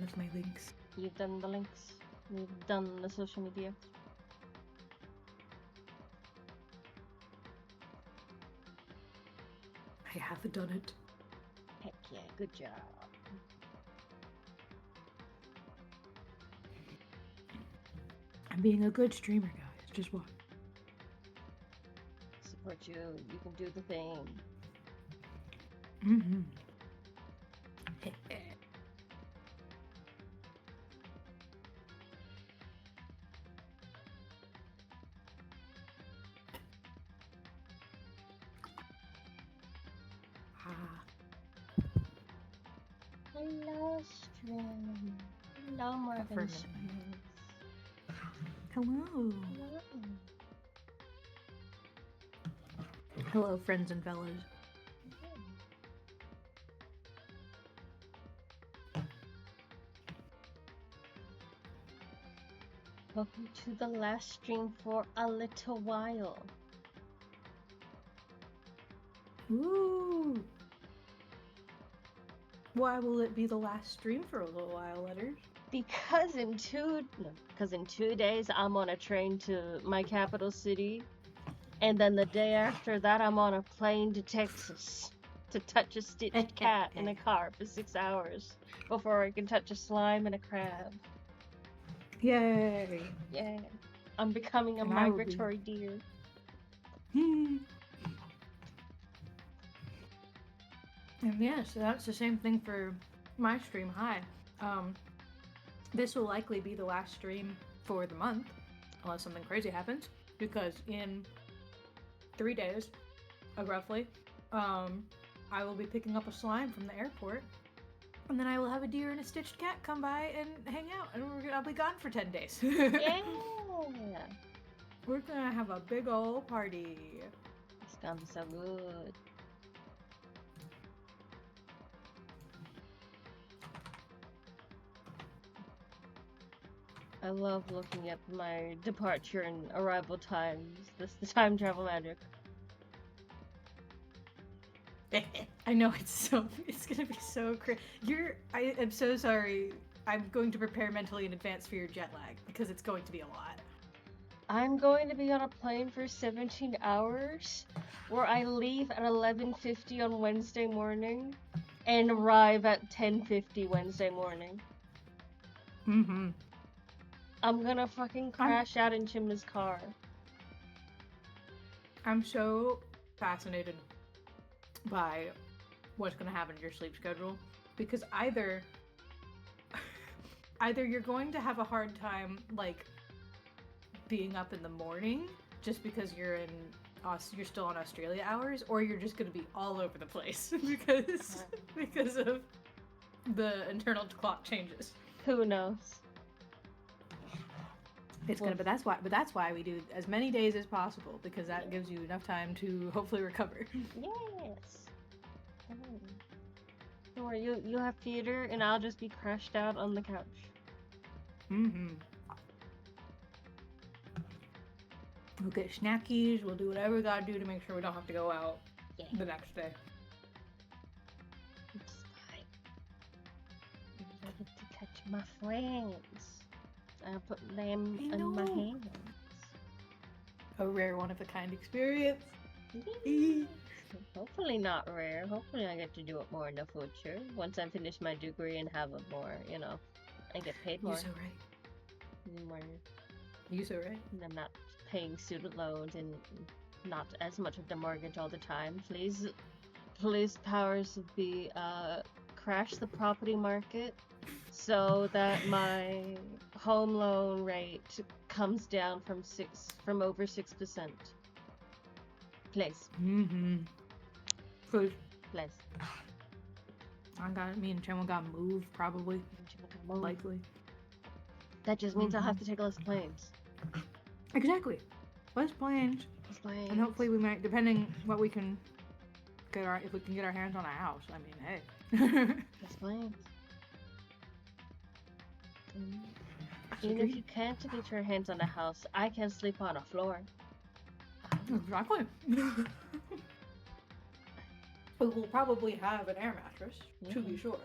with my links. You've done the links. You've done the social media. I have done it. Heck yeah, good job. I'm being a good streamer, guys. Just what? Support you. You can do the thing. Mm-hmm. Hello, stream. Hello, Morgan Smith. Hello. Hello. Hello, friends and fellas. Welcome to the last stream for a little while. Woo! Why will it be the last stream for a little while, Letters? Because in 2 days I'm on a train to my capital city, and then the day after that I'm on a plane to Texas to touch a stitched cat in a car for 6 hours before I can touch a slime and a crab. Yay! Yeah, I'm becoming a And migratory deer. And yeah, so that's the same thing for my stream. Hi. This will likely be the last stream for the month, unless something crazy happens, because in 3 days, roughly, I will be picking up a slime from the airport, and then I will have a deer and a stitched cat come by and hang out, and I'll be gone for 10 days. Yeah! We're gonna have a big old party. It's gonna be so good. I love looking at my departure and arrival times. This the time travel magic. I know it's gonna be so crazy. I am so sorry. I'm going to prepare mentally in advance for your jet lag because it's going to be a lot. I'm going to be on a plane for 17 hours, where I leave at 11:50 on Wednesday morning, and arrive at 10:50 Wednesday morning. Mm-hmm. I'm gonna fucking crash out in Chimma's car. I'm so fascinated by what's gonna happen to your sleep schedule, because either you're going to have a hard time like being up in the morning just because you're still on Australia hours, or you're just gonna be all over the place because of the internal clock changes. Who knows? But that's why we do as many days as possible, because that gives you enough time to hopefully recover. Yes. Don't worry, you have theater, and I'll just be crashed out on the couch. Mm-hmm. We'll get snackies. We'll do whatever we gotta do to make sure we don't have to go out the next day. It's fine. I'm ready to touch my friends. I'll put them in my hands. A rare one-of-a-kind experience. Hopefully not rare. Hopefully I get to do it more in the future. Once I finish my degree and have it more, I get paid more. You're so right. More. You're so right. And I'm not paying student loans and not as much of the mortgage all the time. Please, powers be, crash the property market so that my home loan rate comes down from over 6%. Please. Mm-hmm. Please. Me and Chemo got moved, probably. Likely. That just means I'll have to take less planes. Exactly. Less planes. And hopefully we might, depending what we can if we can get our hands on a house. I mean, hey. Less planes. Even if you can't get your hands on a house, I can sleep on a floor. Exactly. But we'll probably have an air mattress, to be sure.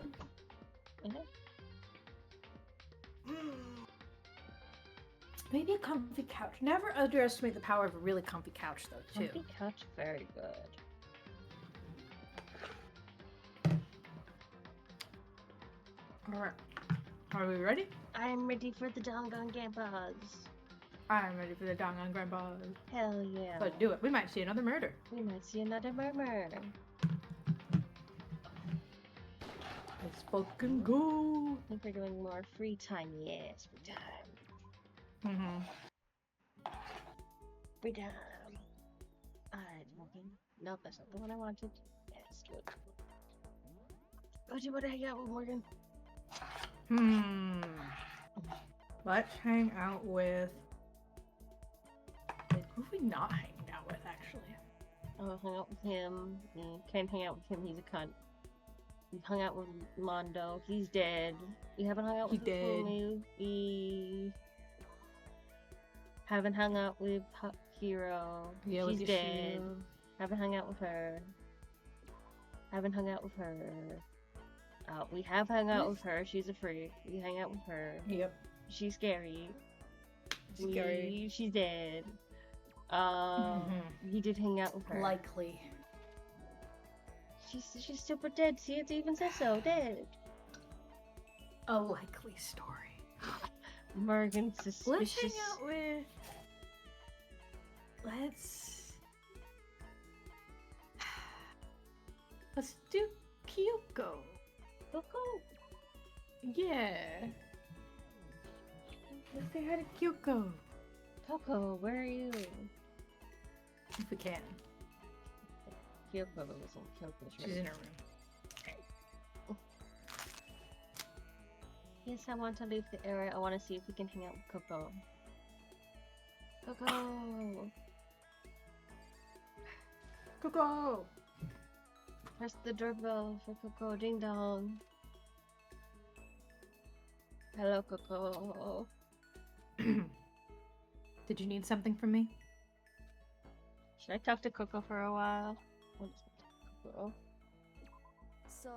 Maybe a comfy couch. Never underestimate the power of a really comfy couch, though, too. Comfy couch, very good. Alright. Are we ready? I'm ready for the Dangan Grandpas. I'm ready for the Dangan Grandpas. Hell yeah. Let's do it. We might see another murder. We might see another murmur. Let's fucking go. I think we're doing more free time. Yes, free time. Free time. Alright, Morgan. Nope, that's not the one I wanted. Yes, good. What do you want to hang out with, Morgan? Let's hang out with... Who are we not hanging out with, actually? I'll hang out with him. You can't hang out with him, he's a cunt. We hung out with Mondo, he's dead. We haven't hung out with Fumi. We haven't hung out with Hero. Yeah, she's with dead. Yashiro. Haven't hung out with her. Haven't hung out with her. We have hung out with her. She's a freak. We hang out with her. Yep. She's scary. Scary. She's dead. He did hang out with her. Likely. She's super dead. See, it even says so. Dead. A likely story. Morgan suspicious. Let's hang out with... Let's do Kyoko. Coco. Yeah. Let's say hi to Kyoko. Coco, where are you? If we can. Kyoko was in Kyoko's room. She's in her room. Yes, I want to leave the area. I want to see if we can hang out with Coco. Coco! Kyoko! Press the doorbell for Coco. Ding dong. Hello, Coco. Did you need something from me? Should I talk to Coco for a while? I'll just talk to Coco. So,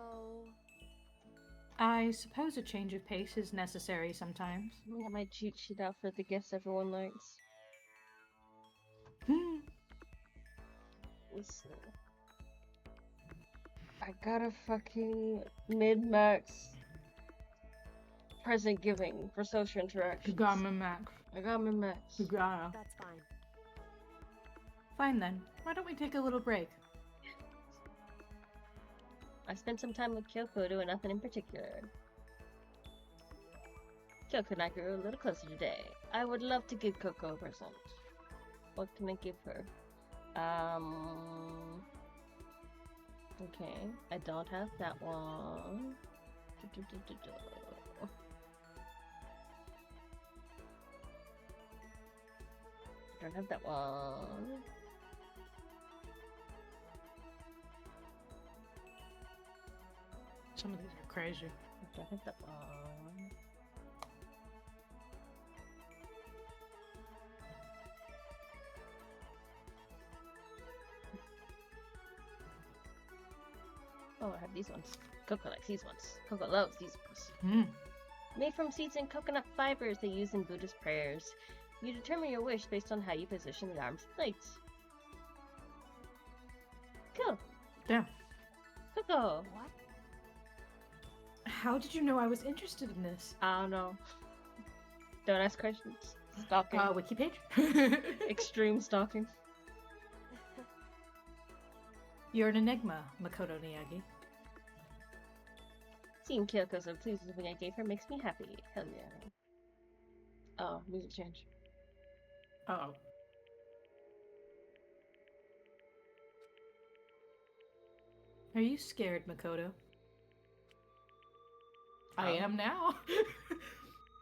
I suppose a change of pace is necessary sometimes. I got my cheat sheet out for the gifts everyone likes. Listen. I got a fucking mid-max present giving for social You interactions. got me, Max. I got mid-max. You got that's fine. Fine then. Why don't we take a little break? I spent some time with Kyoko doing nothing in particular. Kyoko and I grew a little closer today. I would love to give Coco a present. What can I give her? Okay, I don't have that one. I don't have that one. Some of these are crazy. I don't have that one. Oh, I have these ones. Coco likes these ones. Coco loves these ones. Made from seeds and coconut fibers they use in Buddhist prayers. You determine your wish based on how you position the arms and legs. Cool. Yeah. Coco. What? How did you know I was interested in this? I don't know. Don't ask questions. Stalking. Wiki page? Extreme stalking. You're an enigma, Makoto Miyagi. Seeing Kyoko so pleased with something I gave her makes me happy. Hell yeah. Oh, music change. Uh-oh. Are you scared, Makoto? I am now.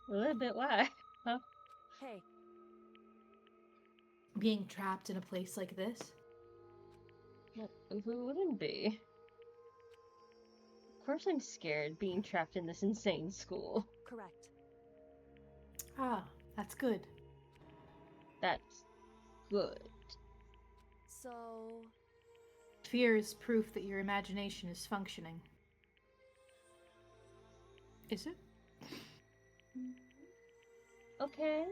A little bit, why? Huh? Hey, Being trapped in a place like this? Who wouldn't be? Of course I'm scared being trapped in this insane school. correct. Ah, that's good. That's good. So, Fear is proof that your imagination is functioning. Is it? Okay.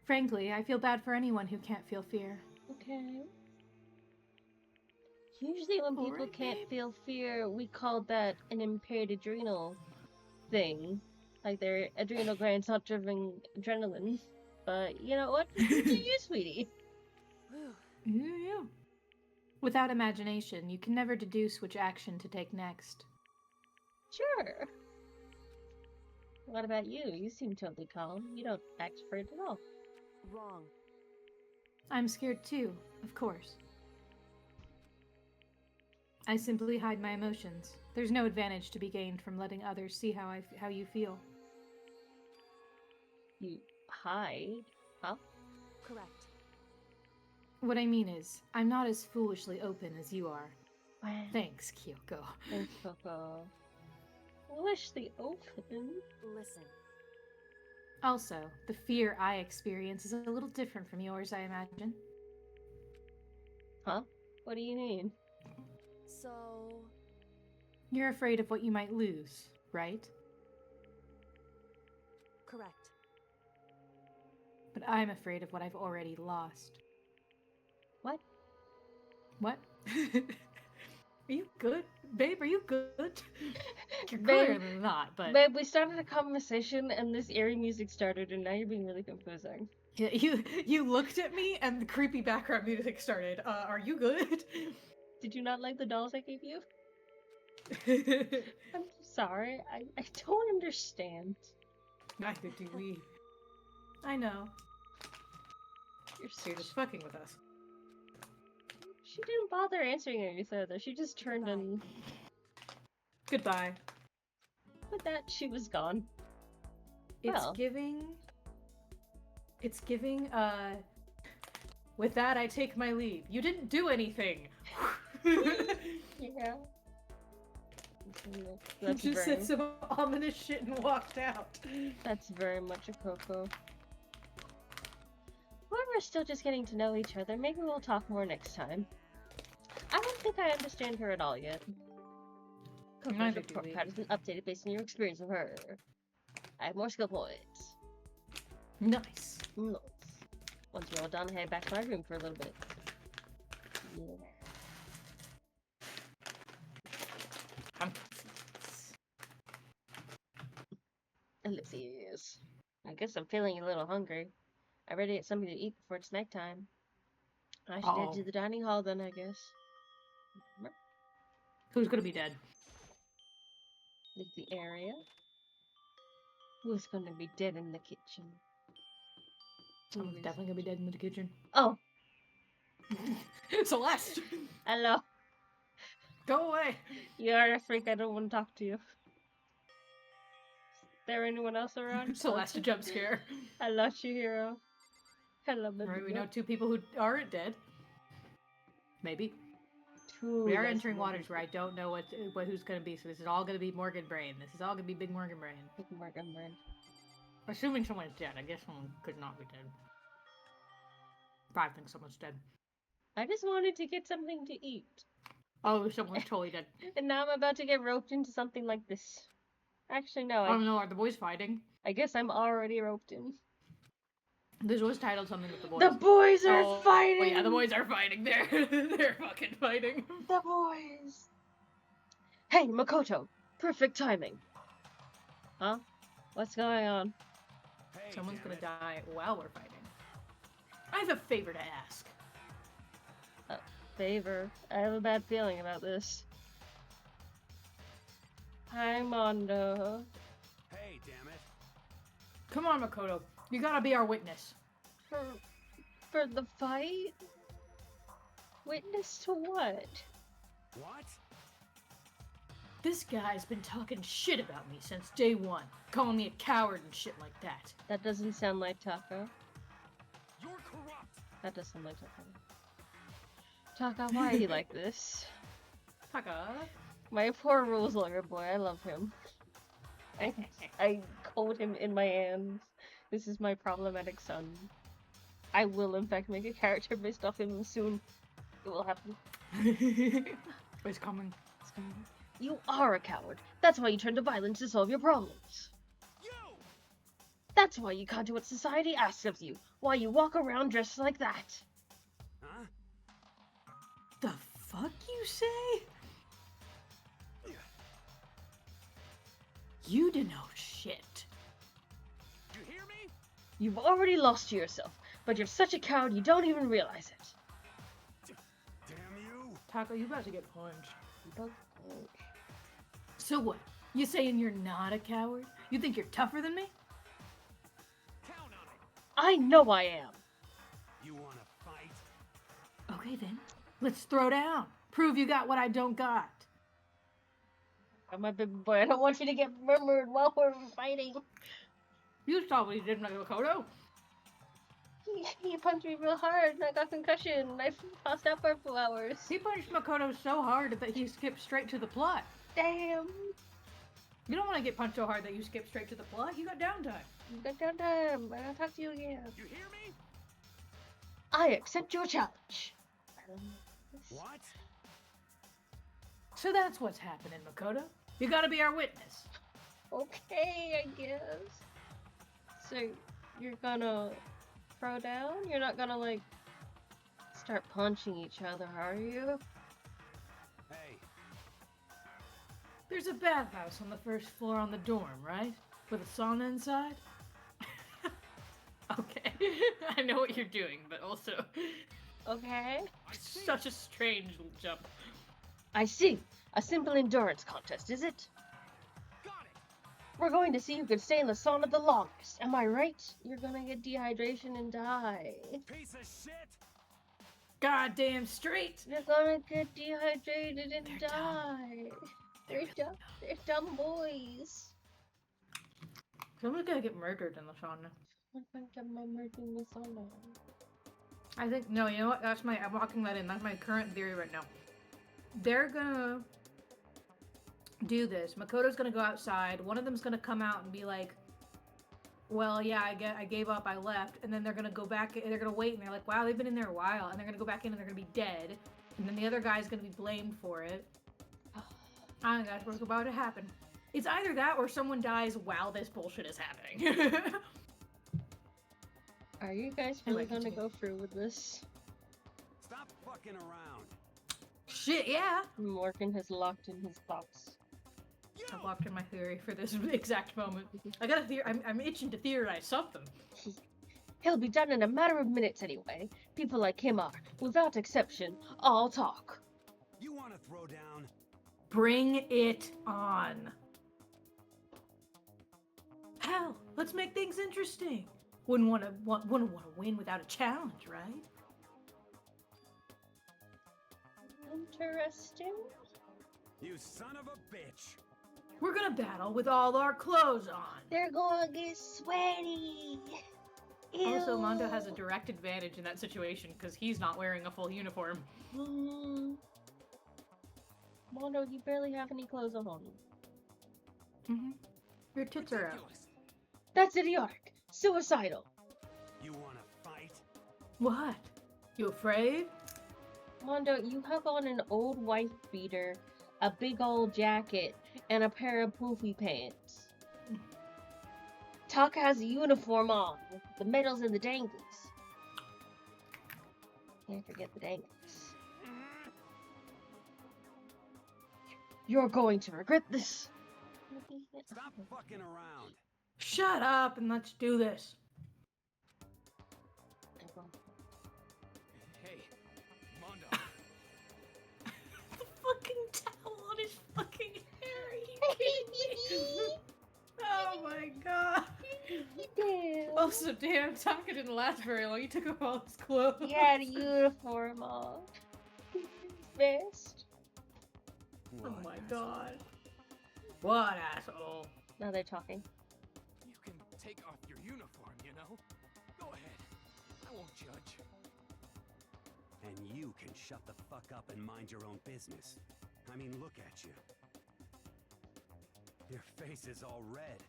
Frankly, I feel bad for anyone who can't feel fear. Okay. Usually when people Alright, can't babe. feel fear, we call that an impaired adrenal thing. Like their adrenal glands not driven adrenaline. But you know what? Good for you, sweetie. Whew. Yeah. Without imagination, you can never deduce which action to take next. Sure. What about you? You seem totally calm. You don't act afraid at all. Wrong. I'm scared too, of course. I simply hide my emotions. There's no advantage to be gained from letting others see how you feel. You hide? Huh? Correct. What I mean is, I'm not as foolishly open as you are. Wow. Thanks, Kyoko. Thanks, Coco. Foolishly open? Listen. Also, the fear I experience is a little different from yours, I imagine. Huh? What do you mean? So, You're afraid of what you might lose, right? correct. But I'm afraid of what I've already lost. What? What? Are you good? Babe, are you good? You're Babe, clearly not, but... Babe, we started a conversation and this eerie music started and now you're being really confusing. Yeah, you looked at me and the creepy background music started. Are you good? Did you not like the dolls I gave you? I'm sorry. I don't understand. Neither do we. I know. You're You're just fucking with us. She didn't bother answering any further. She just turned and Goodbye. with that she was gone. It's Well. giving... With that, I take my leave. You didn't do anything! Yeah. That's just very, said some ominous shit and walked out. that's very much a Coco. Well, we're still just getting to know each other. Maybe we'll talk more next time. I don't think I understand her at all yet. Coco's Neither do report we. card has been updated based on your experience with her. I have more skill points. Nice. Nice. Once you're all done, head back to my room for a little bit. Yeah. Ellipses. I guess I'm feeling a little hungry. I ready to get something to eat before it's nighttime. I should head to the dining hall then, I guess. Who's gonna be dead? Leave the area. Who's gonna be dead in the kitchen? Someone's definitely gonna be dead in the kitchen. Oh, Celeste! hello. Go away! You're a freak. I don't want to talk to you. Is there anyone else around? Celeste, jump scare. Hello, Chihiro. Hello, baby. Right, we know two people who aren't dead. Maybe. Two We are less entering than waters where I don't know who's gonna be, so this is all gonna be Morgan Brain. This is all gonna be Big Morgan Brain. Big Morgan Brain. Assuming someone's dead, I guess someone could not be dead. But I think someone's dead. I just wanted to get something to eat. Oh, someone's totally dead. And now I'm about to get roped into something like this. Actually, no. Oh no, are the boys fighting? I guess I'm already roped in. This was titled something with the boys. The boys are fighting! Oh yeah, the boys are fighting. They're fucking fighting. The boys! Hey, Makoto! Perfect timing! Huh? What's going on? Hey, Someone's damn gonna it. die while we're fighting. I have a favor to ask. Favor. I have a bad feeling about this. Hi, Mondo. Hey, damn it. Come on, Makoto. You gotta be our witness. For the fight? Witness to what? What? This guy's been talking shit about me since day one, calling me a coward and shit like that. That doesn't sound like Taka. You're corrupt. That does sound like Taka. Taka, why are you like this? Taka. My poor rules lawyer boy, I love him. I hold him in my hands. This is my problematic son. I will, in fact, make a character based off him soon. It will happen. It's coming. It's coming. You are a coward. That's why you turn to violence to solve your problems. You! That's why you can't do what society asks of you. Why you walk around dressed like that. Huh? The fuck you say? You didn't know shit. You hear me? You've already lost to yourself, but you're such a coward you don't even realize it. Damn you! Taco, you about to get punched. So what? You saying you're not a coward? You think you're tougher than me? Count on it! I know I am. You wanna fight? Okay then, let's throw down. Prove you got what I don't got. I'm my baby boy. I don't want you to get murmured while we're fighting. You saw what he did, Makoto. He punched me real hard and I got concussion. I passed out for a few hours. He punched Makoto so hard that he skipped straight to the plot. Damn. You don't want to get punched so hard that you skip straight to the plot. You got downtime. You got downtime. I'll talk to you again. You hear me? I accept your challenge. What? So that's what's happening, Makoto. You gotta be our witness. Okay, I guess. So, you're gonna throw down? You're not gonna, like, start punching each other, are you? Hey, There's a bathhouse on the first floor on the dorm, right? With a sauna inside? Okay. I know what you're doing, but also Okay. such a strange jump. I see. A simple endurance contest, is it? got it! We're going to see who can stay in the sauna the longest. Am I right? You're gonna get dehydration and die. Piece of shit! Goddamn straight! You're gonna get dehydrated and They're dumb. die. They're dumb. They're dumb boys. Someone's gonna get murdered in the sauna. I'm going to murder in the sauna. I think, no, you know what? I'm locking that in. That's my current theory right now. They're gonna do this. Makoto's gonna go outside. One of them's gonna come out and be like, well, yeah, I gave up, I left. And then they're gonna go back, they're gonna wait, and they're like, wow, they've been in there a while. And they're gonna go back in and they're gonna be dead. And then the other guy's gonna be blamed for it. I think that's what's about to happen. It's either that or someone dies while this bullshit is happening. Are you guys Anyway, really gonna continue. go through with this? Stop fucking around! Shit, yeah. Morgan has locked in his thoughts. I've locked in my theory for this exact moment. I got a theory. I'm itching to theorize something. He'll be done in a matter of minutes anyway. People like him are, without exception, all talk. You wanna throw down? Bring it on. Hell, let's make things interesting. Wouldn't want to win without a challenge, right? Interesting. You son of a bitch! We're gonna battle with all our clothes on. They're gonna get sweaty. Also, Ew. Mondo has a direct advantage in that situation because he's not wearing a full uniform. Mondo, you barely have any clothes on. Mm-hmm. Your tits are out. Ridiculous. That's idiotic. Suicidal. You wanna fight? What? You afraid? Mondo, you have on an old white beater, a big old jacket, and a pair of poofy pants. Taka has a uniform on, with the medals and the dangles. Can't forget the dangles. You're going to regret this. Stop fucking around! Shut up and let's do this. Hey, Mondo. The fucking towel on his fucking hair. Oh my god. Damn. Also, damn, Taka didn't last very long. He took off all his clothes. He had a uniform on. Vest. Oh What, my asshole? god. What asshole? Now they're talking. You can take off your uniform, you know? Go ahead. I won't judge. And you can shut the fuck up and mind your own business. I mean, look at you. Your face is all red.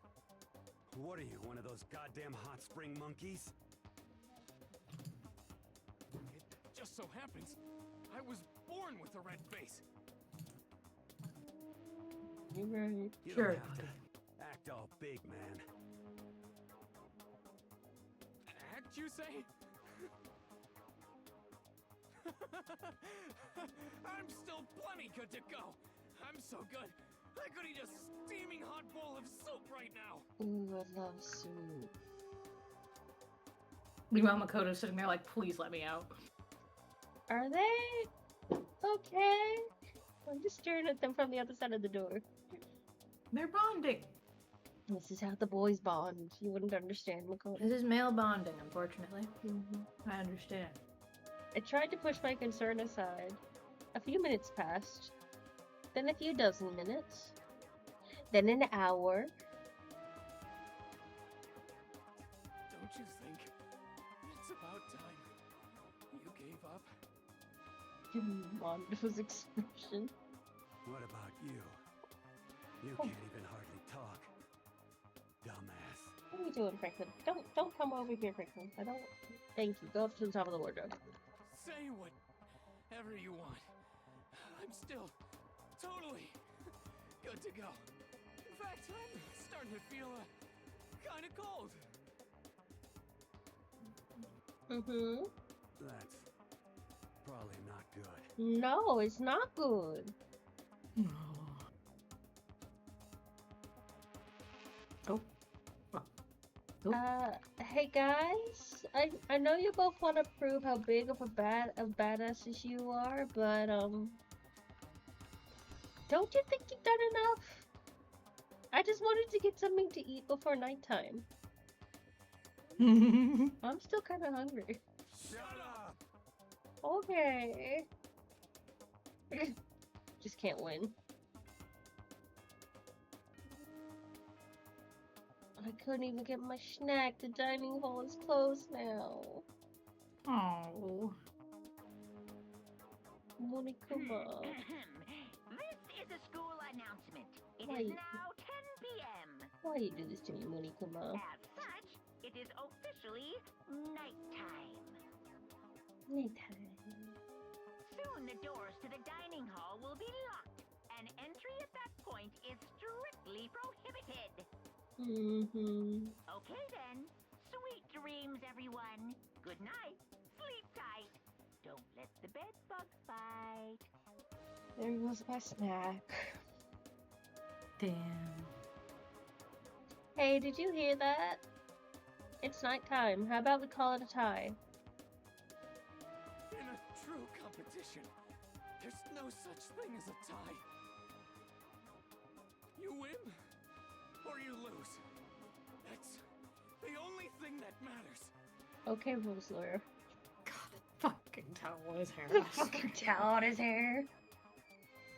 What are you, one of those goddamn hot spring monkeys? It just so happens I was born with a red face. You're right. You Sure, don't have buddy. to act all big, man. you say? I'm still plenty good to go. I'm so good. I could eat a steaming hot bowl of soup right now. Ooh, I love soup. Meanwhile, Makoto's sitting there like, please let me out. Are they? Okay. I'm just staring at them from the other side of the door. They're bonding. This is how the boys bond. You wouldn't understand, Makoto. This is male bonding, unfortunately. Mhm. I understand. I tried to push my concern aside. A few minutes passed. Then a few dozen minutes. Then an hour. Don't you think it's about time you gave up? Mondo's expression. What about you? You can't even hardly talk. Dumbass. What are you doing, Franklin? Don't come over here, Franklin. I don't. Thank you. Go up to the top of the wardrobe. Say whatever you want. I'm still totally good to go. In fact, I'm starting to feel kind of cold. Mm-hmm. That's probably not good. No, it's not good. Oh. Oh. Hey guys, I know you both want to prove how big of a badasses you are, but don't you think you've done enough? I just wanted to get something to eat before nighttime. I'm still kind of hungry. Shut up! Okay. Just can't win. I couldn't even get my snack. The dining hall is closed now. Oh. Monikuma. This is a school announcement. It Wait. is now 10 p.m. Why you do this to me, Monikuma? As such, it is officially nighttime. Nighttime. Soon the doors to the dining hall will be locked, and entry at that point is strictly prohibited. Mm-hmm. Okay then. Sweet dreams, everyone. Good night. Sleep tight. Don't let the bed bugs bite. There goes my snack. Damn. Hey, did you hear that? It's nighttime. How about we call it a tie? In a true competition, there's no such thing as a tie. You win, or you lose. That's the only thing that matters. Okay, Rose Lawyer. God, the fucking towel on his hair. The fucking towel on his hair.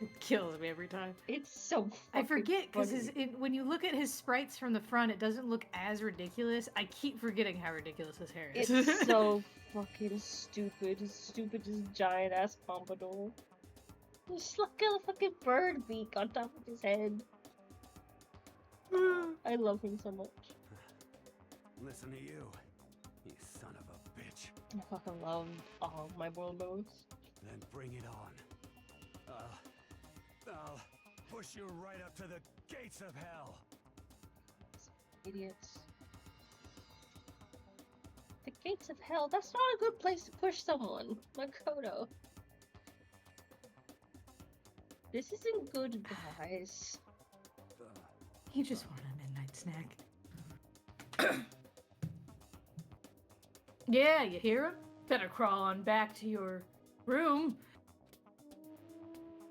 It kills me every time. It's so I forget because funny. when you look at his sprites from the front, it doesn't look as ridiculous. I keep forgetting how ridiculous his hair is. It's so fucking stupid. His stupid, just giant ass pompadour. Just look at the fucking bird beak on top of his head. I love him so much. Listen to you, you son of a bitch. I fucking love all my world modes. Then bring it on. I'll push you right up to the gates of hell. Idiots. The gates of hell? That's not a good place to push someone. Makoto. This isn't good, guys. You just want a midnight snack. Yeah, you hear him? Better crawl on back to your room.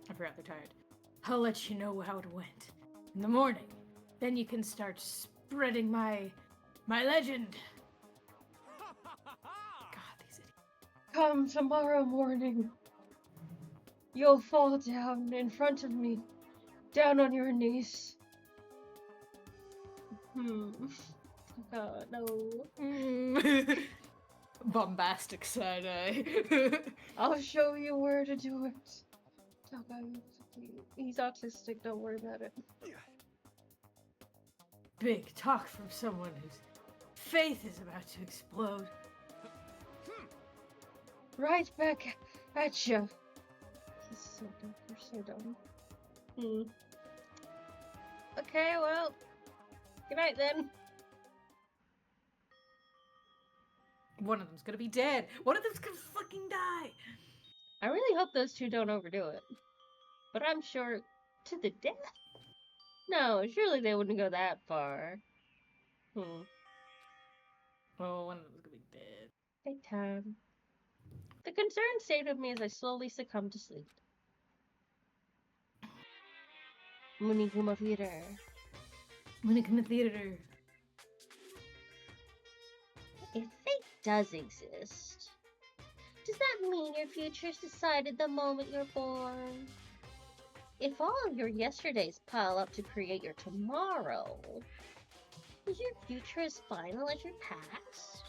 I forgot they're tired. I'll let you know how it went in the morning. Then you can start spreading my legend. God, these idiots. Come tomorrow morning. You'll fall down in front of me. Down on your knees. God, no. Bombastic side eye. I'll show you where to do it. He's autistic, don't worry about it. Big talk from someone whose faith is about to explode. Right back at you. He's so dumb. You're so dumb. Okay, well. Good night then. One of them's gonna be dead. One of them's gonna fucking die. I really hope those two don't overdo it. But I'm sure to the death? No, surely they wouldn't go that far. Oh, one of them's gonna be dead. Take time. The concern stayed with me as I slowly succumbed to sleep. Muniguma Theater. Muniguma Theater. If fate does exist, does that mean your future's decided the moment you're born? If all of your yesterdays pile up to create your tomorrow, is your future as final as your past?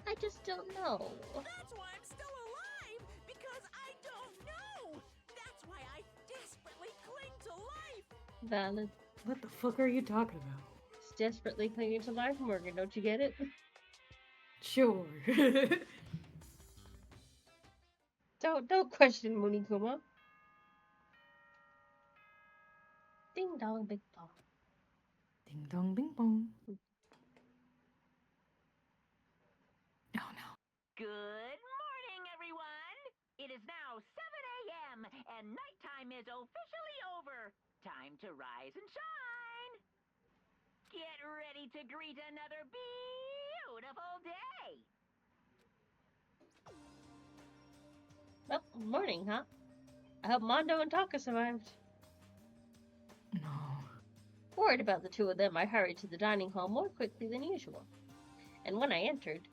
I just don't know. That's why I'm still alive, because I don't know. That's why I desperately cling to life. Valid. What the fuck are you talking about? It's desperately clinging to life, Morgan. Don't you get it? Sure. Don't question Munikuma. Ding dong, big bong. Ding dong, bing bong. Oh no. Good morning, everyone! It is now 7 a.m., and nighttime is officially over. Time to rise and shine! Get ready to greet another beautiful day! Well, morning, huh? I hope Mondo and Taka survived. No. Worried about the two of them, I hurried to the dining hall more quickly than usual. And when I entered,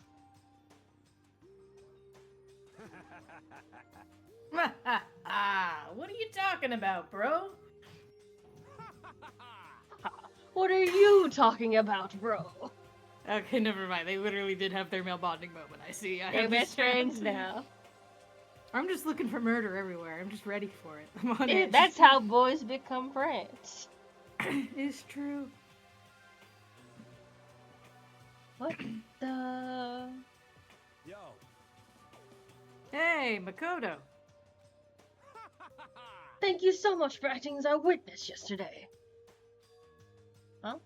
What are you talking about, bro? what are you talking about, bro? Okay, never mind. They literally did have their male bonding moment. I see. They're best friends now. I'm just looking for murder everywhere. I'm just ready for it. I'm on Yeah, edge. that's how boys become friends. It's true. What the? Yo. Hey, Makoto. Thank you so much for acting as our witness yesterday. Huh?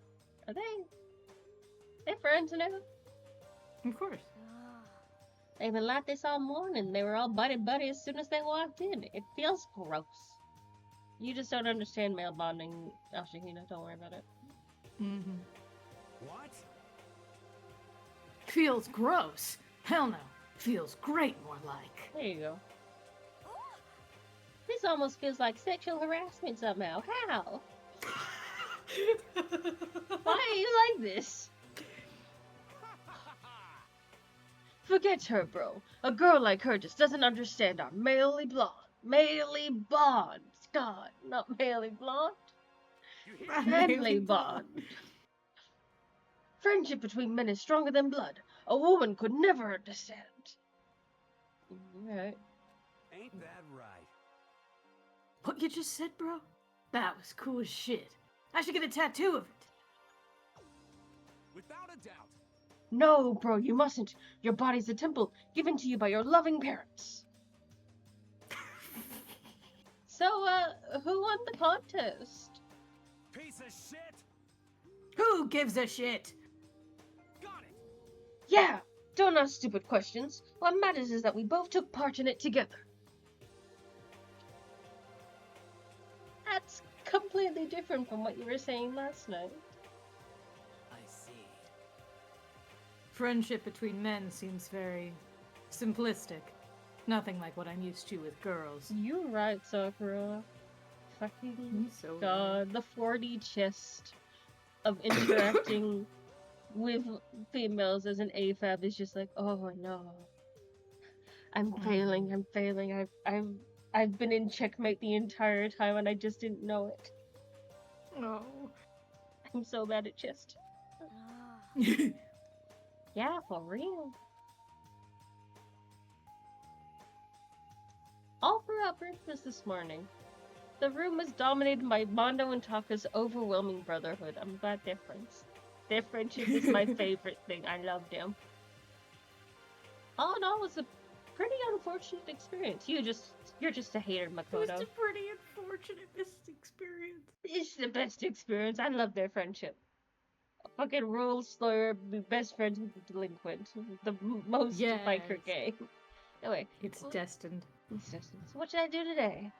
Are they're friends now? Of course. They've been like this all morning. They were all buddy-buddy as soon as they walked in. It feels gross. You just don't understand male bonding, Ashihina. Don't worry about it. Mm-hmm. What? Feels gross. Hell no. Feels great, more like. There you go. This almost feels like sexual harassment somehow. How? Why are you like this? Forget her, bro. A girl like her just doesn't understand our malely bonds. God, not malely blonde. Manly bond. Friendship between men is stronger than blood. A woman could never understand. Right. Ain't that right? What you just said, bro? That was cool as shit. I should get a tattoo of it. Without a doubt. No, bro, you mustn't. Your body's a temple given to you by your loving parents. So, who won the contest? Piece of shit. Who gives a shit? Got it. Yeah, don't ask stupid questions. What matters is that we both took part in it together. That's completely different from what you were saying last night. I see. Friendship between men seems very simplistic. Nothing like what I'm used to with girls. You're right, Sakura. Fucking So God, the 4D chest of interacting with females as an AFAB is just like, oh no. I'm failing. I've been in checkmate the entire time and I just didn't know it. No. I'm so bad at chess. Yeah, for real. All throughout breakfast this morning, the room was dominated by Mondo and Taka's overwhelming brotherhood. I'm glad they're friends. Their friendship is my favorite thing. I love them. All in all, it was a pretty unfortunate experience. You're just a hater, It was Makoto. a pretty unfortunate experience. It's the best experience. I love their friendship. fucking rules lawyer, be best friends with the delinquent. The most biker Yes. gang. Anyway. It's destined. It's destined. So what should I do today?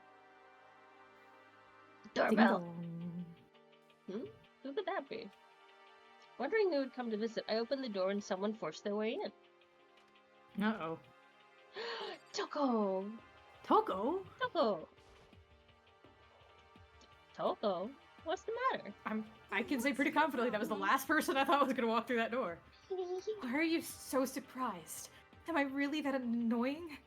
Ding Doorbell. dong. Who could that be? Wondering who would come to visit, I opened the door and someone forced their way in. Uh-oh. Toko! Toko? Toko! Toko? What's the matter? I can say pretty confidently that was the last person I thought was gonna walk through that door. Why are you so surprised? Am I really that annoying?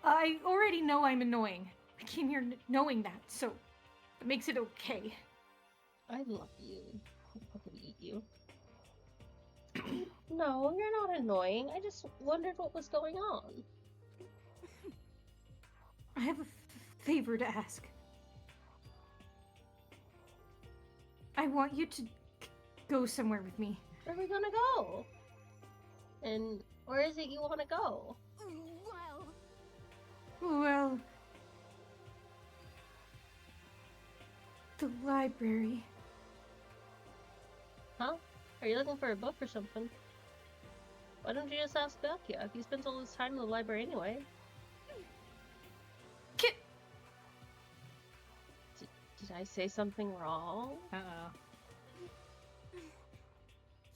I already know I'm annoying. I came here knowing that, so it makes it okay. I love you. I could eat you. No, you're not annoying. I just wondered what was going on. I have a favor to ask. I want you to go somewhere with me. Where are we gonna go? And where is it you want to go? Well, the library. Huh? Are you looking for a book or something? Why don't you just ask Belkia? He spends all his time in the library anyway. Did I say something wrong? Uh-oh.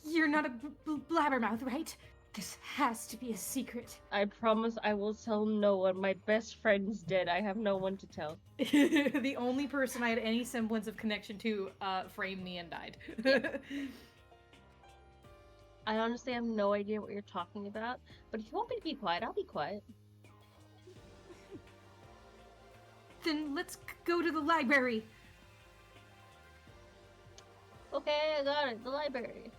You're not a blabbermouth, right? This has to be a secret. I promise I will tell no one. My best friend's dead. I have no one to tell. The only person I had any semblance of connection to framed me and died. I honestly have no idea what you're talking about, but if you want me to be quiet, I'll be quiet. Then let's go to the library. Okay, I got it. The library.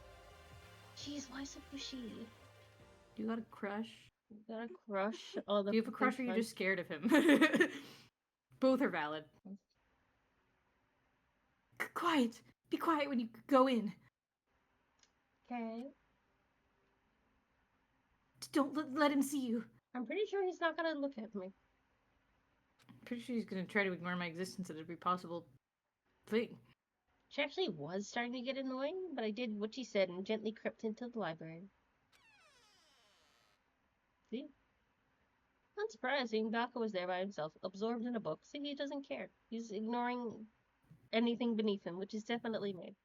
Jeez, why so pushy? You got a crush? You got a crush on the. Do you have a crush or are you just scared of him? Both are valid. Quiet! Be quiet when you go in. Okay. Don't let him see you. I'm pretty sure he's not gonna look at me. I'm pretty sure he's gonna try to ignore my existence at every possible thing. She actually was starting to get annoying, but I did what she said and gently crept into the library. See? Unsurprising, Daka was there by himself, absorbed in a book, so he doesn't care. He's ignoring anything beneath him, which is definitely me.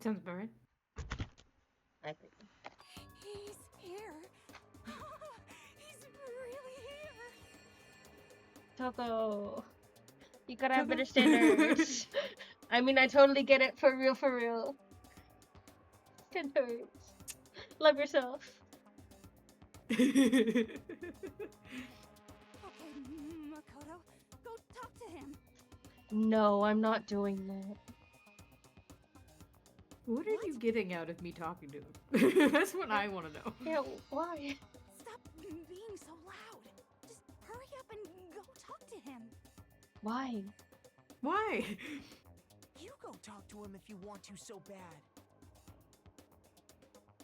Sounds about right. I think. He's here. He's really here. Toko! You gotta have Toko? better standards. I mean, I totally get it, for real, for real. Standards. Love yourself. Okay, Makoto, go talk to him. No, I'm not doing that. What are you getting out of me talking to him? That's what I want to know. Yeah, why? Stop being so loud. Just hurry up and go talk to him. Why? Why? You go talk to him if you want to so bad.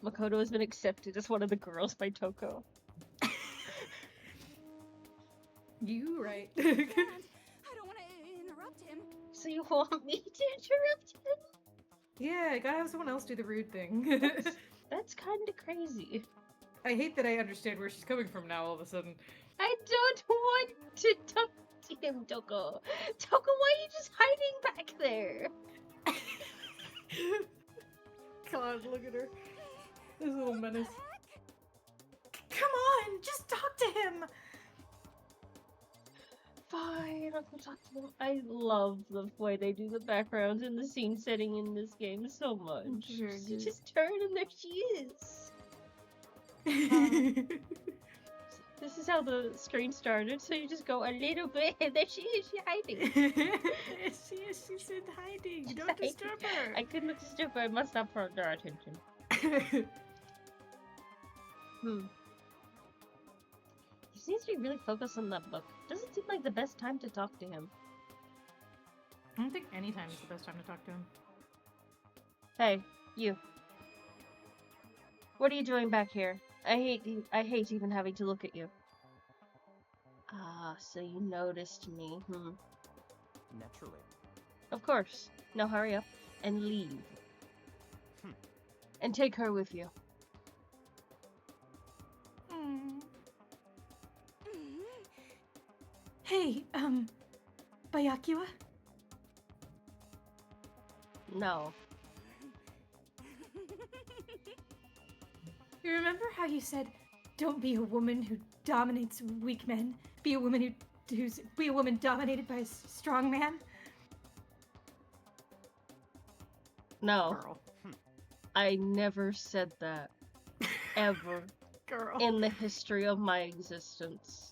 Makoto has been accepted as one of the girls by Toko. You right. I don't want to interrupt him. So you want me to interrupt him? Yeah, I gotta have someone else do the rude thing. That's kind of crazy. I hate that I understand where she's coming from now all of a sudden. I don't want to talk to him, Toko. Toko, why are you just hiding back there? God, look at her. This little menace. Come on, just talk to him. Fine, I'll go talk to him. I love the way they do the backgrounds and the scene setting in this game so much. Very You good. just turn and there she is. This is how the screen started, so you just go a little bit and there she is, she's hiding. She's in hiding. She's Don't hiding. disturb her. I couldn't disturb her, I must not draw their attention. He seems to be really focused on that book. Doesn't seem like the best time to talk to him. I don't think any time is the best time to talk to him. Hey, you. What are you doing back here? I hate even having to look at you. Ah, so you noticed me, Naturally. Of course. Now hurry up and leave. And take her with you. Mm. Hey, Byakuya? No. You remember how you said, don't be a woman who dominates weak men? Be a woman be a woman dominated by a strong man? No. Girl. I never said that. Ever. Girl. In the history of my existence.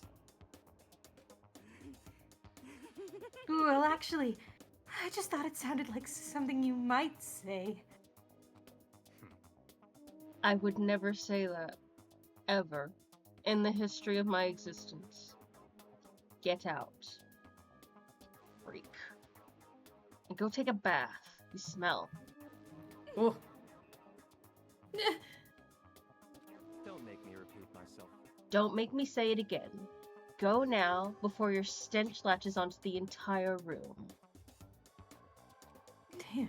Well, actually, I just thought it sounded like something you might say. I would never say that. Ever. In the history of my existence. Get out. Freak. And go take a bath. You smell. Oh. Don't make me repeat myself. Don't make me say it again. Go now, before your stench latches onto the entire room. Damn.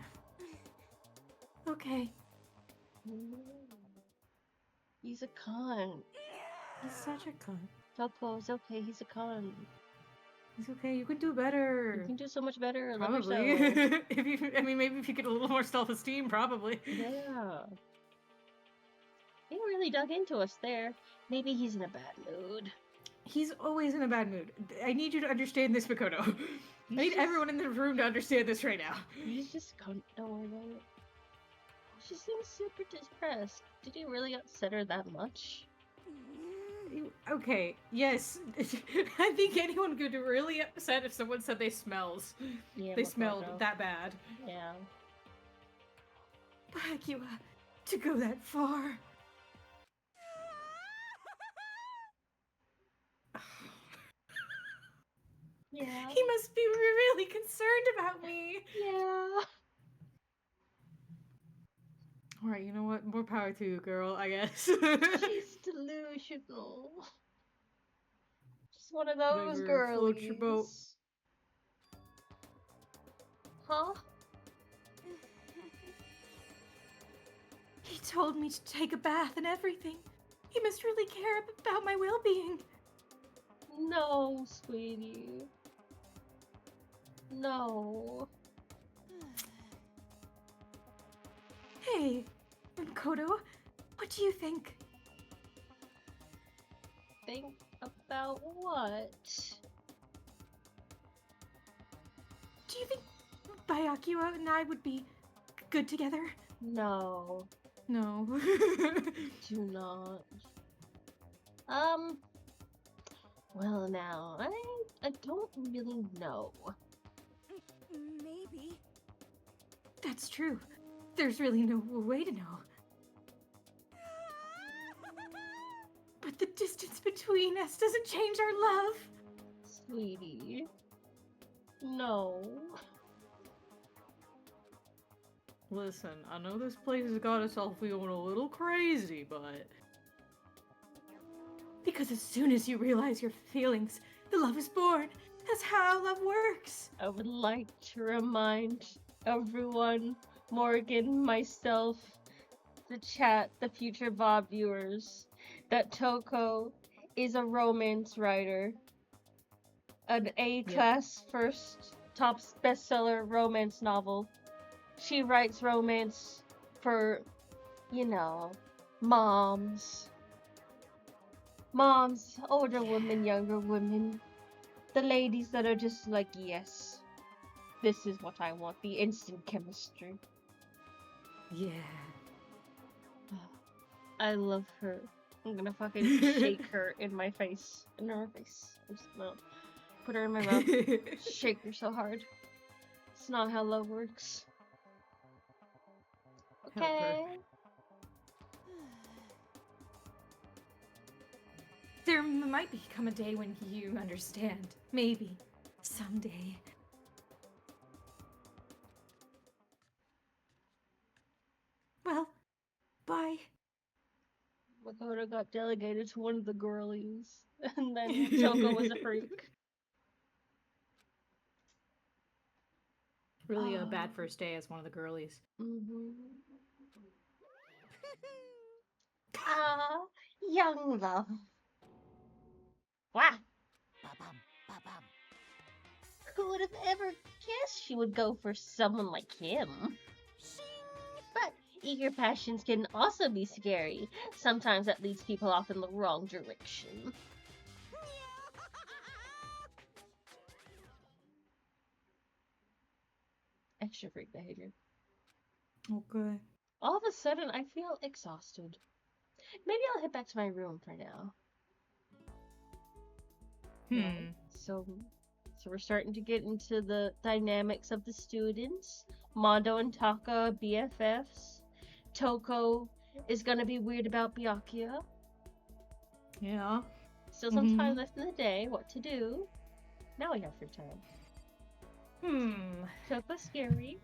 Okay. He's a cunt. He's such a cunt. Toko, it's okay, he's a cunt. It's okay, you can do better. You can do so much better. Love Probably. yourself. Maybe if you get a little more self-esteem, probably. Yeah. He really dug into us there. Maybe he's in a bad mood. He's always in a bad mood. I need you to understand this, Makoto. I need everyone in the room to understand this right now. He's just don't worry about it. She seems super depressed. Did he really upset her that much? Okay, yes. I think anyone could be really upset if someone said they smells. Yeah, They Makoto. smelled that bad. Yeah. Byakuya, to go that far. Yeah. He must be really concerned about me. Yeah. Alright, you know what? More power to you, girl, I guess. She's delusional. Just one of those Whatever floats girlies. your boat. Huh? He told me to take a bath and everything. He must really care about my well-being. No, sweetie. No. Hey, Makoto, what do you think? Think about what? Do you think Byakuya and I would be good together? No. No. Do not. Well now, I don't really know. Maybe. That's true. There's really no way to know. But the distance between us doesn't change our love. Sweetie. No. Listen, I know this place has got us all feeling a little crazy, but... Because as soon as you realize your feelings, the love is born. That's how love works. I would like to remind everyone, Morgan, myself, the chat, the future Bob viewers, that Toko is a romance writer. An A-class first top bestseller romance novel. She writes romance for, you know, moms. Moms, older women, younger women. The ladies that are just like, yes, this is what I want. The instant chemistry. Yeah. I love her. I'm gonna fucking shake her in my face. In her face. I'm just gonna put her in my mouth. Shake her so hard. It's not how love works. Help her. Okay. There might become a day when you understand. Maybe. Someday. Well, bye. Makoto got delegated to one of the girlies. And then Toko was a freak. Really a bad first day as one of the girlies. Ah, young love. Wow. Ba-bum, ba-bum. Who would have ever guessed she would go for someone like him? But eager passions can also be scary. Sometimes that leads people off in the wrong direction. Extra freak behavior. Okay. All of a sudden, I feel exhausted. Maybe I'll head back to my room for now. So we're starting to get into the dynamics of the students. Mondo and Taka, BFFs. Toko is gonna be weird about Byakuya. Yeah. Still some time left in the day. What to do? Now we have free time. Toko's scary.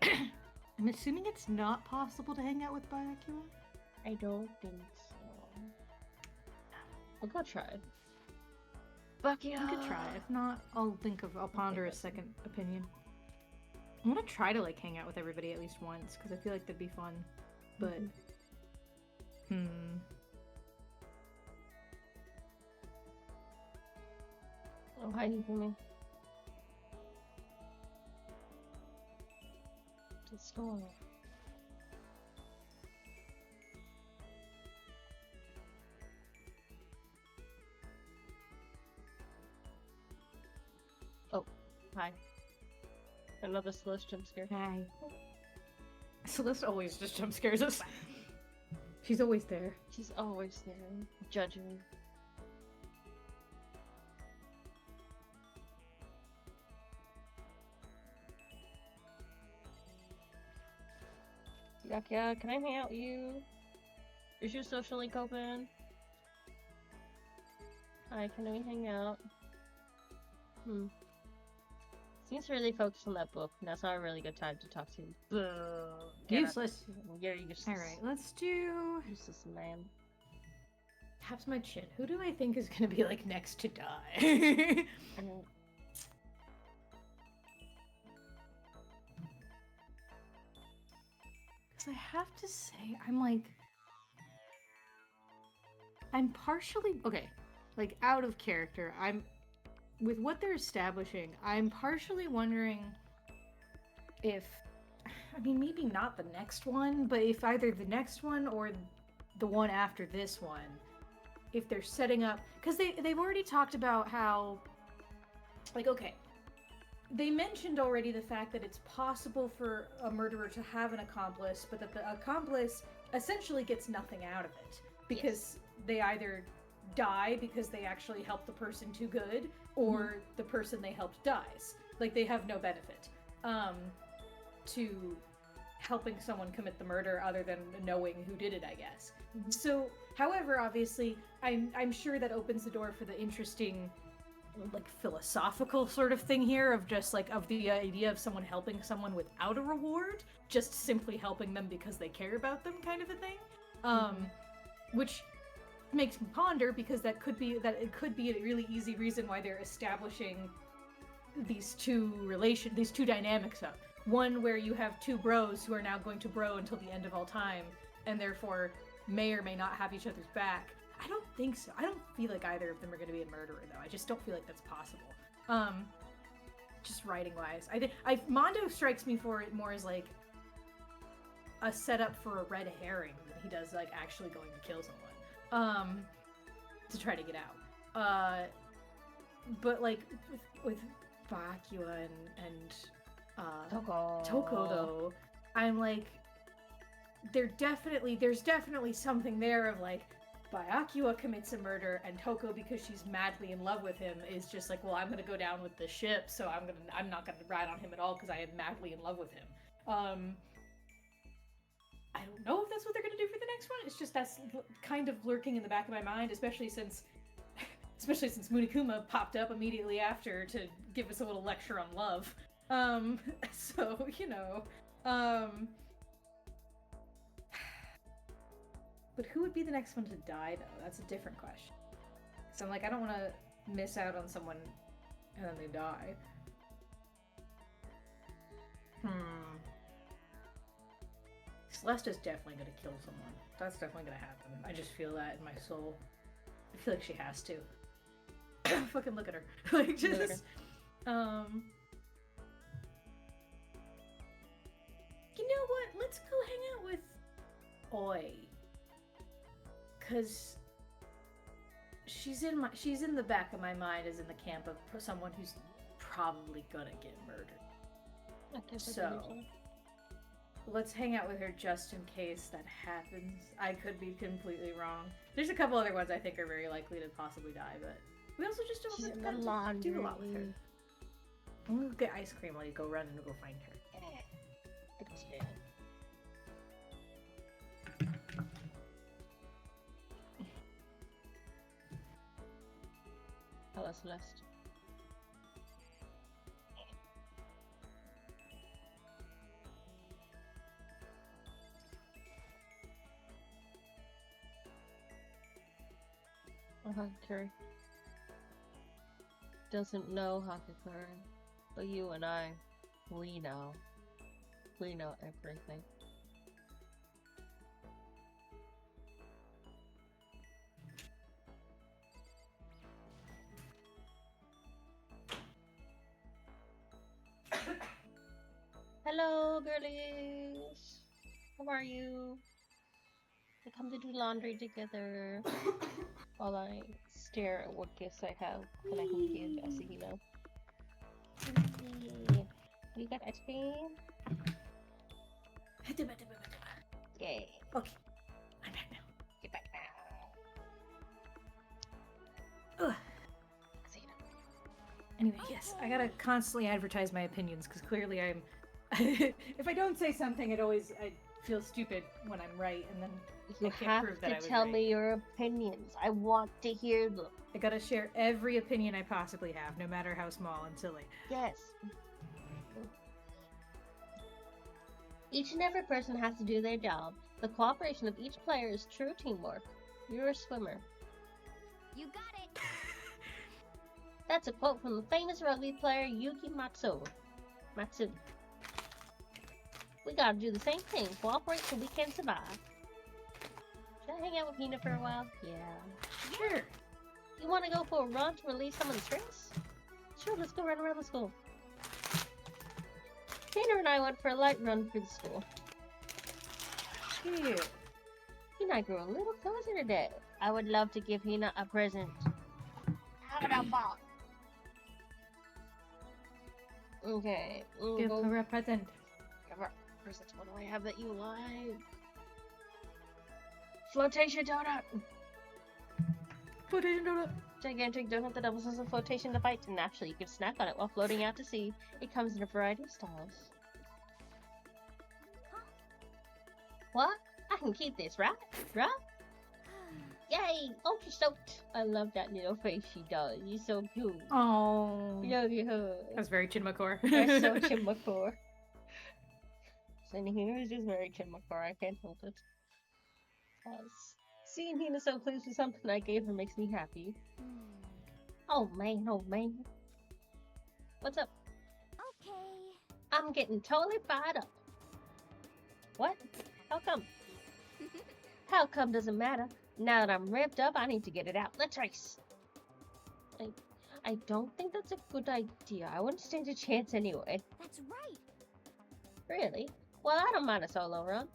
I'm assuming it's not possible to hang out with Byakuya? I don't think so. I'll go try. Byakuya. I could try. If not, I'll ponder a second opinion. I want to try to like hang out with everybody at least once because I feel like that'd be fun. But Oh, hiding from me. Just go. Oh, hi. Another Celeste jump scare. hi. Celeste always just jump scares us. She's always there. She's always there, judging. Byakuya, can I hang out with you? Is your social link open? Hi, can we hang out? Seems really focused on that book. That's not a really good time to talk to him. Useless. You're useless. Alright, let's do... Useless man. Taps my chin. Who do I think is gonna be like next to die? I have to say, I'm partially, okay, like out of character. With what they're establishing, I'm partially wondering if, I mean, maybe not the next one, but if either the next one or the one after this one, if they're setting up, because they've already talked about how, like, okay, they mentioned already the fact that it's possible for a murderer to have an accomplice, but that the accomplice essentially gets nothing out of it. Because they either die because they actually helped the person too good, or the person they helped dies. Like, they have no benefit to helping someone commit the murder other than knowing who did it, I guess. So, however, obviously, I'm sure that opens the door for the interesting, like, philosophical sort of thing here of just like of the idea of someone helping someone without a reward, just simply helping them because they care about them, kind of a thing, which makes me ponder, because it could be a really easy reason why they're establishing these two dynamics up. One where you have two bros who are now going to bro until the end of all time, and therefore may or may not have each other's back. I don't think so. I don't feel like either of them are going to be a murderer, though. I just don't feel like that's possible. Just writing-wise. Mondo strikes me for it more as, like, a setup for a red herring than he does, like, actually going to kill someone. To try to get out. But, like, with Byakuya and Toko, though, I'm like, there's definitely something there of, like, Byakuya commits a murder, and Toko, because she's madly in love with him, is just like, well, I'm gonna go down with the ship, so I'm not gonna ride on him at all because I am madly in love with him. I don't know if that's what they're gonna do for the next one. It's just that's kind of lurking in the back of my mind, especially since Munikuma popped up immediately after to give us a little lecture on love. So, you know, but who would be the next one to die, though? That's a different question. So I'm like, I don't want to miss out on someone and then they die. Celeste is definitely gonna kill someone. That's definitely gonna happen. I just feel that in my soul. I feel like she has to. Fucking look at her. Like, just... You know what? Let's go hang out with Oi. Cause she's in the back of my mind as in the camp of someone who's probably gonna get murdered. So let's hang out with her just in case that happens. I could be completely wrong. There's a couple other ones I think are very likely to possibly die, but we also just don't have to do a lot with her. I'm gonna get ice cream while you go run and go find her. Hello, Celeste. Hakakuri doesn't know Hakakuri, but you and I, we know. We know everything. Hello, girlies. How are you? We come to do laundry together while I stare at what gifts I have. Can I come give Asahina? You got ice cream? Yay. Okay. I'm back now. Get back now. Ugh. Anyway, yes, I gotta constantly advertise my opinions because clearly I'm. If I don't say something, I feel stupid when I'm right, and then you I can't prove that I was tell right. me your opinions. I want to hear them. I gotta share every opinion I possibly have, no matter how small and silly. Yes. Each and every person has to do their job. The cooperation of each player is true teamwork. You're a swimmer. You got it. That's a quote from the famous rugby player Yuki Matsu. We gotta do the same thing. Cooperate so we can survive. Should I hang out with Hina for a while? Yeah. Sure. You wanna go for a run to release some of the stress? Sure, let's go run around the school. Hina and I went for a light run through the school. Cute. Hina and I grew a little closer today. I would love to give Hina a present. How about Bob? Okay. Give her a present. Give her a present. What do I have that you like? Flotation donut! Flotation donut. Gigantic donut that doubles as a flotation device, and naturally you can snack on it while floating out to sea. It comes in a variety of styles. What? I can keep this, right? Right? Yay! Oh, she's stoked! I love that little face she does. You're so cute. Oh. Love you. That's very Chinmacore. That's so Chinmacore. Sending here is just very Chinmacore. I can't help it. Seeing Hina so pleased with something I gave her makes me happy. Oh man, oh man. What's up? Okay. I'm getting totally fired up. What? How come? How come doesn't matter. Now that I'm revved up, I need to get it out. Let's race. I don't think that's a good idea. I wouldn't stand a chance anyway. That's right. Really? Well, I don't mind a solo run.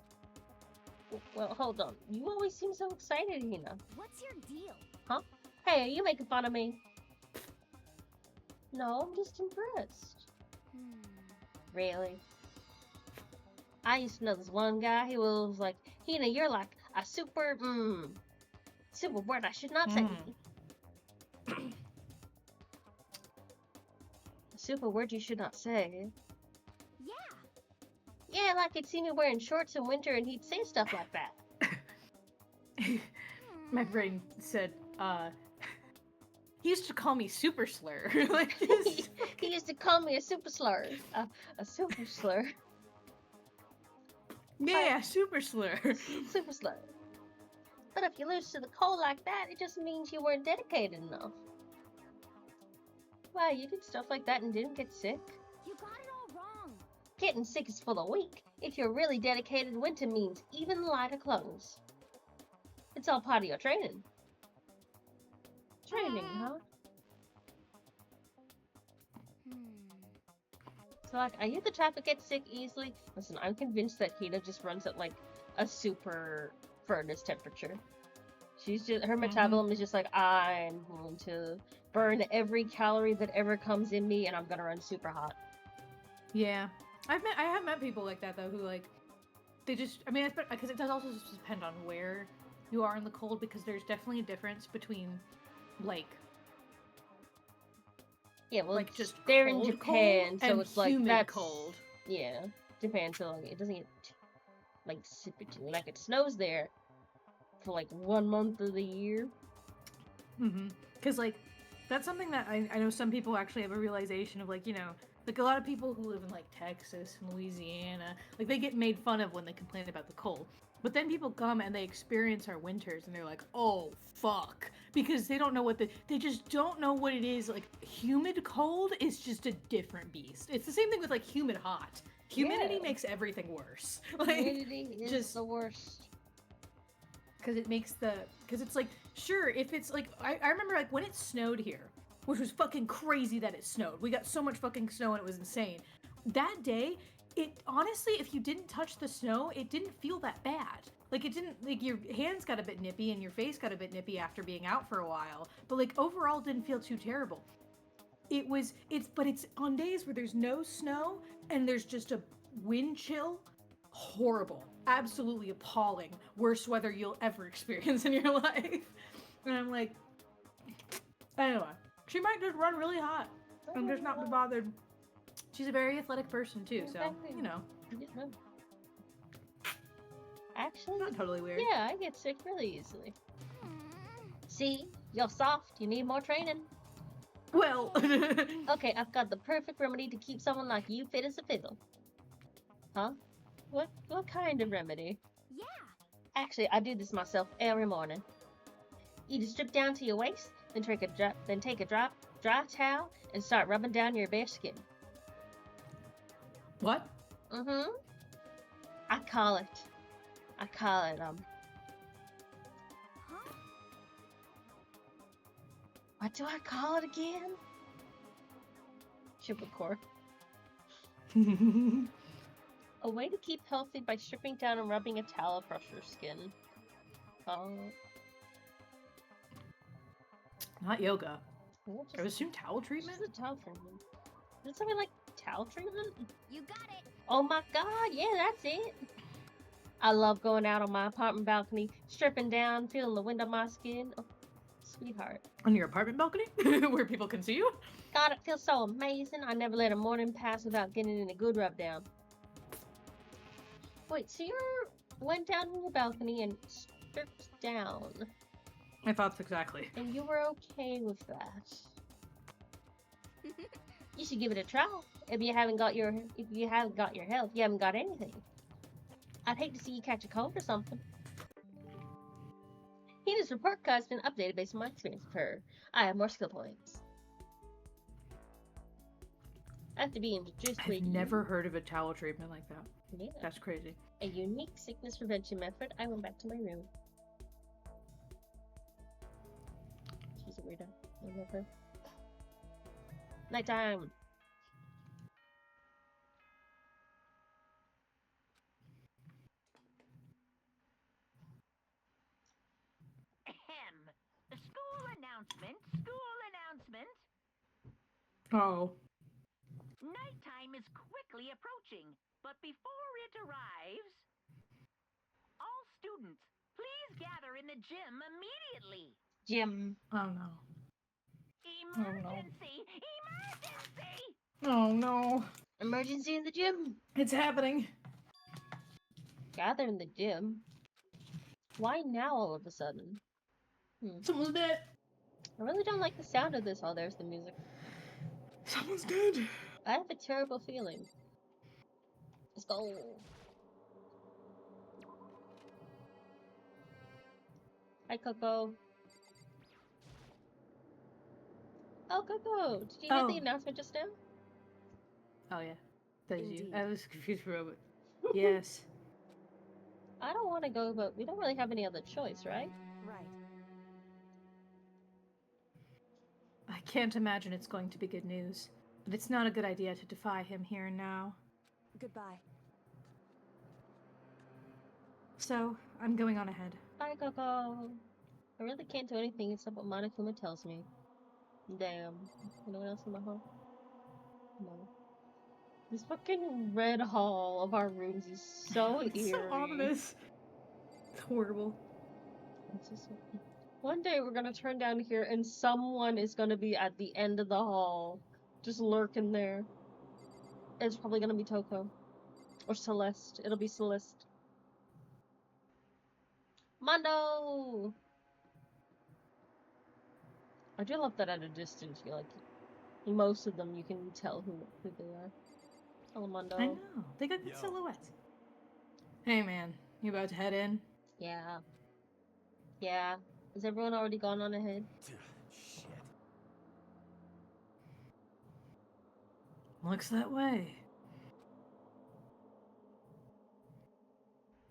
Well, hold on. You always seem so excited, Hina. What's your deal? Huh? Hey, are you making fun of me? No, I'm just impressed. Really? I used to know this one guy. He was like, Hina, you're like a super word I should not say. A super word you should not say. Yeah. Yeah, like he'd see me wearing shorts in winter and he'd say stuff like that. My brain said, he used to call me super slur. Like, he used to call me a super slur. A super slur. Yeah, super slur. Super slur. But if you lose to the cold like that, it just means you weren't dedicated enough. Wow, you did stuff like that and didn't get sick? You got it all wrong. Getting sick is for the weak. If you're really dedicated, winter means even lighter clothes. It's all part of your training. Training, huh? So, like, are you the type that gets sick easily? Listen, I'm convinced that Hina just runs at, like, a super furnace temperature. She's just, her metabolism is just like, I'm going to burn every calorie that ever comes in me, and I'm gonna run super hot. Yeah. I have met people like that, though, who, like, they just, I mean, because it does also just depend on where you are in the cold, because there's definitely a difference between, like, Yeah, well, like just they're in cold Japan, cold so and it's like humid that's cold. Yeah, Japan, so like, it doesn't get like super like it snows there for like 1 month of the year. Because like that's something that I know some people actually have a realization of, like, you know, like a lot of people who live in like Texas and Louisiana, like they get made fun of when they complain about the cold. But then people come and they experience our winters and they're like, oh, fuck. Because they don't know they just don't know what it is. Like, humid cold is just a different beast. It's the same thing with, like, humid hot. Humidity makes everything worse. Like, humidity is just the worst. Because it's like, sure, if it's like, I remember, like, when it snowed here, which was fucking crazy that it snowed. We got so much fucking snow and it was insane. That day, it honestly, if you didn't touch the snow, it didn't feel that bad. Like, it didn't, like, your hands got a bit nippy and your face got a bit nippy after being out for a while, but, like, overall, it didn't feel too terrible. But it's on days where there's no snow and there's just a wind chill. Horrible. Absolutely appalling. Worst weather you'll ever experience in your life. And I'm like, anyway, she might just run really hot and just not be bothered. She's a very athletic person too, so, you know. Actually, not totally weird. Yeah, I get sick really easily. See, you're soft. You need more training. Well, okay, I've got the perfect remedy to keep someone like you fit as a fiddle. Huh? What kind of remedy? Yeah. Actually, I do this myself every morning. You just strip down to your waist, then take a dry towel and start rubbing down your bare skin. What? I call it, Huh? what do I call it again? Triple core. A way to keep healthy by stripping down and rubbing a towel across your skin. Not yoga. Well, I would assume towel treatment? Just a towel treatment. Is it something like towel treatment? You got it. Oh my god, yeah, that's it. I love going out on my apartment balcony, stripping down, feeling the wind on my skin. Oh, sweetheart. On your apartment balcony? Where people can see you? God, it feels so amazing. I never let a morning pass without getting in a good rub down. Wait, so you went down on the balcony and stripped down? My thoughts exactly. And you were okay with that? You should give it a try. If you haven't got your health, you haven't got anything. I'd hate to see you catch a cold or something. Hina's report card's been updated based on my experience with her. I have more skill points. After being introduced to I've never heard of a towel treatment like that. Yeah. That's crazy. A unique sickness prevention method, I went back to my room. She's a weirdo. I love her. Nighttime! School announcement. Oh. Nighttime is quickly approaching, but before it arrives, all students, please gather in the gym immediately. Gym. Oh no. Emergency! Emergency! Oh no. Emergency in the gym. It's happening. Gather in the gym. Why now all of a sudden? Someone's dead. I really don't like the sound of this. Oh, there's the music. Someone's dead. I have a terrible feeling. Let's go. Hi, Coco. Oh, Coco. Did you hear the announcement just now? Oh yeah. Does you? Indeed. I was confused for a moment. Yes. I don't want to go, but we don't really have any other choice, right? Right. I can't imagine it's going to be good news, but it's not a good idea to defy him here and now. Goodbye. So, I'm going on ahead. Bye, Coco. I really can't do anything except what Monokuma tells me. Damn. Anyone else in the hall? No. This fucking red hall of our rooms is so It's eerie. so ominous. It's horrible. It's just one day we're gonna turn down here and someone is gonna be at the end of the hall, just lurking there. It's probably gonna be Toko. Or Celeste. It'll be Celeste. Mondo! I do love that at a distance, you like most of them you can tell who they are. Hello, Mondo. I know. They got good Yo. silhouettes. Hey, man. You about to head in? Yeah. Yeah. Has everyone already gone on ahead? Shit. Looks that way.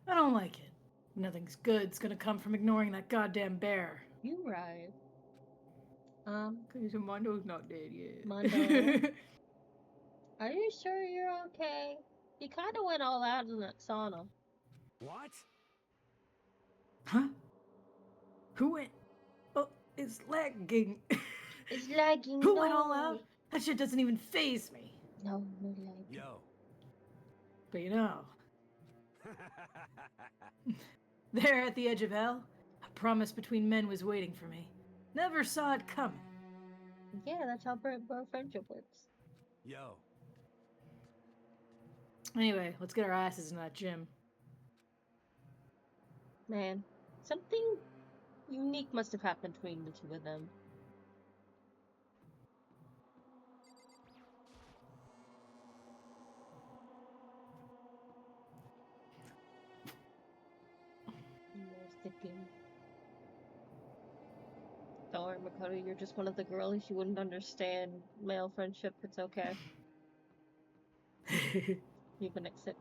I don't like it. Nothing's good's gonna come from ignoring that goddamn bear. You right. Cause Mondo's not dead yet. Mondo. Are you sure you're okay? You kinda went all out in that sauna. What? Huh? Who went? Oh, it's lagging. It's lagging. Who went all out? That shit doesn't even faze me. No, no lag. Yo. But you know, there at the edge of hell, a promise between men was waiting for me. Never saw it coming. Yeah, that's how friendship works. Yo. Anyway, let's get our asses in that gym. Man, something unique must have happened between the two of them. Don't worry, Makoto, you're just one of the girlies. You wouldn't understand male friendship. It's okay. You've been accepted.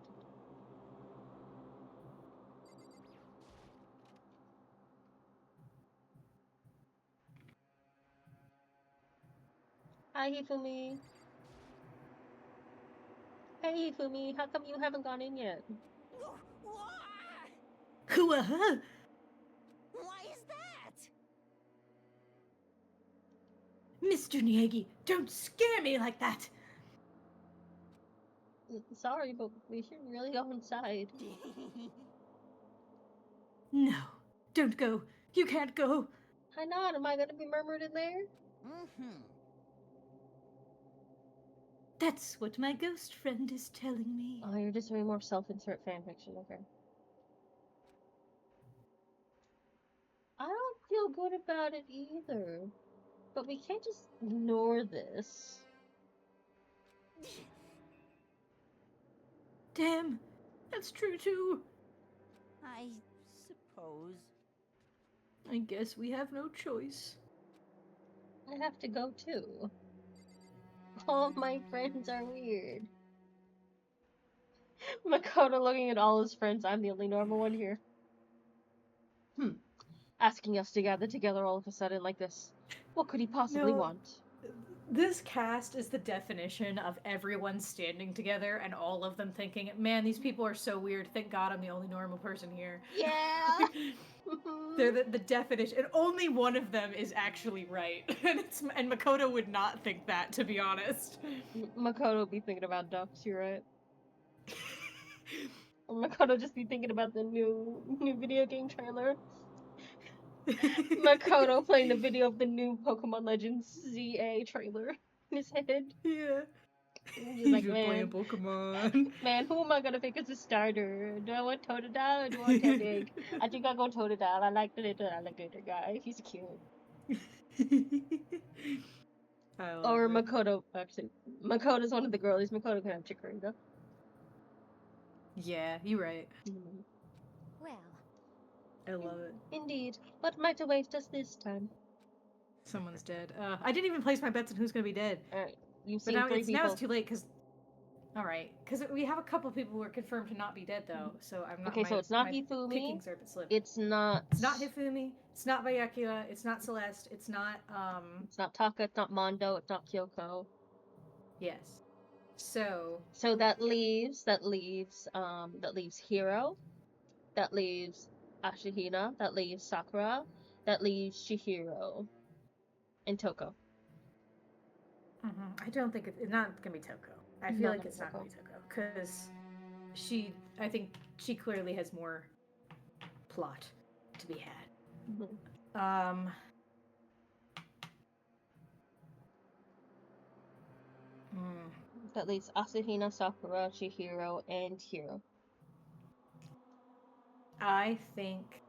Hi, Hifumi. Hey, Hifumi. How come you haven't gone in yet? Hoo-ah! Why is that? Mr. Niegi, don't scare me like that! Sorry, but we should really go inside. No, don't go. You can't go. Why not? Am I gonna be murmured in there? Mm-hmm. That's what my ghost friend is telling me. Oh, you're just doing more self-insert fanfiction, okay. I don't feel good about it either. But we can't just ignore this. Damn, that's true too. I suppose. I guess we have no choice. I have to go too. All my friends are weird. Makoto looking at all his friends, I'm the only normal one here. Asking us to gather together all of a sudden like this. What could he possibly No. want? This cast is the definition of everyone standing together and all of them thinking, man, these people are so weird. Thank God I'm the only normal person here. Yeah! They're the definition. And only one of them is actually right. And Makoto would not think that, to be honest. Makoto be thinking about ducks, you're right. Or Makoto just be thinking about the new video game trailer. Makoto playing the video of the new Pokemon Legends ZA trailer in his head. Yeah. He's like, man, playing Pokemon. man, who am I gonna pick as a starter? Do I want Totodile or do I want Tepig? I think I'll go Totodile. I like the little alligator guy. He's cute. I love Or it. Makoto, actually. Makoto's one of the girlies. Makoto can have Chikorita though. Yeah, you're right. Well, I love it. Indeed. What might await us this time? Someone's dead. I didn't even place my bets on who's gonna be dead. Alright, you've But seen now 3 it's people. too late because All right, because we have a couple people who are confirmed to not be dead though, so I'm not. Okay, so it's not Hifumi. Pickings are a bit slim. It's not. It's not Hifumi. It's not Bayakua. It's not Celeste. It's not It's not Taka. It's not Mondo. It's not Kyoko. Yes. So that leaves Hiro. That leaves Ashihina. That leaves Sakura. That leaves Chihiro. And Toko. I don't think it's not gonna be Toko. I feel like it's not gonna be Toko because I think she clearly has more plot to be had. That leaves Asahina, Sakura, Chihiro, and Hiro. I think.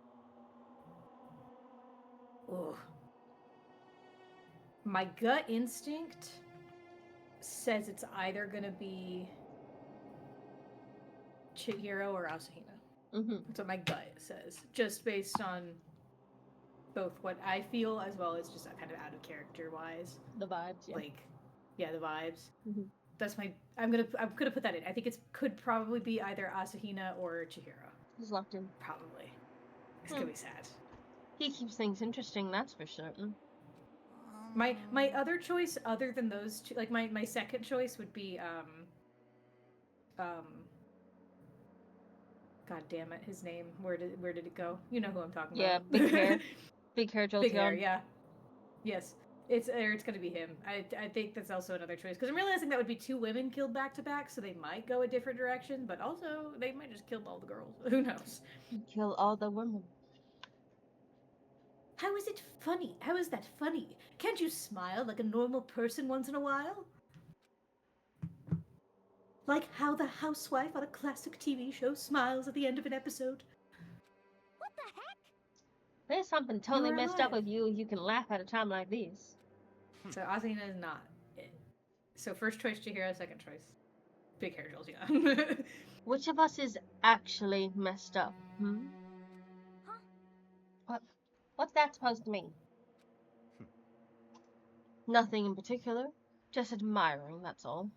Ugh. My gut instinct says it's either gonna be Chihiro or Asahina. That's what my gut says, just based on both what I feel as well as just kind of out of character wise. The vibes, yeah. The vibes. That's my. I'm gonna put that in. I think it could probably be either Asahina or Chihiro. He's locked in. Probably. It's gonna be sad. He keeps things interesting, that's for certain. My other choice, other than those two, like my second choice would be God damn it, his name. Where did it go? You know who I'm talking about. Yeah, big hair, big hair, Jolteon. Big hair, yeah. Yes, it's gonna be him. I think that's also another choice because I'm realizing that would be two women killed back to back, so they might go a different direction, but also they might just kill all the girls. Who knows? Kill all the women. How is it funny? How is that funny? Can't you smile like a normal person once in a while? Like how the housewife on a classic TV show smiles at the end of an episode. What the heck? There's something totally You're messed up alive. with you. You can laugh at a time like this. So Asahina is not it. So first choice Chihiro, second choice big hair Jolteon. Which of us is actually messed up? What's that supposed to mean? Nothing in particular. Just admiring, that's all.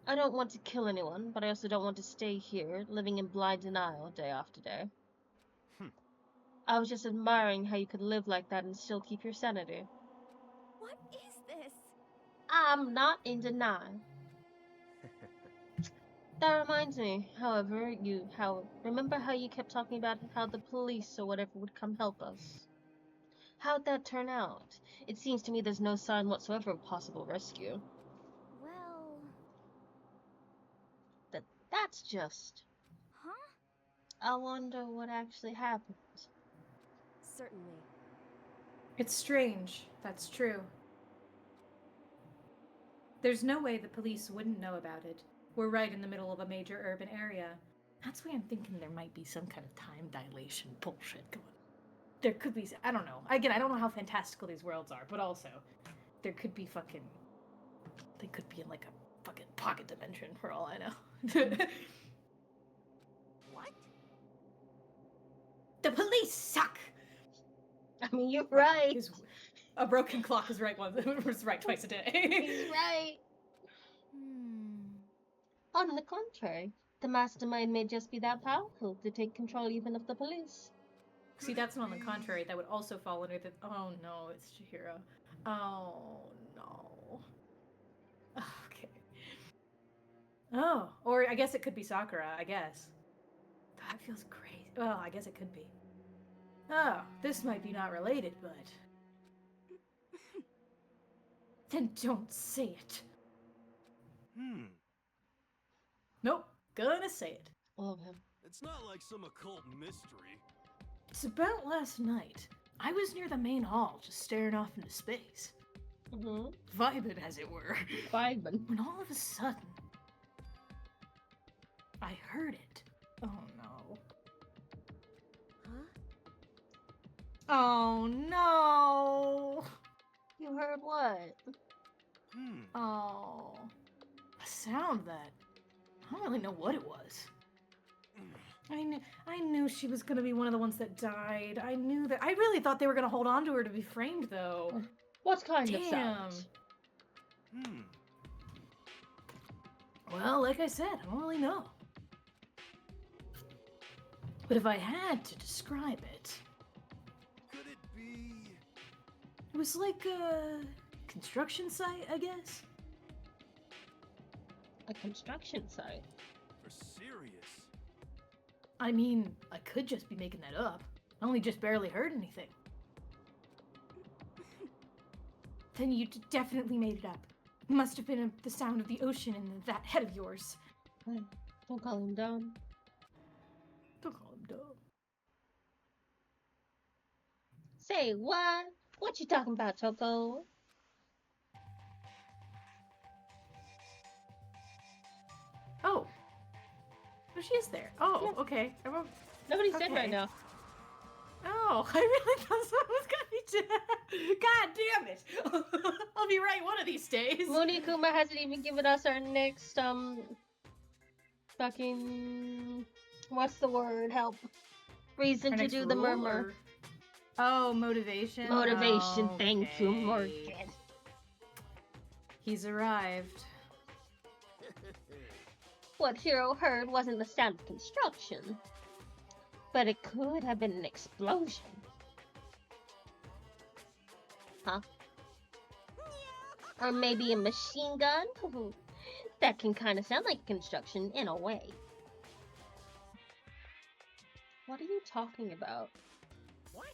I don't want to kill anyone, but I also don't want to stay here, living in blind denial day after day. I was just admiring how you could live like that and still keep your sanity. What is this? I'm not in denial. That reminds me, however, remember how you kept talking about how the police or whatever would come help us? How'd that turn out? It seems to me there's no sign whatsoever of possible rescue. Well... That's just... Huh? I wonder what actually happened. Certainly. It's strange. That's true. There's no way the police wouldn't know about it. We're right in the middle of a major urban area. That's why I'm thinking there might be some kind of time dilation bullshit going on. There could be, I don't know. Again, I don't know how fantastical these worlds are, but also, there could be they could be in like a fucking pocket dimension for all I know. What? The police suck! I mean, you're right. A broken clock is right was right twice a day. He's right. On the contrary, the mastermind may just be that powerful to take control even of the police. See, that's not on the contrary. That would also fall under the... Oh, no, it's Chihiro. Oh, no. Okay. Oh, or I guess it could be Sakura, I guess. That feels crazy. Well, I guess it could be. Oh, this might be not related, but... Then don't say it. Nope, gonna say it. Love him. It's not like some occult mystery. It's about last night. I was near the main hall, just staring off into space. Vibing, as it were. Vibing. When all of a sudden, I heard it. Oh no. Huh? Oh no! You heard what? Oh. A sound that... I don't really know what it was. I knew she was gonna be one of the ones that died. I knew that. I really thought they were gonna hold on to her to be framed, though. What kind of Damn. sound? Well, like I said, I don't really know. But if I had to describe it, Could it be? it was like a construction site, I guess. A construction site. For serious? I mean, I could just be making that up. I only just barely heard anything. Then you definitely made it up. Must have been the sound of the ocean in that head of yours. Don't call him dumb. Don't call him dumb. Say what? What you talking about, Choco? Oh. Oh, she is there. Oh, Yeah. okay. Nobody's dead Okay. right now. Oh, I really thought someone was gonna be dead. God damn it! I'll be right one of these days. Mooney Kuma hasn't even given us our next, fucking... What's the word? Help. Reason Our to next do the rule, murmur. or- Oh, motivation. Motivation, thank you, Okay. Morgan. He's arrived. What Hero heard wasn't the sound of construction, but it could have been an explosion. Huh? Or maybe a machine gun? That can kind of sound like construction in a way. What are you talking about? What?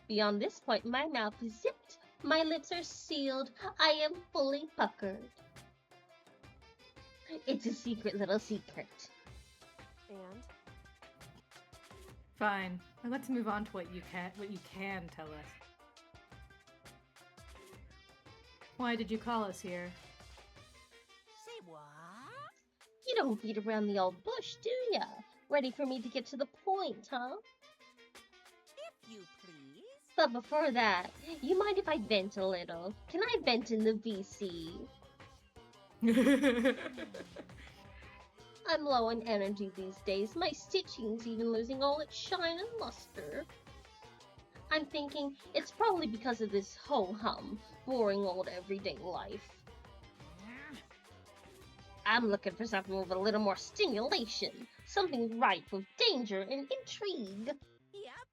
Beyond this point, my mouth is zipped. My lips are sealed. I am fully puckered. It's a secret little secret. And? Fine. Now let's move on to what you can tell us. Why did you call us here? Say what? You don't beat around the old bush, do ya? Ready for me to get to the point, huh? If you please. But before that, you mind if I vent a little? Can I vent in the VC? I'm low on energy these days. My stitching's even losing all its shine and luster. I'm thinking it's probably because of this ho-hum, boring old everyday life. I'm looking for something with a little more stimulation, something ripe with danger and intrigue. Yep.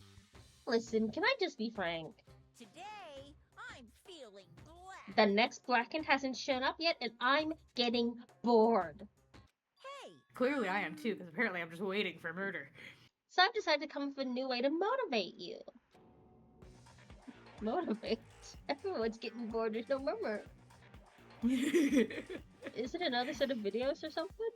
Listen, can I just be frank? Today, I'm feeling black. The next Blacken hasn't shown up yet, and I'm getting bored. Hey, Clearly I am too, because apparently I'm just waiting for murder. So I've decided to come up with a new way to motivate you. Motivate? Everyone's getting bored, there's no murmur. Is it another set of videos or something?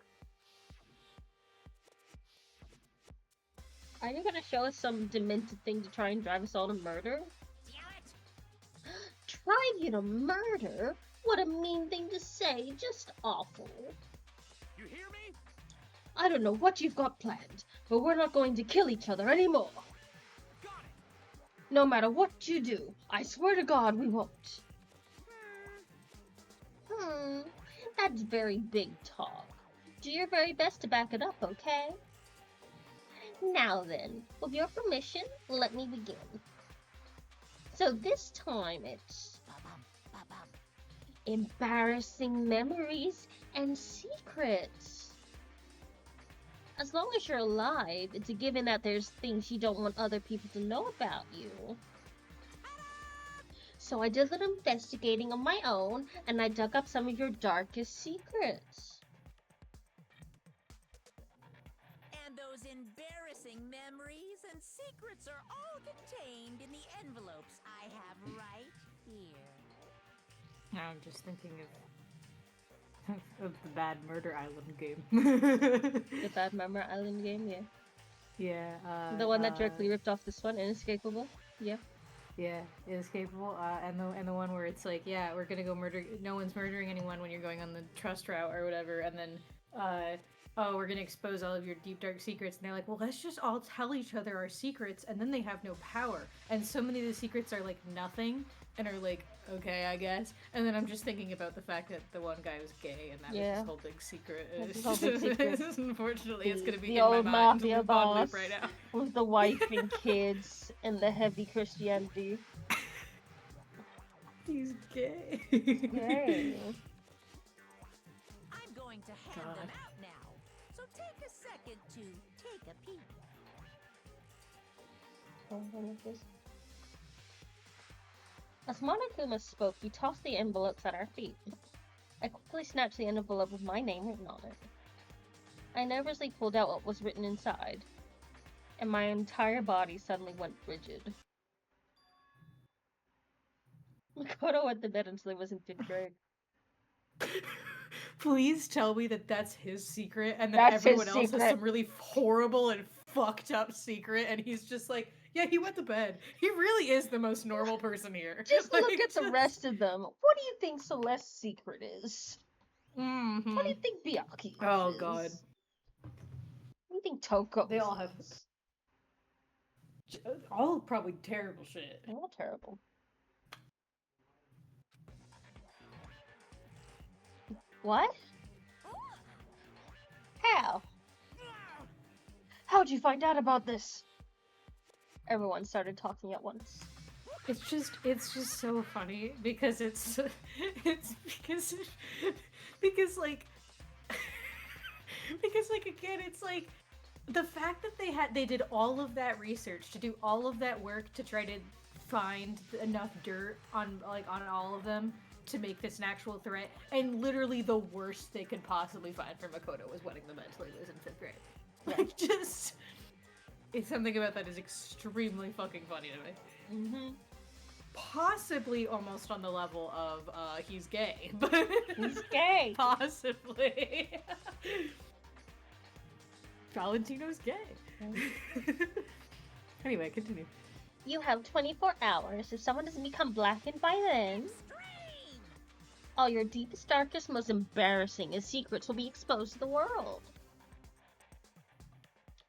Are you gonna show us some demented thing to try and drive us all to murder? damn it! Drive you to murder? What a mean thing to say, just awful. You hear me? I don't know what you've got planned, but we're not going to kill each other anymore. Got it. No matter what you do, I swear to God we won't. That's very big talk. Do your very best to back it up, okay? Now then, with your permission, let me begin. So this time it's Ba-bum, ba-bum. embarrassing memories and secrets. As long as you're alive, it's a given that there's things you don't want other people to know about you. So I did a little investigating on my own, and I dug up some of your darkest secrets. And those embarrassing memories and secrets are all contained in the envelopes I have right here. Now I'm just thinking of the Bad Murder Island game. The Bad Murmur Island game, yeah. Yeah. The one that directly ripped off this one, Inescapable. Yeah. Yeah, Inescapable, and the one where it's like, yeah, we're gonna go murder. No one's murdering anyone when you're going on the trust route or whatever, and then, oh, we're gonna expose all of your deep dark secrets, and they're like, well, let's just all tell each other our secrets, and then they have no power, and so many of the secrets are like nothing, and are like, okay, I guess, and then I'm just thinking about the fact that the one guy was gay, and that was Yeah. his whole big secret. That's his whole big secret. Unfortunately, it's gonna be The in my old mind mafia loop on loop boss. right now. With the wife and kids and the heavy Christianity. He's gay. Hey. hand God. them out now. So take a second to take a peek. As Monokuma spoke, he tossed the envelopes at our feet. I quickly snatched the envelope with my name written on it. I nervously pulled out what was written inside, and my entire body suddenly went rigid. Makoto went to bed until he was in 5th grade. Please tell me that that's his secret, and that That's his everyone else has secret. some really horrible and fucked up secret, and he's just like, yeah, he went to bed. He really is the most normal person here. Just look Like, at the rest of them. What do you think Celeste's secret is? Mhm. What do you think Byaku's Oh, is? God. What do you think Toko's They all have- is? All probably terrible shit. They're all terrible. What? How? How'd you find out about this? Everyone started talking at once. It's just so funny because it's because like because like again it's like the fact that they did all of that research to do all of that work to try to find enough dirt on all of them to make this an actual threat, and literally the worst they could possibly find for Makoto was wetting the mentally was in 5th grade. Like, just it's something about that is extremely fucking funny to me. Mm-hmm. Possibly almost on the level of he's gay, but He's gay. possibly. Valentino's gay. Anyway, continue. You have 24 hours. If someone doesn't become blackened by then, all your deepest, darkest, most embarrassing secrets will be exposed to the world.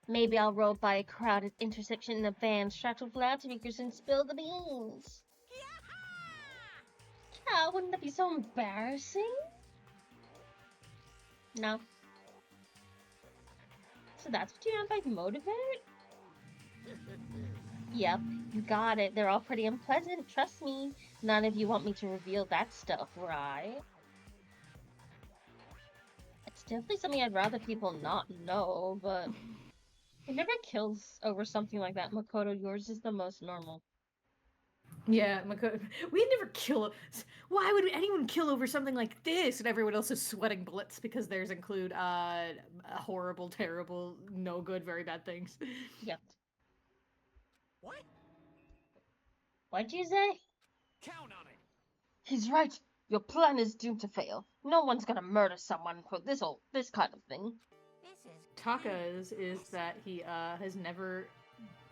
Maybe I'll roll by a crowded intersection in a van strapped with loudspeakers and spill the beans. Yeah, wouldn't that be so embarrassing? No. So that's what you meant by motivate? Yep, you got it. They're all pretty unpleasant, trust me. None of you want me to reveal that stuff, right? It's definitely something I'd rather people not know, but it never kills over something like that. Makoto, yours is the most normal. Yeah, Makoto. We'd never kill. Why would anyone kill over something like this? And everyone else is sweating bullets because theirs include horrible, terrible, no good, very bad things. Yep. What? What'd you say? Count on it. He's right. Your plan is doomed to fail. No one's gonna murder someone for this kind of thing. This is Taka's is that he has never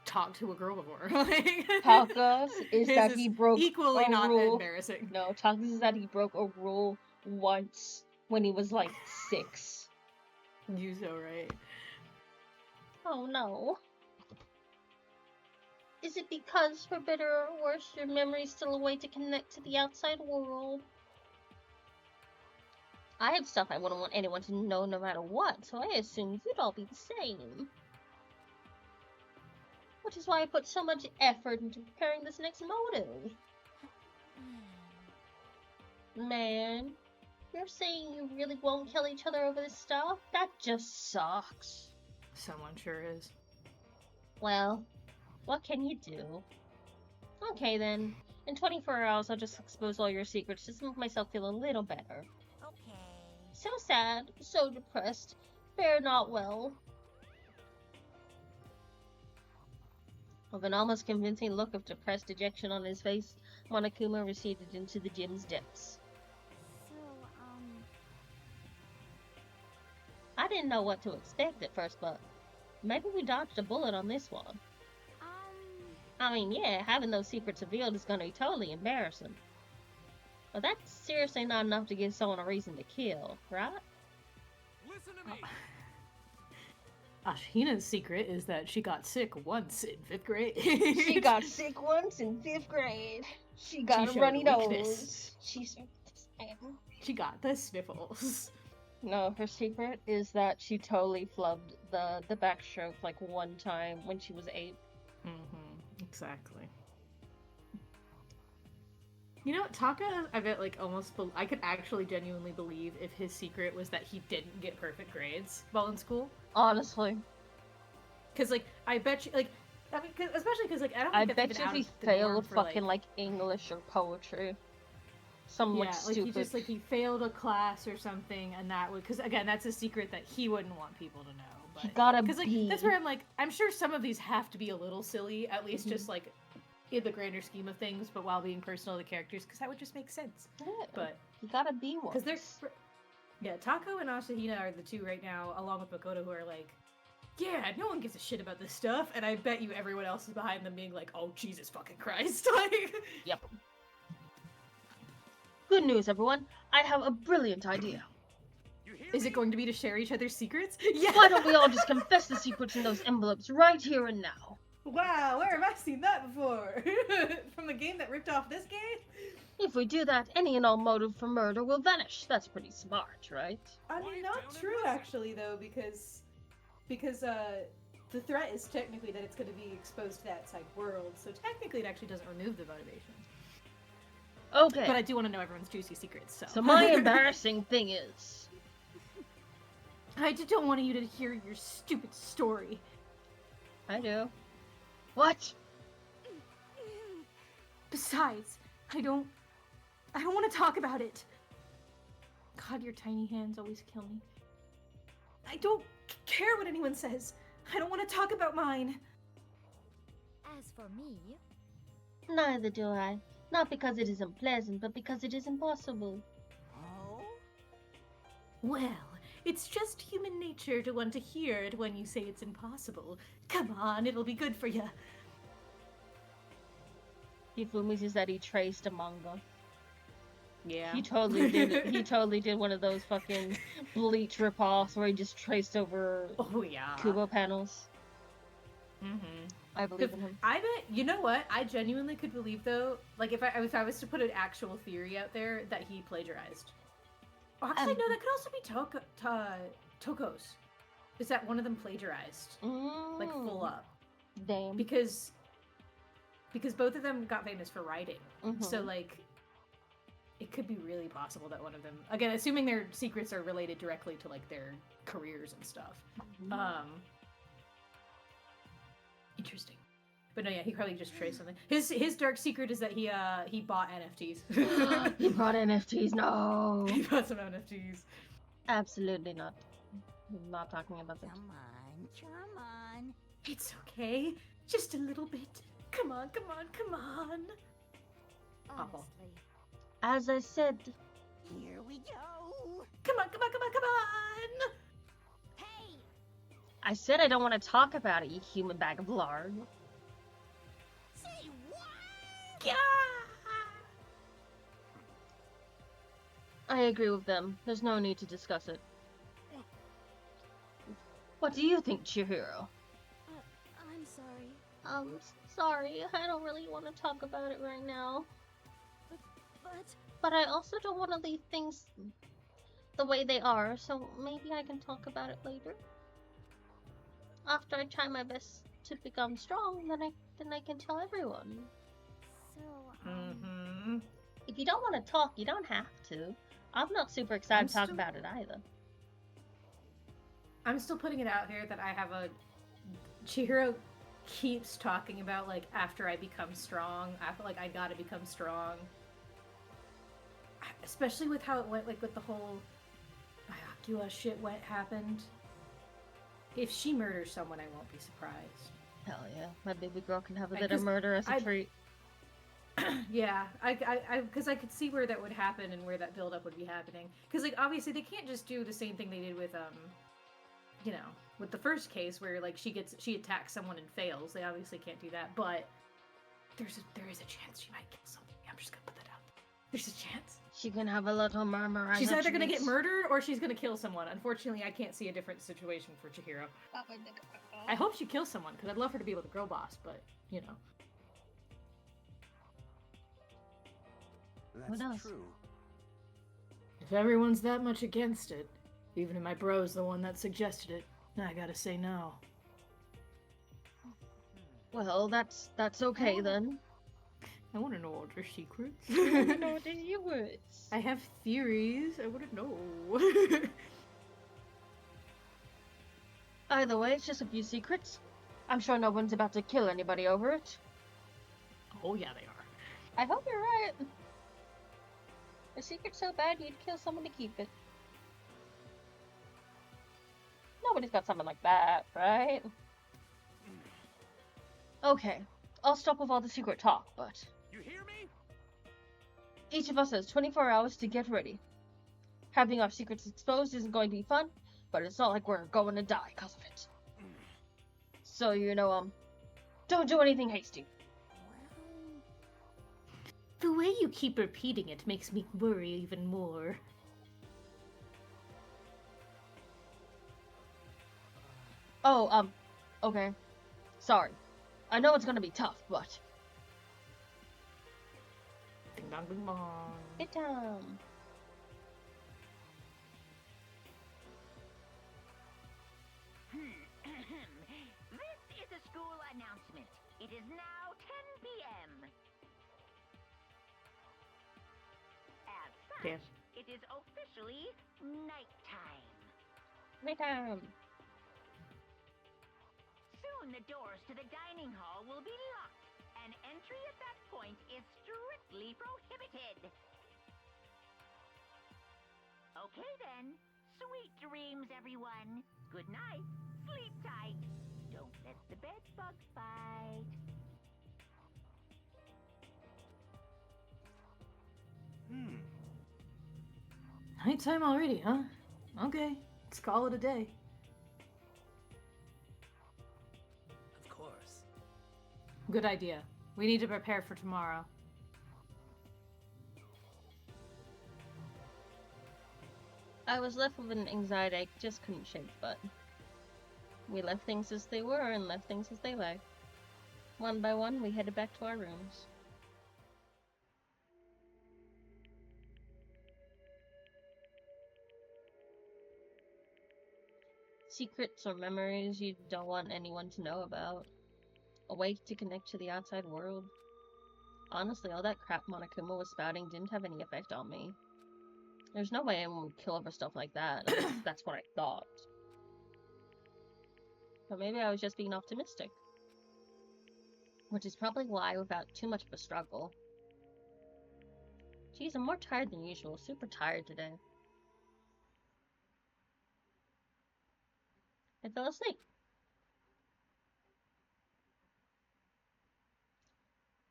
talked to a girl before. Like, Taka's is his that he broke equally a not rule. embarrassing. No, Taka's is that he broke a rule once when he was like 6. You so right. Oh no. Is it because, for better or worse, your memory's still a way to connect to the outside world? I have stuff I wouldn't want anyone to know no matter what, so I assumed you'd all be the same. Which is why I put so much effort into preparing this next motive. Man, you're saying you really won't kill each other over this stuff? That just sucks. Someone sure is. Well, what can you do? Okay then. In 24 hours, I'll just expose all your secrets just to make myself feel a little better. okay. So sad, so depressed, fare not well. With an almost convincing look of depressed dejection on his face, Monokuma receded into the gym's depths. So, I didn't know what to expect at first, but maybe we dodged a bullet on this one. I mean, yeah, having those secrets revealed is gonna be totally embarrassing. But that's seriously not enough to give someone a reason to kill, right? Listen to me. Ashina's secret is that she got sick once in 5th grade. She got sick once in 5th grade. She got She a showed runny weakness. nose. She got the sniffles. No, her secret is that she totally flubbed the backstroke like one time when she was 8. Mm-hmm. Exactly. You know what, Taka, I bet, like, almost, I could actually genuinely believe if his secret was that he didn't get perfect grades while in school. Honestly. Because, like, I bet you, like, I mean, especially because, like, I don't I think that's bet even you out he of the norm failed for, fucking, like, English or poetry. Some, yeah, like, like, stupid... he just, like, he failed a class or something, and that would, because, again, that's a secret that he wouldn't want people to know. But, He got a because, like, B. that's where I'm like, I'm sure some of these have to be a little silly, at least Mhm. just, like, in the grander scheme of things, but while being personal to the characters, because that would just make sense. Yeah, But he got a B once. because they're, yeah, Taco and Asahina are the two right now, along with Makoto, who are like, yeah, no one gives a shit about this stuff, and I bet you everyone else is behind them being like, oh, Jesus fucking Christ, like... Yep. Good news, everyone. I have a brilliant idea. You hear Is me? it going to be to share each other's secrets? Yeah! Why don't we all just confess the secrets in those envelopes right here and now? Wow, where have I seen that before? From the game that ripped off this game? If we do that, any and all motive for murder will vanish. That's pretty smart, right? I Quiet mean, down not and true, listen. actually, though, because the threat is technically that it's going to be exposed to the outside world, so technically it actually doesn't remove the motivation. Okay. But I do want to know everyone's juicy secrets, so... So my embarrassing thing is... I just don't want you to hear your stupid story. I do. What? Besides, I don't want to talk about it. God, your tiny hands always kill me. I don't care what anyone says. I don't want to talk about mine. As for me, Neither do I. Not because it is unpleasant, but because it is impossible. Oh? Well, it's just human nature to want to hear it when you say it's impossible. Come on, it'll be good for you. Hifumi says that he traced a manga. Yeah. He totally did. He totally did one of those fucking Bleach ripoffs where he just traced over Oh yeah. Kubo panels. Mm-hmm. I believe in him. I bet, you know what? I genuinely could believe, though, like, if I was to put an actual theory out there, that he plagiarized. Oh, actually, no, that could also be Toko's. Is that one of them plagiarized? Like, full up. Damn. Because both of them got famous for writing. So, like, it could be really possible that one of them, again, assuming their secrets are related directly to, like, their careers and stuff. Interesting. But no, yeah, he probably just traced something. His dark secret is that he bought NFTs. He brought NFTs. No. He bought some NFTs. Absolutely not. I'm not talking about that. Come on. It's okay. Just a little bit. Come on, come on, come on. Awful. honestly. As I said, Here we go. Come on, come on, come on, come on. Hey, I said I don't want to talk about it, you human bag of lard. say what? Yeah. I agree with them. There's no need to discuss it. What do you think, Chihiro? I'm sorry. Sorry, I don't really want to talk about it right now. But But I also don't want to leave things the way they are, so maybe I can talk about it later. After I try my best to become strong, then I can tell everyone. so, Mm-hmm. If you don't want to talk, you don't have to. I'm not super excited to talk still- about it either. I'm still putting it out here that I have a... Chihiro keeps talking about, like, after I become strong, after, like, I gotta become strong. Especially with how it went, like, with the whole Ayakua shit what happened. If she murders someone, I won't be surprised. Hell yeah, my baby girl can have a I- bit of 'cause murder as a I- treat. Yeah, because I could see where that would happen and where that buildup would be happening. Because, like, obviously they can't just do the same thing they did with, you know, with the first case where, like, she attacks someone and fails. They obviously can't do that, but there is a chance she might kill somebody. I'm just gonna put that out there. There's a chance. She can have a little murmur. She's either gonna get murdered or she's gonna kill someone. Unfortunately, I can't see a different situation for Chihiro. I hope she kills someone, because I'd love her to be able to girl boss, but, you know. That's else? true. If everyone's that much against it, even if my bro's the one that suggested it, I gotta say no. Well, that's okay then. I want to know all their secrets. I know what the words. I have theories. I want to know. Either way, it's just a few secrets. I'm sure no one's about to kill anybody over it. Oh yeah, they are. I hope you're right. A secret so bad you'd kill someone to keep it. Nobody's got something like that, right? Okay, I'll stop with all the secret talk, but You hear me? each of us has 24 hours to get ready. Having our secrets exposed isn't going to be fun, but it's not like we're going to die because of it. So, don't do anything hasty. The way you keep repeating it makes me worry even more. Oh, okay. Sorry. I know it's gonna be tough, but... Ding dong ding dong. Hit This is a school announcement. It is now 10 p.m. As such, Yes. it is officially nighttime. Nighttime. Soon the doors to the dining hall will be locked, and entry at that point is strictly prohibited. Okay then. Sweet dreams, everyone. Good night. Sleep tight. Don't let the bed bug bite. Nighttime already, huh? Okay, let's call it a day. Of course. Good idea. We need to prepare for tomorrow. I was left with an anxiety I just couldn't shake, but... We left things as they were and left things as they lay. One by one, we headed back to our rooms. Secrets or memories you don't want anyone to know about. A way to connect to the outside world. Honestly, all that crap Monokuma was spouting didn't have any effect on me. There's no way anyone would kill over stuff like that. At least that's what I thought. But maybe I was just being optimistic. Which is probably why, without too much of a struggle. Geez, I'm more tired than usual. Super tired today. I fell asleep.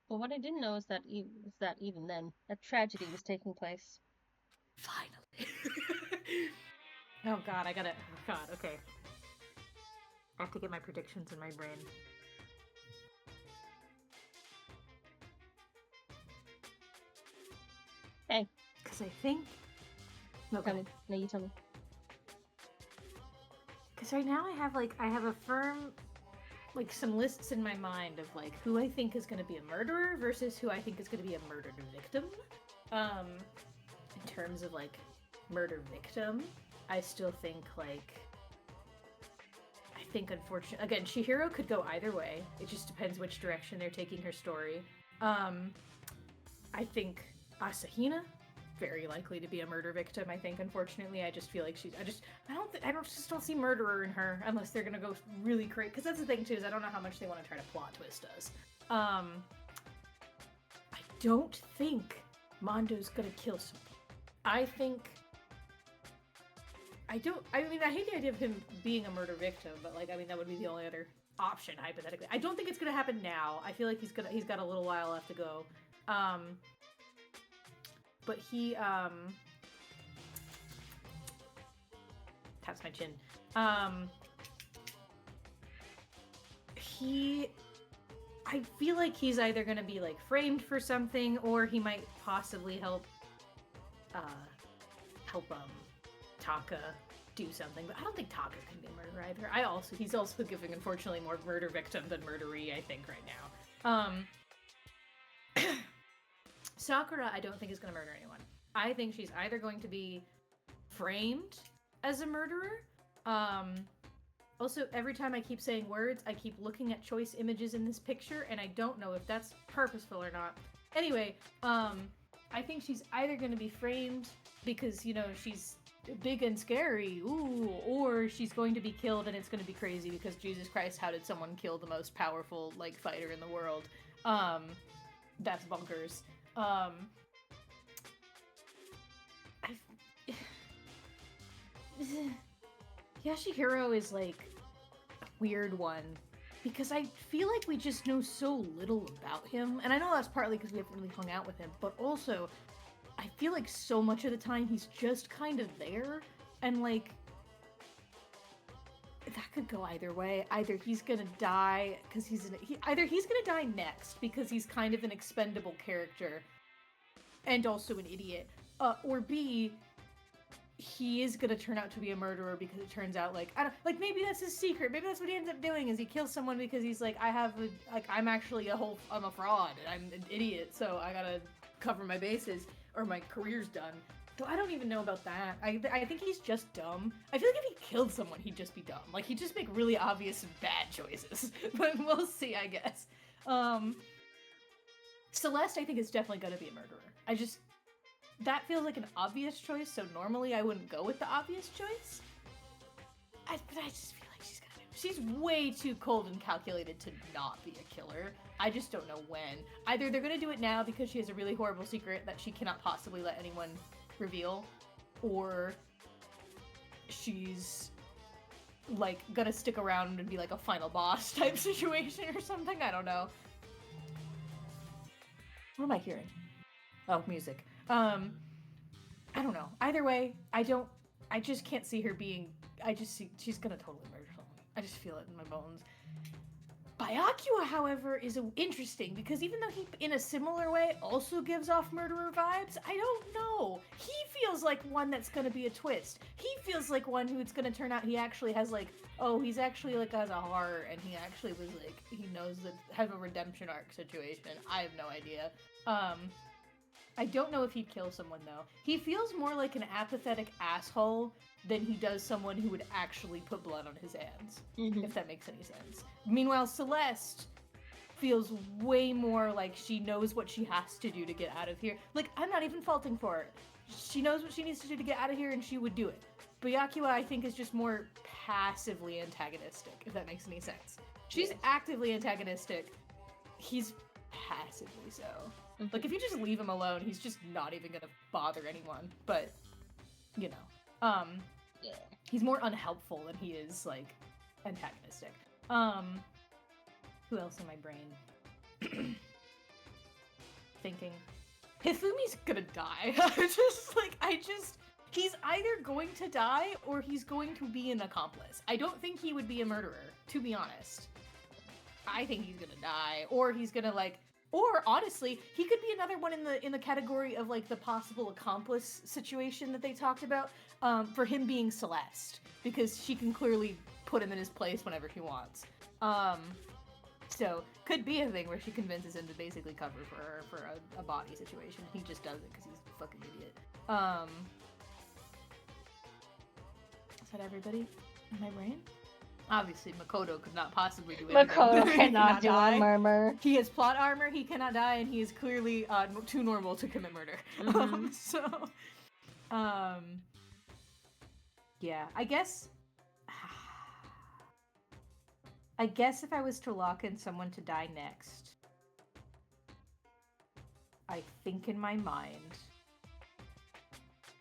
But what I didn't know is that even then, a tragedy was taking place. Finally. Oh god, I gotta... Oh god, okay. I have to get my predictions in my brain. Hey. Because I think... No, Tell me. No, you tell me. Because right now I have a firm, some lists in my mind of, who I think is going to be a murderer versus who I think is going to be a murdered victim. In terms of, murder victim, I still think, unfortunately... Again, Chihiro could go either way. It just depends which direction they're taking her story. I think Asahina, very likely to be a murder victim. I think, unfortunately, I just feel like she's. I don't see murderer in her unless they're gonna go really crazy. Because that's the thing too, is I don't know how much they want to try to plot twist us. I don't think Mondo's gonna kill someone. I think. I hate the idea of him being a murder victim, but that would be the only other option hypothetically. I don't think it's gonna happen now. I feel like he's got a little while left to go. But he, taps my chin. I feel like he's either gonna be, framed for something, or he might possibly help Taka do something. But I don't think Taka can be a murderer either. He's also giving, unfortunately, more murder victim than murderee, I think, right now. Sakura, I don't think is going to murder anyone. I think she's either going to be framed as a murderer. Also, every time I keep saying words, I keep looking at choice images in this picture, and I don't know if that's purposeful or not. Anyway, I think she's either going to be framed because, you know, she's big and scary, ooh, or she's going to be killed and it's going to be crazy because Jesus Christ, how did someone kill the most powerful, like, fighter in the world? That's bonkers. Yashihiro is, like, a weird one because I feel like we just know so little about him, and I know that's partly because we haven't really hung out with him, but also I feel like so much of the time he's just kind of there, and, like, that could go either way. Either he's gonna die because either he's gonna die next because he's kind of an expendable character and also an idiot, or B, he is gonna turn out to be a murderer because it turns out, like, I don't, like, maybe that's his secret. Maybe that's what he ends up doing, is he kills someone because he's like, I'm actually I'm a fraud and I'm an idiot, so I gotta cover my bases or my career's done. So I don't even know about that. I think he's just dumb. I feel like if he killed someone, he'd just be dumb. Like, he'd just make really obvious bad choices. But we'll see, I guess. Celeste, I think, is definitely gonna be a murderer. That feels like an obvious choice, so normally I wouldn't go with the obvious choice. But I just feel like she's way too cold and calculated to not be a killer. I just don't know when. Either they're gonna do it now because she has a really horrible secret that she cannot possibly let anyone reveal, or she's, like, gonna stick around and be like a final boss type situation or something. I don't know. What am I hearing? Oh, music. I don't know. Either way, I just can't see her being, she's gonna totally murder someone. I just feel it in my bones. Byakuya, however, is interesting because even though he, in a similar way, also gives off murderer vibes, I don't know. He feels like one that's gonna be a twist. He feels like one who's gonna turn out he actually has, like, oh, he's actually, like, has a heart, and he actually was, like, he knows that, have a redemption arc situation. I have no idea. I don't know if he'd kill someone, though. He feels more like an apathetic asshole than he does someone who would actually put blood on his hands, if that makes any sense. Meanwhile, Celeste feels way more like she knows what she has to do to get out of here. Like, I'm not even faulting for it. She knows what she needs to do to get out of here, and she would do it. Byakuya, I think, is just more passively antagonistic, if that makes any sense. She's actively antagonistic. He's passively so. Like, if you just leave him alone, he's just not even gonna bother anyone. But, you know. Yeah. He's more unhelpful than he is, like, antagonistic. Who else in my brain? Thinking. Hifumi's gonna die. He's either going to die or he's going to be an accomplice. I don't think he would be a murderer, to be honest. I think he's gonna die, or he's gonna, like, or honestly, he could be another one in the category of, like, the possible accomplice situation that they talked about, for him being Celeste, because she can clearly put him in his place whenever she wants. So could be a thing where she convinces him to basically cover for her for a body situation. He just does it because he's a fucking idiot. Is that everybody in my brain? Obviously, Makoto could not possibly do anything. Makoto He cannot do die. murmur. He has plot armor, he cannot die, and he is clearly too normal to commit murder. Yeah, I guess if I was to lock in someone to die next, I think in my mind,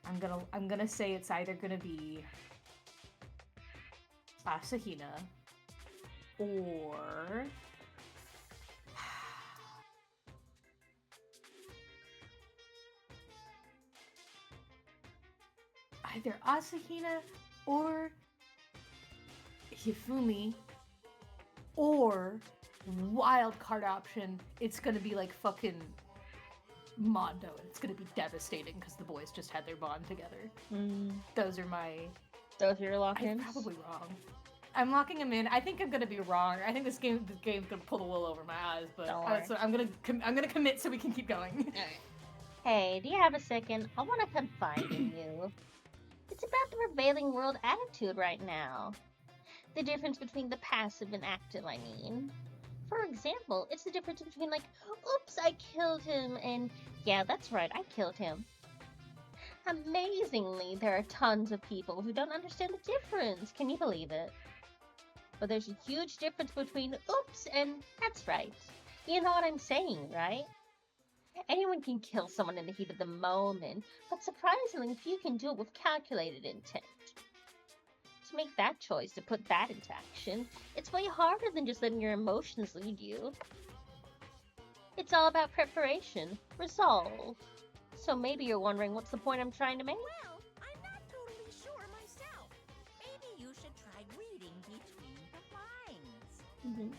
I'm gonna say it's either gonna be Asahina or either Asahina or Hifumi, or wild card option, it's gonna be like fucking Mondo, and it's gonna be devastating because the boys just had their bond together. Those are your lock-ins? I'm probably wrong. I'm locking him in. I think I'm gonna be wrong. I think this game's gonna pull the wool over my eyes, but so I'm gonna commit so we can keep going. All right. Hey, do you have a second? I want to confide in you. It's about the prevailing world attitude right now. The difference between the passive and active, I mean. For example, it's the difference between like, oops, I killed him, and yeah, that's right, I killed him. Amazingly, there are tons of people who don't understand the difference. Can you believe it? But there's a huge difference between oops and that's right. You know what I'm saying, right? Anyone can kill someone in the heat of the moment, but surprisingly few can do it with calculated intent. To make that choice, to put that into action, it's way harder than just letting your emotions lead you. It's all about preparation, resolve. So maybe you're wondering what's the point I'm trying to make? Well, I'm not totally sure myself. Maybe you should try reading between the lines.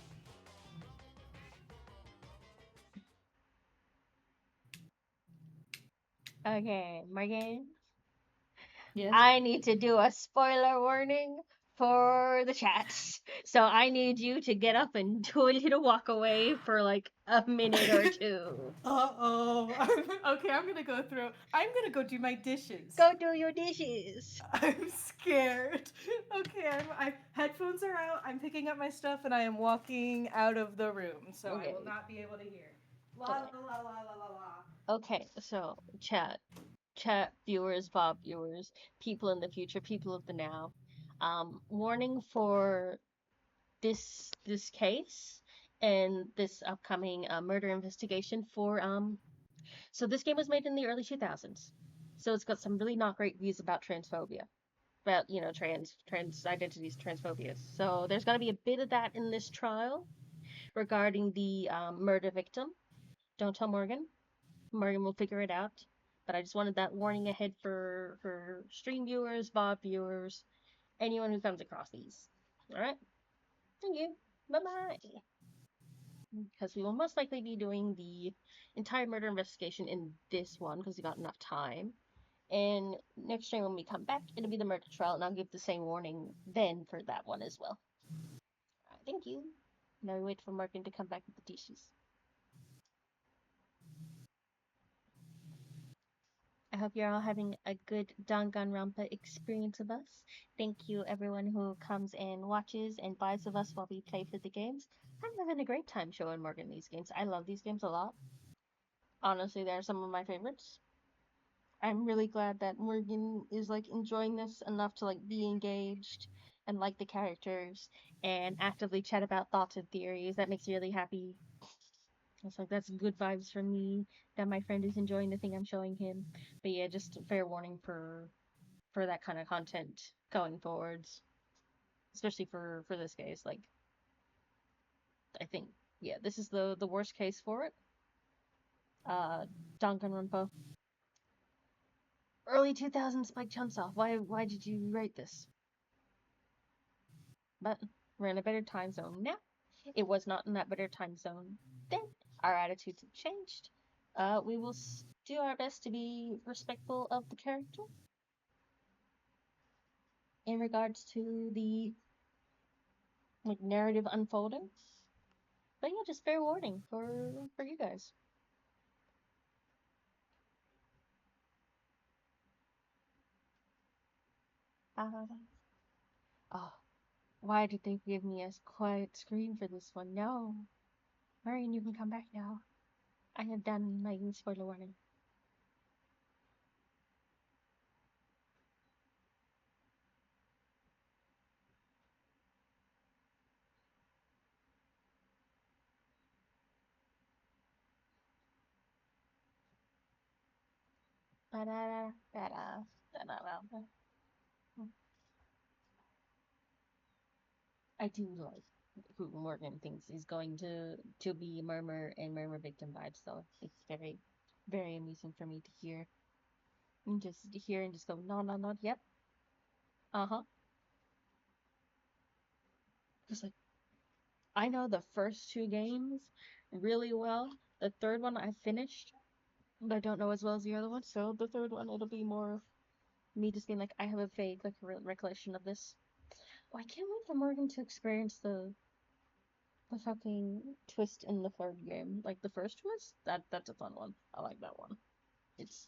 Okay, Morgan, Yes. I need to do a spoiler warning for the chats. So I need you to get up and do a little walk away for like a minute or two. Uh-oh. Okay, I'm gonna go do my dishes. Go do your dishes. I'm scared. Okay, I headphones are out. I'm picking up my stuff and I am walking out of the room, so I will Okay. not be able to hear. La la la la la la la. Okay, so chat, viewers, Bob viewers, people in the future, people of the now. Warning for this case and this upcoming murder investigation for So this game was made in the early 2000s. So it's got some really not great views about transphobia, about trans identities, transphobia. So there's going to be a bit of that in this trial regarding the murder victim. Don't tell Morgan. Morgan will figure it out. But I just wanted that warning ahead for stream viewers, Bob viewers, anyone who comes across these. All right. Thank you. Bye bye. Because we will most likely be doing the entire murder investigation in this one because we got enough time. And next stream when we come back, it'll be the murder trial, and I'll give the same warning then for that one as well. Alright, thank you. Now we wait for Morgan to come back with the dishes. I hope you're all having a good Dangan Ronpa experience with us. Thank you everyone who comes and watches and buys with us while we play for the games. I'm having a great time showing Morgan these games. I love these games a lot. Honestly, they're some of my favorites. I'm really glad that Morgan is like enjoying this enough to like be engaged and like the characters and actively chat about thoughts and theories. That makes me really happy. It's like that's good vibes from me that my friend is enjoying the thing I'm showing him. But yeah, just a fair warning for that kind of content going forwards, especially for this case. Like I think yeah, this is the worst case for it. Danganronpa. Early 2000s Spike Chunsoft. Why did you write this? But we're in a better time zone now. It was not in that better time zone then. Our attitudes have changed. We will do our best to be respectful of the character in regards to the like narrative unfolding. But yeah, just fair warning for you guys. Oh, why did they give me a quiet screen for this one? No. Marion, you can come back now. I have done my spoiler warning. I do like who Morgan thinks is going to be Murmur and Murmur victim vibes, so it's very, very amusing for me to hear. And just hear and just go, no, no, no, yep. Uh-huh. Just like I know the first two games really well. The third one I finished, but I don't know as well as the other one, so the third one it'll be more me just being like, I have a vague like recollection of this. Oh, I can't wait for Morgan to experience the fucking twist in the third game. Like the first twist, that's a fun one. I like that one. It's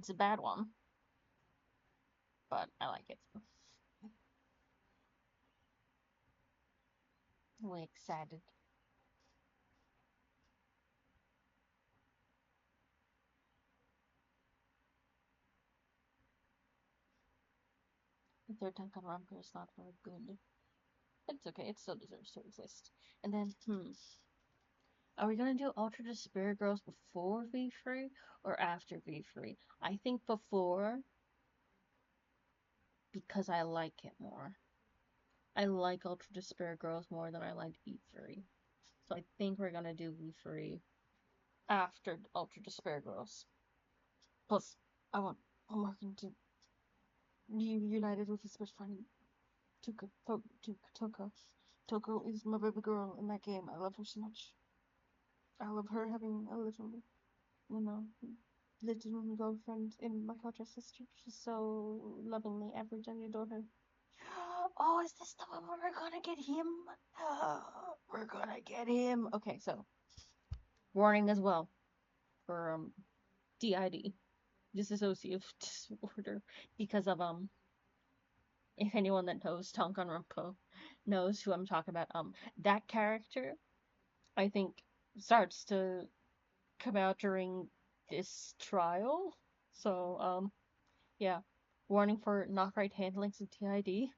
a bad one, but I like it. We're excited. The third Danganronpa is not very good. It's okay, it still deserves to exist. And then, are we gonna do Ultra Despair Girls before V3 or after V3? I think before, because I like it more. I like Ultra Despair Girls more than I liked V3. So I think we're gonna do V3 after Ultra Despair Girls. Plus, I'm working to be united with his best friend, Toko. Toko is my baby girl in that game. I love her so much. I love her having a little, little girlfriend in my culture sister. She's so lovingly average and I adore her. Oh, is this the one where we're gonna get him? We're gonna get him. Okay, so warning as well for DID, dissociative disorder, because of if anyone that knows Danganronpa knows who I'm talking about, that character I think starts to come out during this trial. So yeah, warning for not right handlings of TID.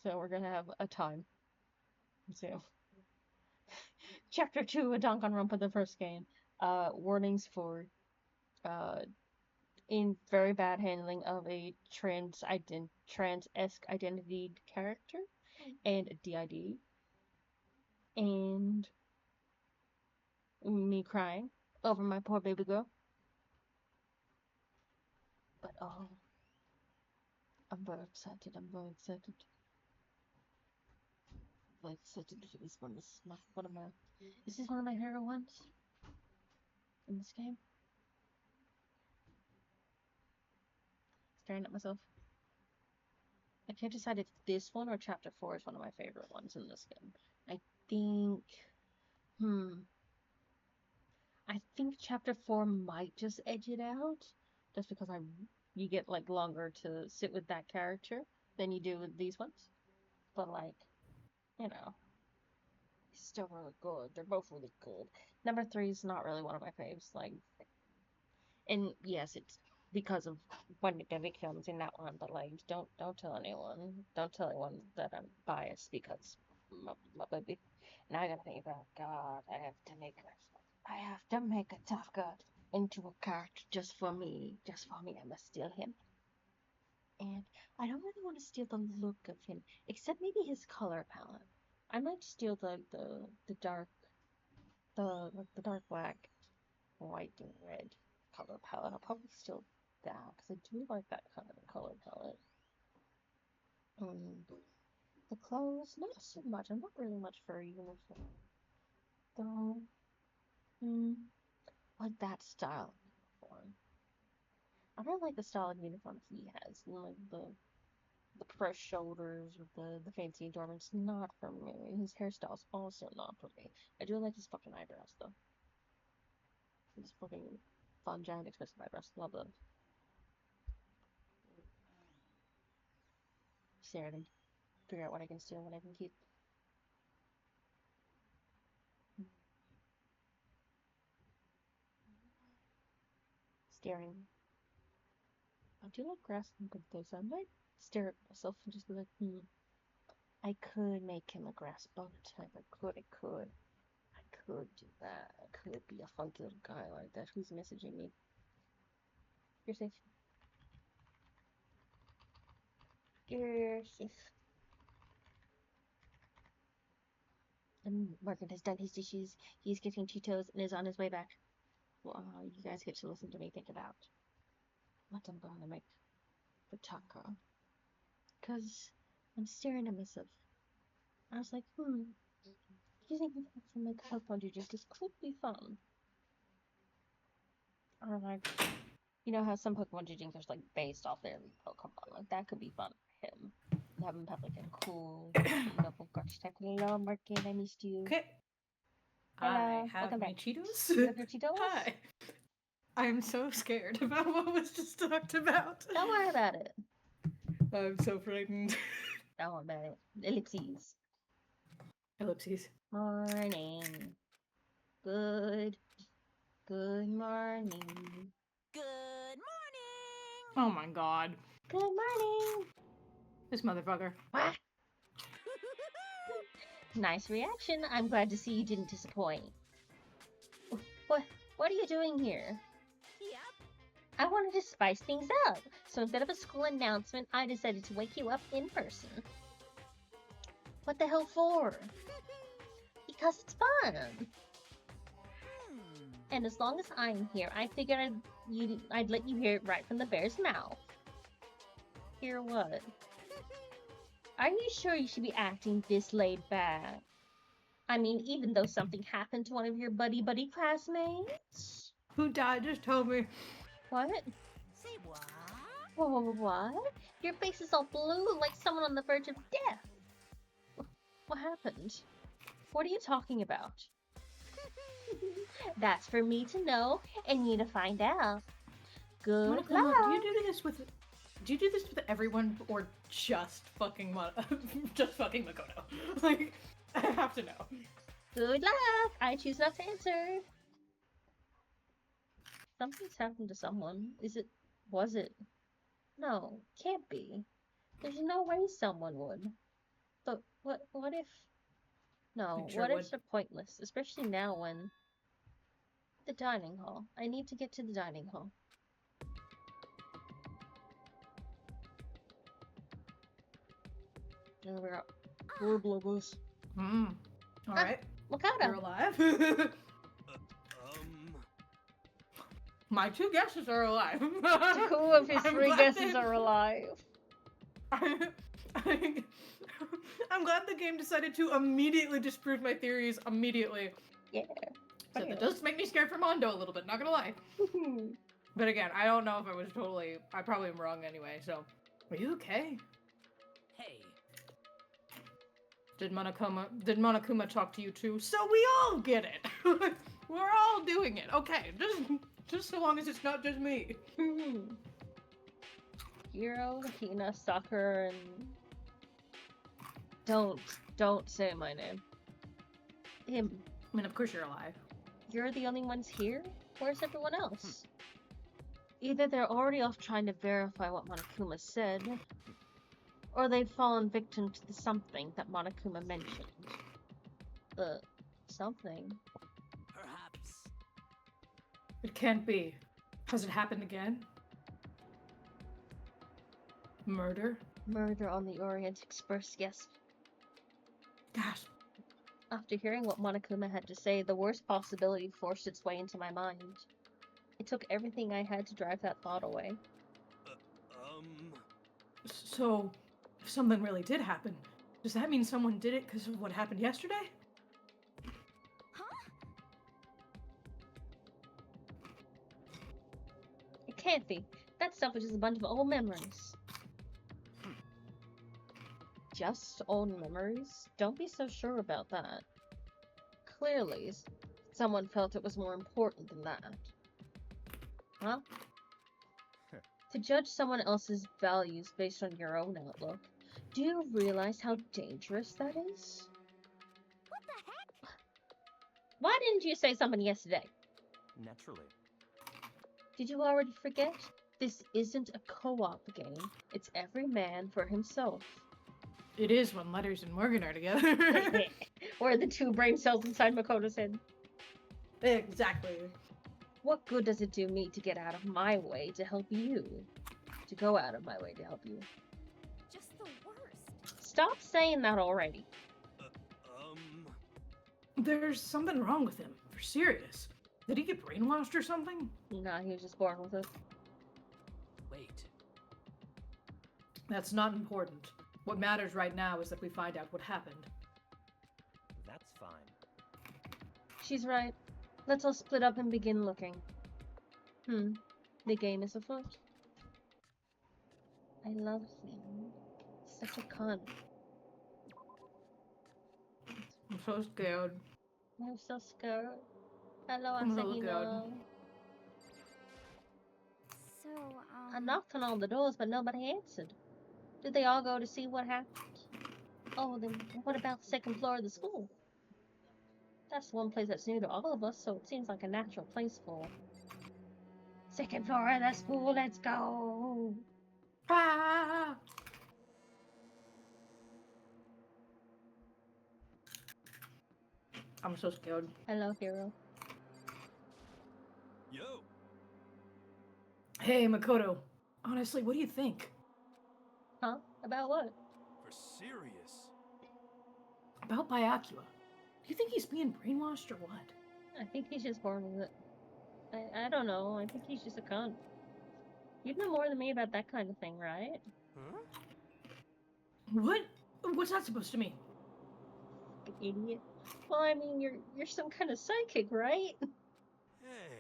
So we're gonna have a time. So Chapter 2 of Danganronpa, the first game. Warnings for in very bad handling of a trans-esque identity character and a DID. And me crying over my poor baby girl. But oh, I'm very excited. I'm very excited. Very excited for this one. This is one of my. Is this one of my hero ones in this game? Staring at myself. I can't decide if this one or Chapter 4 is one of my favorite ones in this game. I think. I think Chapter 4 might just edge it out, just because you get like longer to sit with that character than you do with these ones. But like, it's still really good. They're both really good. Number 3 is not really one of my faves. Like, and yes, it's because of when Debbie comes in that one. But like, don't tell anyone. Don't tell anyone that I'm biased because my baby. Now I gotta think about God. I have to make a tough girl into a character just for me. Just for me. I must steal him. And I don't really want to steal the look of him, except maybe his color palette. I might steal the dark black, white, and red color palette. I'll probably steal that because I do like that kind of color palette. The clothes, not so much. I'm not really much for a uniform, though. Like that style of uniform. I don't like the style of uniform he has. Like the pressed shoulders with the fancy adornments. Not for me. His hairstyle's also not for me. I do like his fucking eyebrows though. His fucking fun, giant, expensive eyebrows. Love them. Stare at him. Figure out what I can steal and what I can keep. Staring. I do like grasping good though, so I might stare at myself and just be like, I could make him a grass bug type. I could do that. I could be a funky little guy like that. Who's messaging me? You're safe. You're safe. And Margaret has done his dishes. He's getting Cheetos and is on his way back. Well, you guys get to listen to me think about what I'm gonna make for taco. Cause I'm staring at myself. I was like, using some like Pokemon juice this could be fun. Or like, you know how some Pokemon juice are like based off their Pokemon. Like that could be fun for him. Have him have like a cool noble guts type. Hello, Market, I missed you. Okay. Hello, I have welcome my back. Cheetos. You have your Cheetos? Hi. I'm so scared about what was just talked about. Don't worry about it. I'm so frightened. Don't worry about it. Ellipses. Ellipses. Morning. Good morning. Good morning! Oh my god. Good morning. This motherfucker. What? Nice reaction. I'm glad to see you didn't disappoint. What are you doing here? Yep. I wanted to spice things up, so instead of a school announcement, I decided to wake you up in person. What the hell for? Because it's fun. And as long as I'm here, I figured I'd let you hear it right from the bear's mouth. Hear what? Are you sure you should be acting this laid back? I mean, even though something happened to one of your buddy classmates? Who died? Just tell me. What? Say what? What? Your face is all blue like someone on the verge of death. What happened? What are you talking about? That's for me to know and you to find out. Good luck. Do you do this with everyone or just fucking just fucking Makoto? Like, I have to know. Good luck. I choose not to answer. Something's happened to someone. Was it? No, can't be. There's no way someone would. But what if? No, Sure what would. ifs are pointless, especially now when the dining hall. I need to get to the dining hall. There we are. Poor bloggers. Alright. Makoto. You're alive. My 2 guesses are alive. 2 of his I'm 3 glad guesses they- are alive. I'm glad the game decided to immediately disprove my theories immediately. Yeah. So that does make me scared for Mondo a little bit, not gonna lie. But again, I don't know if I probably am wrong anyway, so. Are you okay? Hey, Did Monokuma talk to you too? So we all get it! We're all doing it, okay, just so long as it's not just me. Hiro, Hina, Sakura, and... Don't say my name. Him. I mean, of course you're alive. You're the only ones here? Where's everyone else? Either they're already off trying to verify what Monokuma said, or they've fallen victim to the something that Monokuma mentioned. Something? perhaps. It can't be. Has it happened again? Murder? Murder on the Orient Express, yes. Gosh. After hearing what Monokuma had to say, the worst possibility forced its way into my mind. It took everything I had to drive that thought away. So, if something really did happen, does that mean someone did it because of what happened yesterday? It can't be. That stuff was just a bunch of old memories. Just old memories? Don't be so sure about that. Clearly, someone felt it was more important than that. Huh? To judge someone else's values based on your own outlook, do you realize how dangerous that is? What the heck? Why didn't you say something yesterday? Naturally. Did you already forget? This isn't a co-op game. It's every man for himself. It is when Letters and Morgan are together. Or the 2 brain cells inside Makoto's head. Exactly. What good does it do me to get out of my way to help you? To go out of my way to help you. Just the worst. Stop saying that already. There's something wrong with him. For serious. Did he get brainwashed or something? Nah, he was just born with it. Wait. That's not important. What matters right now is that we find out what happened. That's fine. She's right. Let's all split up and begin looking. The game is afoot. I love him. Such a cunt. I'm so scared. I'm so scared. Hello, I'm so Asahino. scared. So, I knocked on all the doors, but nobody answered. Did they all go to see what happened? Oh, then what about the 2nd floor of the school? That's the one place that's new to all of us, so it seems like a natural place for 2nd floor of the school, let's go! Ah! I'm so scared. Hello, hero. Yo! Hey, Makoto. Honestly, what do you think? Huh? About what? For serious? About Byakuya? Do you think he's being brainwashed or what? I think he's just born with it. I don't know. I think he's just a cunt. You know more than me about that kind of thing, right? Huh? What? What's that supposed to mean? Idiot. Well, I mean, you're some kind of psychic, right? Hey!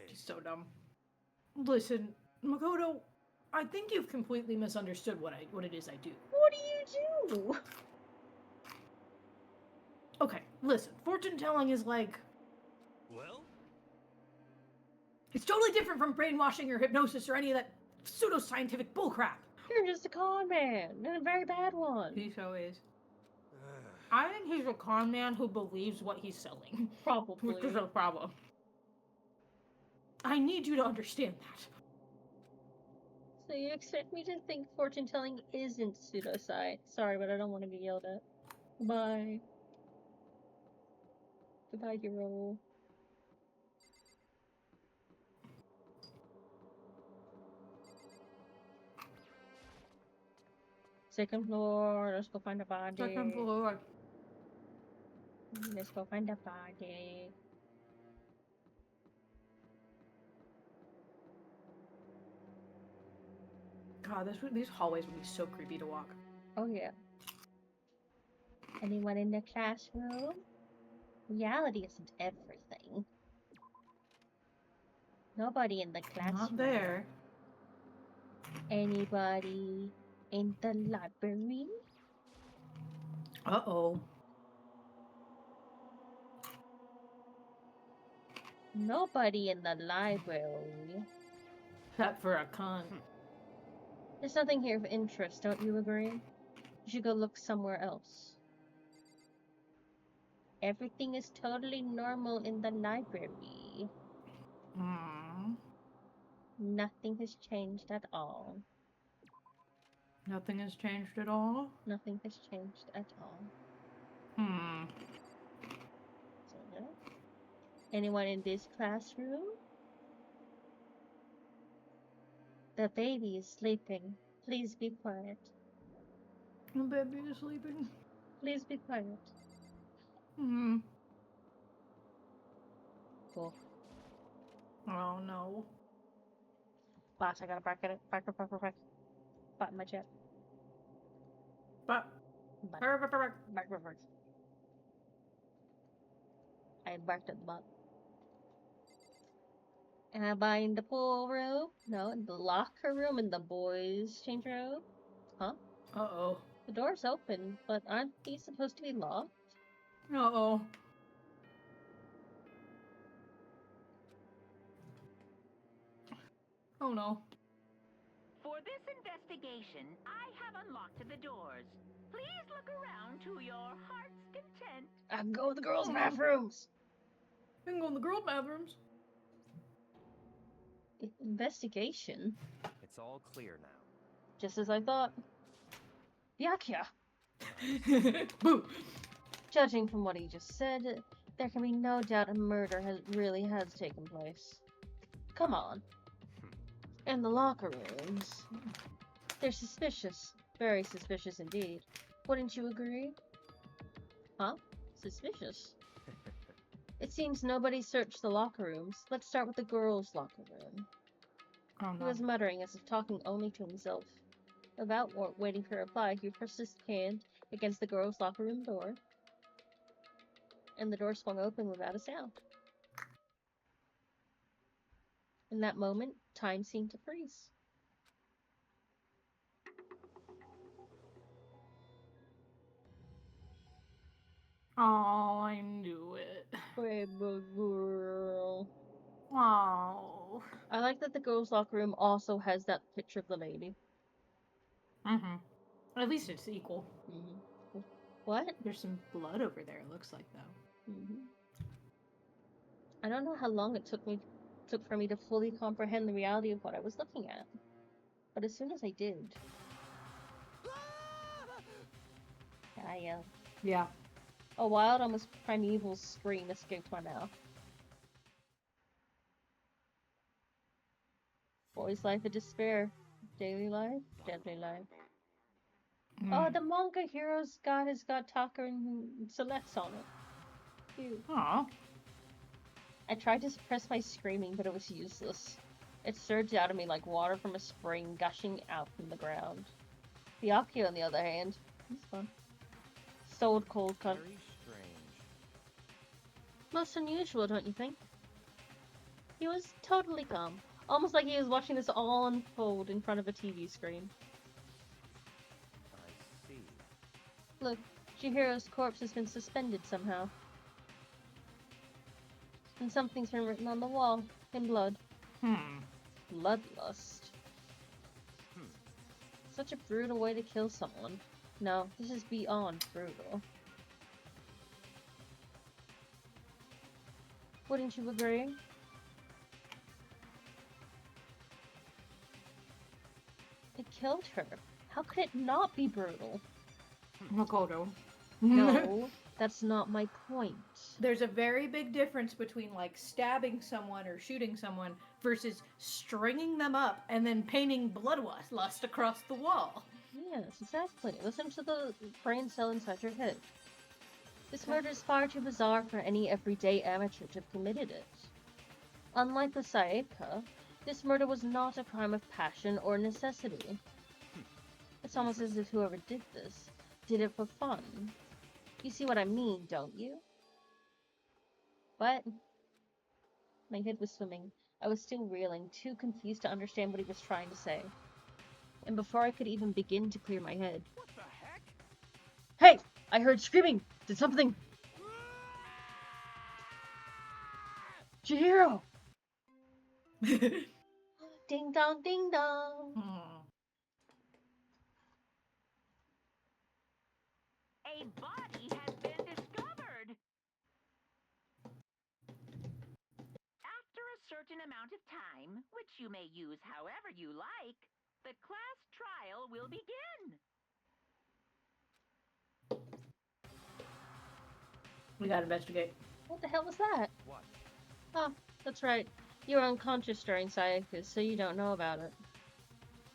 He's so dumb. Listen, Makoto, I think you've completely misunderstood what it is I do. What do you do? Okay, listen, fortune telling is like, Well? it's totally different from brainwashing or hypnosis or any of that pseudoscientific bullcrap. You're just a con man, and a very bad one. He so is. I think he's a con man who believes what he's selling. Probably. Which is a problem. I need you to understand that. So you expect me to think fortune telling isn't pseudoscience? Sorry, but I don't want to be yelled at. Goodbye. Goodbye, hero. Second floor. Let's go find a body. Second floor. Let's go find a body. God, these hallways would be so creepy to walk. Oh yeah. Anyone in the classroom? Reality isn't everything. Nobody in the classroom. Not there. Anybody in the library? Uh-oh. Nobody in the library. Except for a cunt. There's nothing here of interest, don't you agree? You should go look somewhere else. Everything is totally normal in the library. Hmm. Nothing has changed at all. Nothing has changed at all? Nothing has changed at all. Hmm. So, yeah. Anyone in this classroom? The baby is sleeping. Please be quiet. The baby is sleeping. Please be quiet. Hmm. Cool. Oh no. Boss, I gotta bark at it. Bark. Button my chat. But. Bark. I barked at the bot. Am I in the pool room? No, in the locker room in the boys' change room? Huh? Uh-oh. The door's open, but aren't these supposed to be locked? Uh-oh. Oh no. For this investigation, I have unlocked the doors. Please look around to your heart's content. I can go in the girls' bathrooms! We can go in the girl bathrooms. Investigation? It's all clear now. Just as I thought. Byakuya! Boo! Judging from what he just said, there can be no doubt a murder really has taken place. Come on. And the locker rooms. They're suspicious. Very suspicious indeed. Wouldn't you agree? Huh? Suspicious? It seems nobody searched the locker rooms. Let's start with the girls' locker room. Oh He no. was muttering as if talking only to himself. Without waiting for a reply, he pressed his hand against the girls' locker room door. And the door swung open without a sound. In that moment, time seemed to freeze. Oh, I knew it. Baby girl. Oh. I like that the girls' locker room also has that picture of the lady. Mm-hmm. At least it's equal. Mm-hmm. What? There's some blood over there, it looks like, though. Mm-hmm. I don't know how long it took for me to fully comprehend the reality of what I was looking at. But as soon as I did, I yelled. Yeah. A wild, almost primeval scream escaped my mouth. Boy's life of despair. Daily life, deadly life. Oh, the manga hero's got has got Taka and Celeste on it. Cute. Aw. I tried to suppress my screaming, but it was useless. It surged out of me like water from a spring gushing out from the ground. Byakuya, on the other hand, he's fun. Stone cold cunt. Very strange. Most unusual, don't you think? He was totally calm. Almost like he was watching this all unfold in front of a TV screen. I see. Look, Chihiro's corpse has been suspended somehow. And something's been written on the wall, in blood. Bloodlust. Such a brutal way to kill someone. No, this is beyond brutal. Wouldn't you agree? It killed her. How could it not be brutal? Makoto. No, that's not my point. There's a very big difference between like stabbing someone or shooting someone versus stringing them up and then painting bloodlust across the wall. Yes, exactly. Listen to the brain cell inside your head. This murder is far too bizarre for any everyday amateur to have committed it. Unlike the Saeka, this murder was not a crime of passion or necessity. It's almost as if whoever did this did it for fun. You see what I mean, don't you? What? My head was swimming. I was still reeling, too confused to understand what he was trying to say. And before I could even begin to clear my head... What the heck? Hey! I heard screaming! Did something... Chihiro! Ding dong, ding dong! A body has been discovered. After a certain amount of time, which you may use however you like, the class trial will begin. We gotta investigate. What the hell was that? What? Oh, that's right. You were unconscious during Saeka's, so you don't know about it.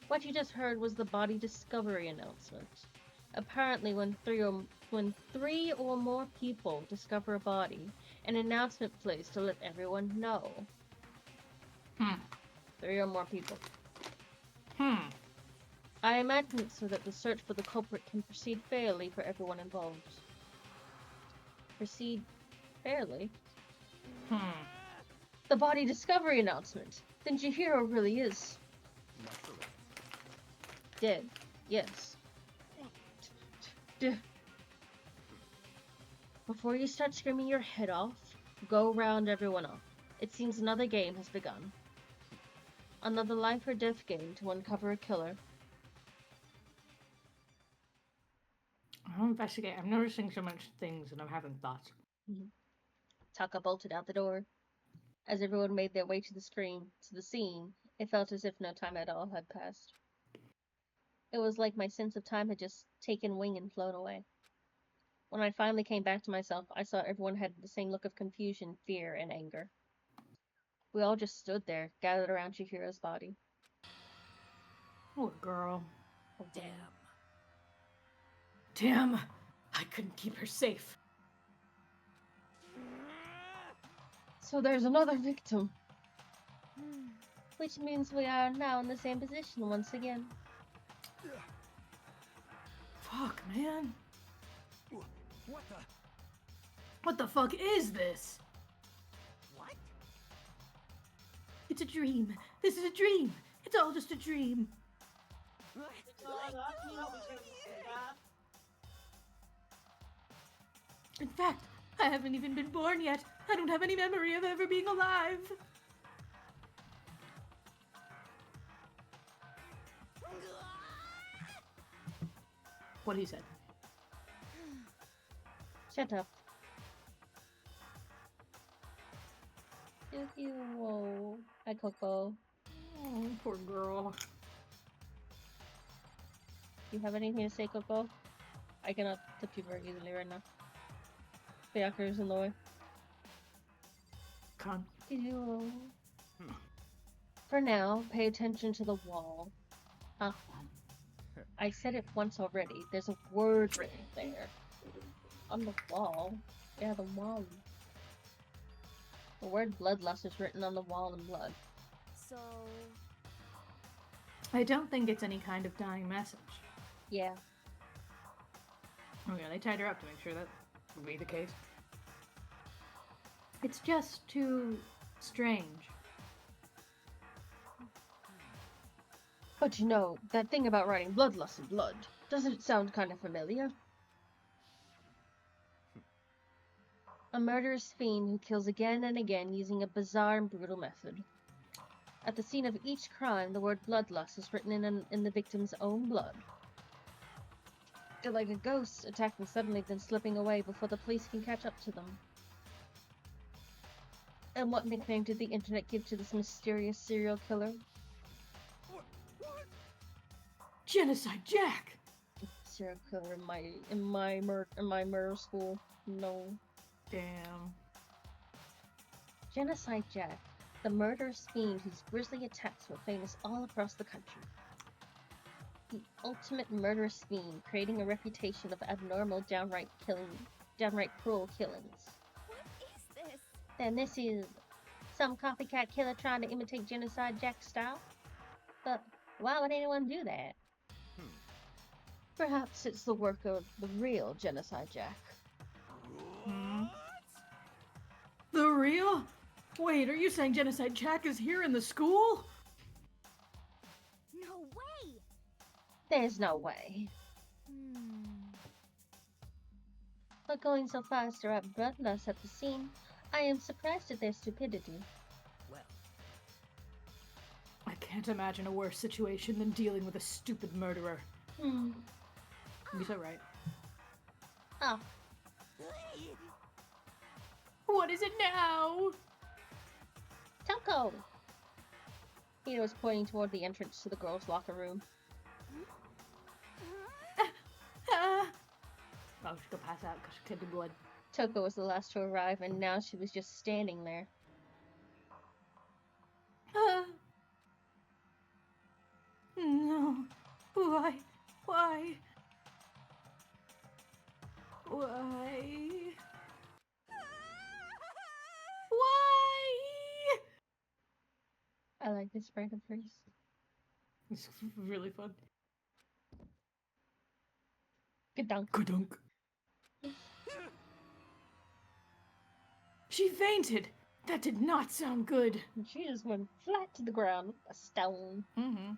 What you just heard was the body discovery announcement. Apparently, when three or more people discover a body, an announcement plays to let everyone know. 3 or more people. I imagine it's so that the search for the culprit can proceed fairly for everyone involved. Proceed fairly? The body discovery announcement. Then Chihiro really is... Naturally. dead. Yes. Before you start screaming your head off, go round everyone up. It seems another game has begun. Another life or death game to uncover a killer. I'll investigate. I'm noticing so much things and I'm having thoughts. Taka bolted out the door. As everyone made their way to the scene, it felt as if no time at all had passed. It was like my sense of time had just taken wing and flown away. When I finally came back to myself, I saw everyone had the same look of confusion, fear, and anger. We all just stood there, gathered around Chihiro's body. Poor girl. Oh, damn. Damn! I couldn't keep her safe. So there's another victim. Which means we are now in the same position once again. Fuck, man. What the? What the fuck is this? What? It's a dream. This is a dream. It's all just a dream. In fact, I haven't even been born yet. I don't have any memory of ever being alive. What he said. Shut up. Whoa. Hi, Coco. Oh, poor girl. You have anything to say, Coco? I cannot tip you very easily right now. Fiacre is in the way. Con. Ew. For now, pay attention to the wall. I said it once already. There's a word written there. On the wall. Yeah, the wall. The word bloodlust is written on the wall in blood. So, I don't think it's any kind of dying message. Yeah. Oh yeah, they tied her up to make sure that would be the case. It's just too strange. But you know, that thing about writing bloodlust in blood, doesn't it sound kind of familiar? A murderous fiend who kills again and again using a bizarre and brutal method. At the scene of each crime, the word bloodlust is written in the victim's own blood. They're like a ghost, attacking suddenly then slipping away before the police can catch up to them. And what nickname did the internet give to this mysterious serial killer? Genocide Jack! Serial killer in my murder school. No. Damn. Genocide Jack, the murderous fiend whose grisly attacks were famous all across the country. The ultimate murderous fiend, creating a reputation of abnormal, downright cruel killings. what is this? Then this is some copycat killer trying to imitate Genocide Jack's style? But why would anyone do that? Perhaps it's the work of the real Genocide Jack. The real? Wait, are you saying Genocide Jack is here in the school? No way! There's no way. But going so far as to write bloodlust at the scene, I am surprised at their stupidity. I can't imagine a worse situation than dealing with a stupid murderer. You're so right. Oh, What is it now? Toko! Peter was pointing toward the entrance to the girls' locker room. Oh, she's gonna pass out because she could do blood. Toko was the last to arrive, and now she was just standing there. No. Why? Why? I like this random phrase. It's really fun. Good dunk. Ka-dunk. She fainted! That did not sound good. And she just went flat to the ground with a stone. Mm-hmm.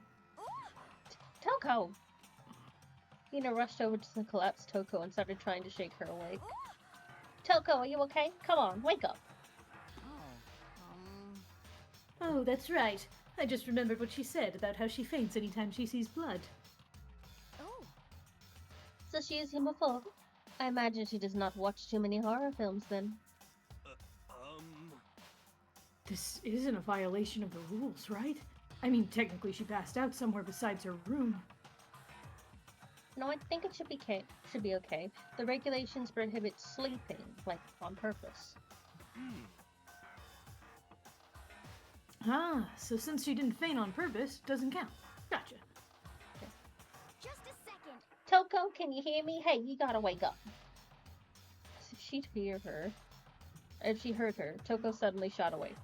Toko! Hina rushed over to the collapsed Toko and started trying to shake her awake. Toko, are you okay? Come on, wake up. Oh, that's right. I just remembered what she said about how she faints anytime she sees blood. Oh, So she is homophobic? I imagine she does not watch too many horror films then. This isn't a violation of the rules, right? I mean, technically she passed out somewhere besides her room. No, I think it should be okay. The regulations prohibit sleeping, like, on purpose. Ah, so since she didn't faint on purpose, doesn't count. Gotcha. just a second. Toko, can you hear me? Hey, you gotta wake up. If she heard her, Toko suddenly shot awake.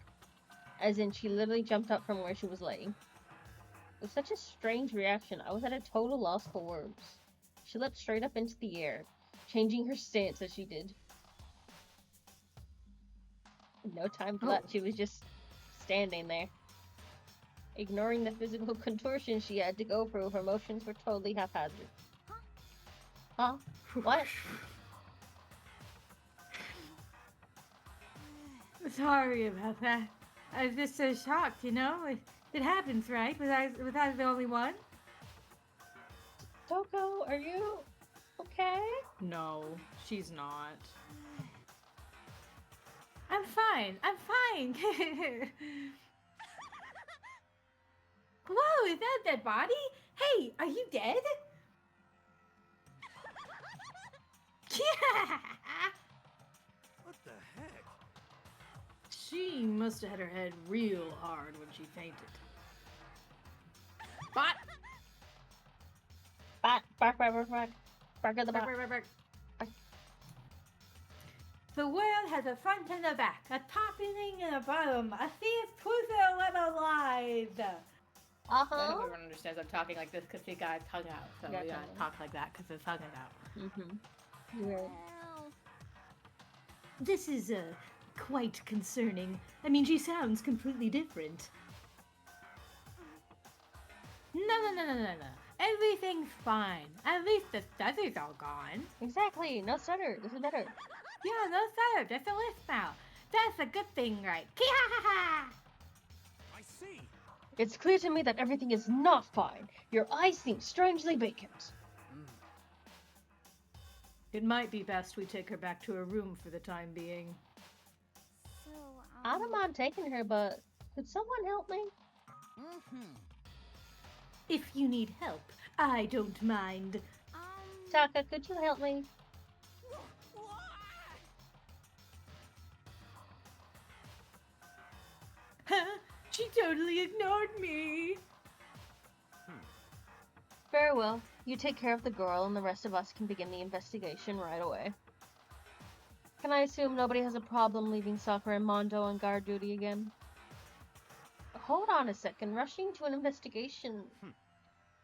As in, she literally jumped up from where she was laying. It was such a strange reaction, I was at a total loss for words. She leapt straight up into the air, changing her stance as she did. No time flat, she was just standing there. Ignoring the physical contortion she had to go through, her motions were totally haphazard. Huh? What? Sorry about that. I was just so shocked, you know? It happens, right? Was I the only one? Toko, are you okay? No, she's not. I'm fine. Whoa, is that dead body? Hey, are you dead? What the heck? She must have had her head real hard when she fainted. Bot! Bark, bark, bark, bark, bark. Bark at the Bark, bark. bark, bark, bark. The world has a front and a back, a top and a bottom, a sea of truth and a web of lies. I hope Uh-huh. everyone understands I'm talking like this because he got his tongue out. So Got we gotta tongue out. talk like that because his tongue is out. Mm-hmm. You're right. Well, This is, quite concerning. I mean, she sounds completely different. No. Everything's fine. At least the stutter's all gone. Exactly. No stutter. This is better. Yeah, no stutter. Just a lisp now. That's a good thing, right? Ki-ha-ha-ha! I see. It's clear to me that everything is not fine. Your eyes seem strangely vacant. It might be best we take her back to her room for the time being. so, I don't mind taking her, but could someone help me? If you need help, I don't mind. Taka, could you help me? Huh? She totally ignored me. Very well. You take care of the girl, and the rest of us can begin the investigation right away. Can I assume nobody has a problem leaving Sakura and Mondo on guard duty again? Hold on a second. Rushing to an investigation.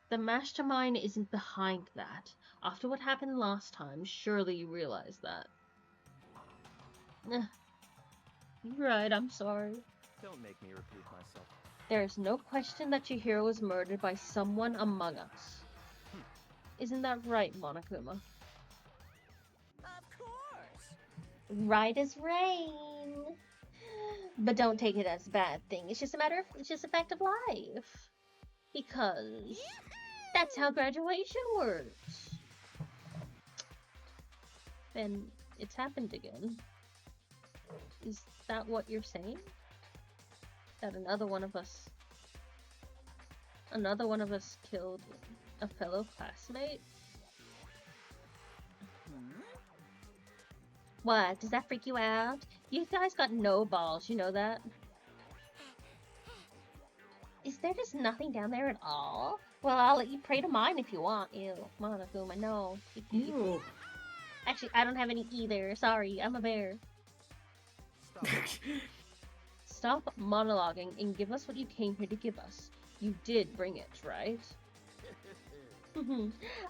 The mastermind isn't behind that. After what happened last time, surely you realize that. You're right, I'm sorry. Don't make me repeat myself. There is no question that your hero was murdered by someone among us. Isn't that right, Monokuma? Of course. Right as rain. But don't take it as a bad thing. It's just a fact of life. Because that's how graduation works. And it's happened again. Is that what you're saying? That another one of us killed a fellow classmate? What? Does that freak you out? You guys got no balls, you know that? Is there just nothing down there at all? Well, I'll let you pray to mine if you want. Ew, Monokuma, no. Ew. Actually, I don't have any either. Sorry, I'm a bear. Stop. Stop monologuing and give us what you came here to give us. You did bring it, right?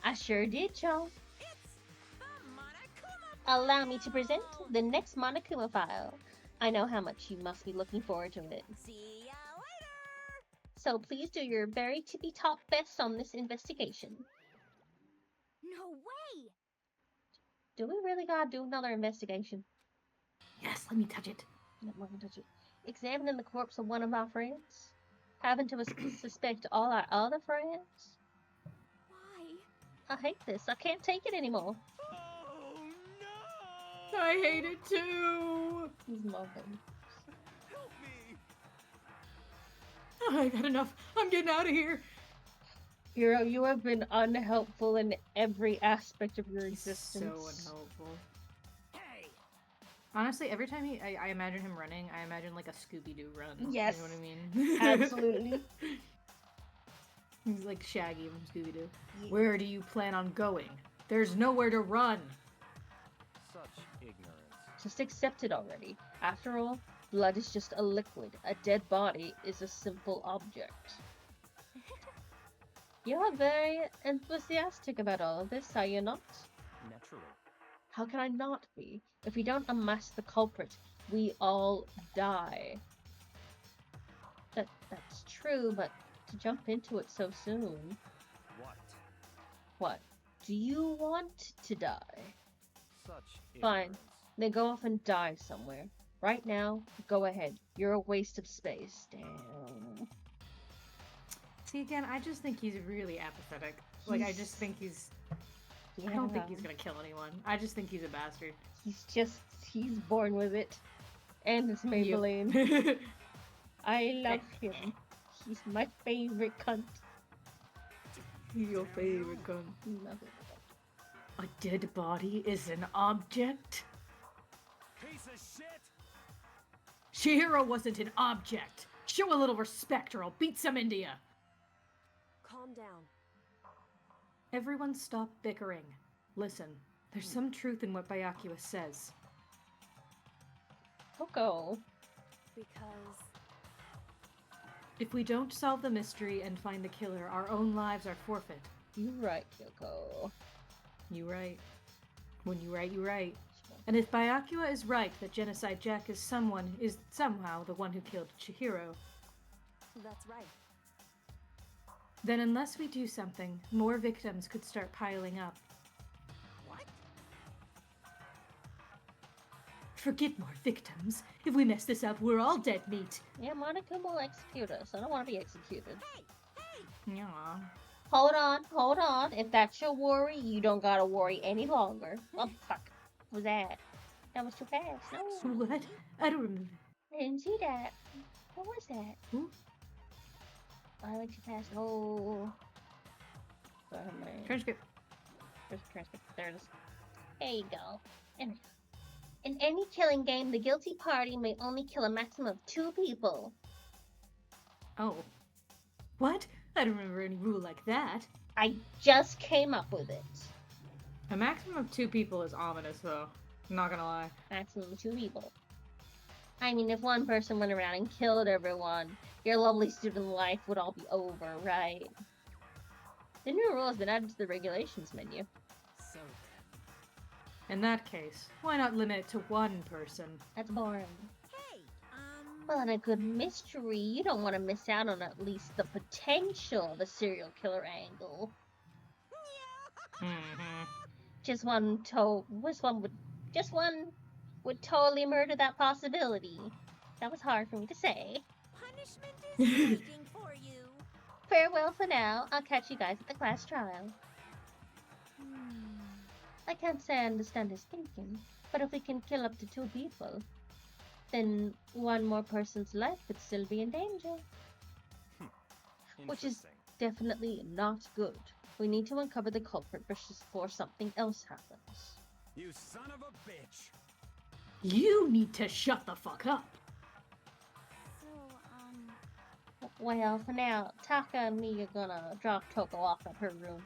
I sure did, Joe. It's the Monokuma. Allow me to present the next Monokuma file. I know how much you must be looking forward to it. See ya later. So please do your very tippy-top best on this investigation. no way! Do we really gotta do another investigation? Yes, let me touch it. No, I'm not gonna touch it. Examining the corpse of one of our friends? Having to suspect all our other friends? Why? I hate this. I can't take it anymore. Oh no! I hate it too. He's moping. Help me! I got enough. I'm getting out of here. Hero, you have been unhelpful in every aspect of your So existence. unhelpful. Hey. Honestly, every time I imagine him running, I imagine like a Scooby-Doo run. Yes. You know what I mean? Absolutely. He's like Shaggy from Scooby-Doo. Where do you plan on going? There's nowhere to run. Such ignorance. Just accept it already. After all, blood is just a liquid. A dead body is a simple object. You are very enthusiastic about all of this, are you not? Naturally. How can I not be? If we don't unmask the culprit, we all die. That's true, but to jump into it so soon. What? What? Do you want to die? Such Fine. ignorance. Then go off and die somewhere. Right now, go ahead. You're a waste of space. Damn. See, again, I just think he's really apathetic. Like, I just think he's... I don't think he's gonna kill anyone. I just think he's a bastard. He's born with it. And it's Maybelline. I love him. He's my favorite cunt. He's your favorite cunt. Love it. A dead body is an object? Piece of shit! Chihiro wasn't an object! Show a little respect or I'll beat some India! Calm down. Everyone stop bickering. Listen, there's some truth in what Byakuya says. Coco. Because If we don't solve the mystery and find the killer, our own lives are forfeit. You right, Kyoko. You right. When you right, you right. And if Byakuya is right that Genocide Jack is somehow the one who killed Chihiro, that's right. then unless we do something, more victims could start piling up. What? Forget more victims. If we mess this up, we're all dead meat. Yeah, Monica will execute us. I don't want to be executed. Yeah. Hold on. If that's your worry, you don't gotta worry any longer. Oh, fuck. What was that? That was too fast. No. What? I don't remember. I didn't see that. What was that? Who? I went too fast. Oh. Sorry. Transcript. There's a transcript. There it is. There you go. In any killing game, the guilty party may only kill a maximum of 2 people. Oh. What? I don't remember any rule like that. I just came up with it. A maximum of 2 people is ominous, though. I'm not gonna lie. Maximum of 2 people. I mean, if one person went around and killed everyone, your lovely student life would all be over, right? The new rule has been added to the regulations menu. So In that case, why not limit it to 1 person? That's boring. hey, Well, in a good mystery, you don't want to miss out on at least the potential of a serial killer angle. Mm-hmm. Just one would totally murder that possibility. That was hard for me to say. punishment is waiting for you. Farewell for now. I'll catch you guys at the class trial. I can't say I understand his thinking, but if we can kill up to 2 people, then 1 more person's life could still be in danger. Which is Interesting. definitely not good. We need to uncover the culprit before something else happens. You son of a bitch! You need to shut the fuck up! So, Well, for now, Taka and me are gonna drop Toko off at her room.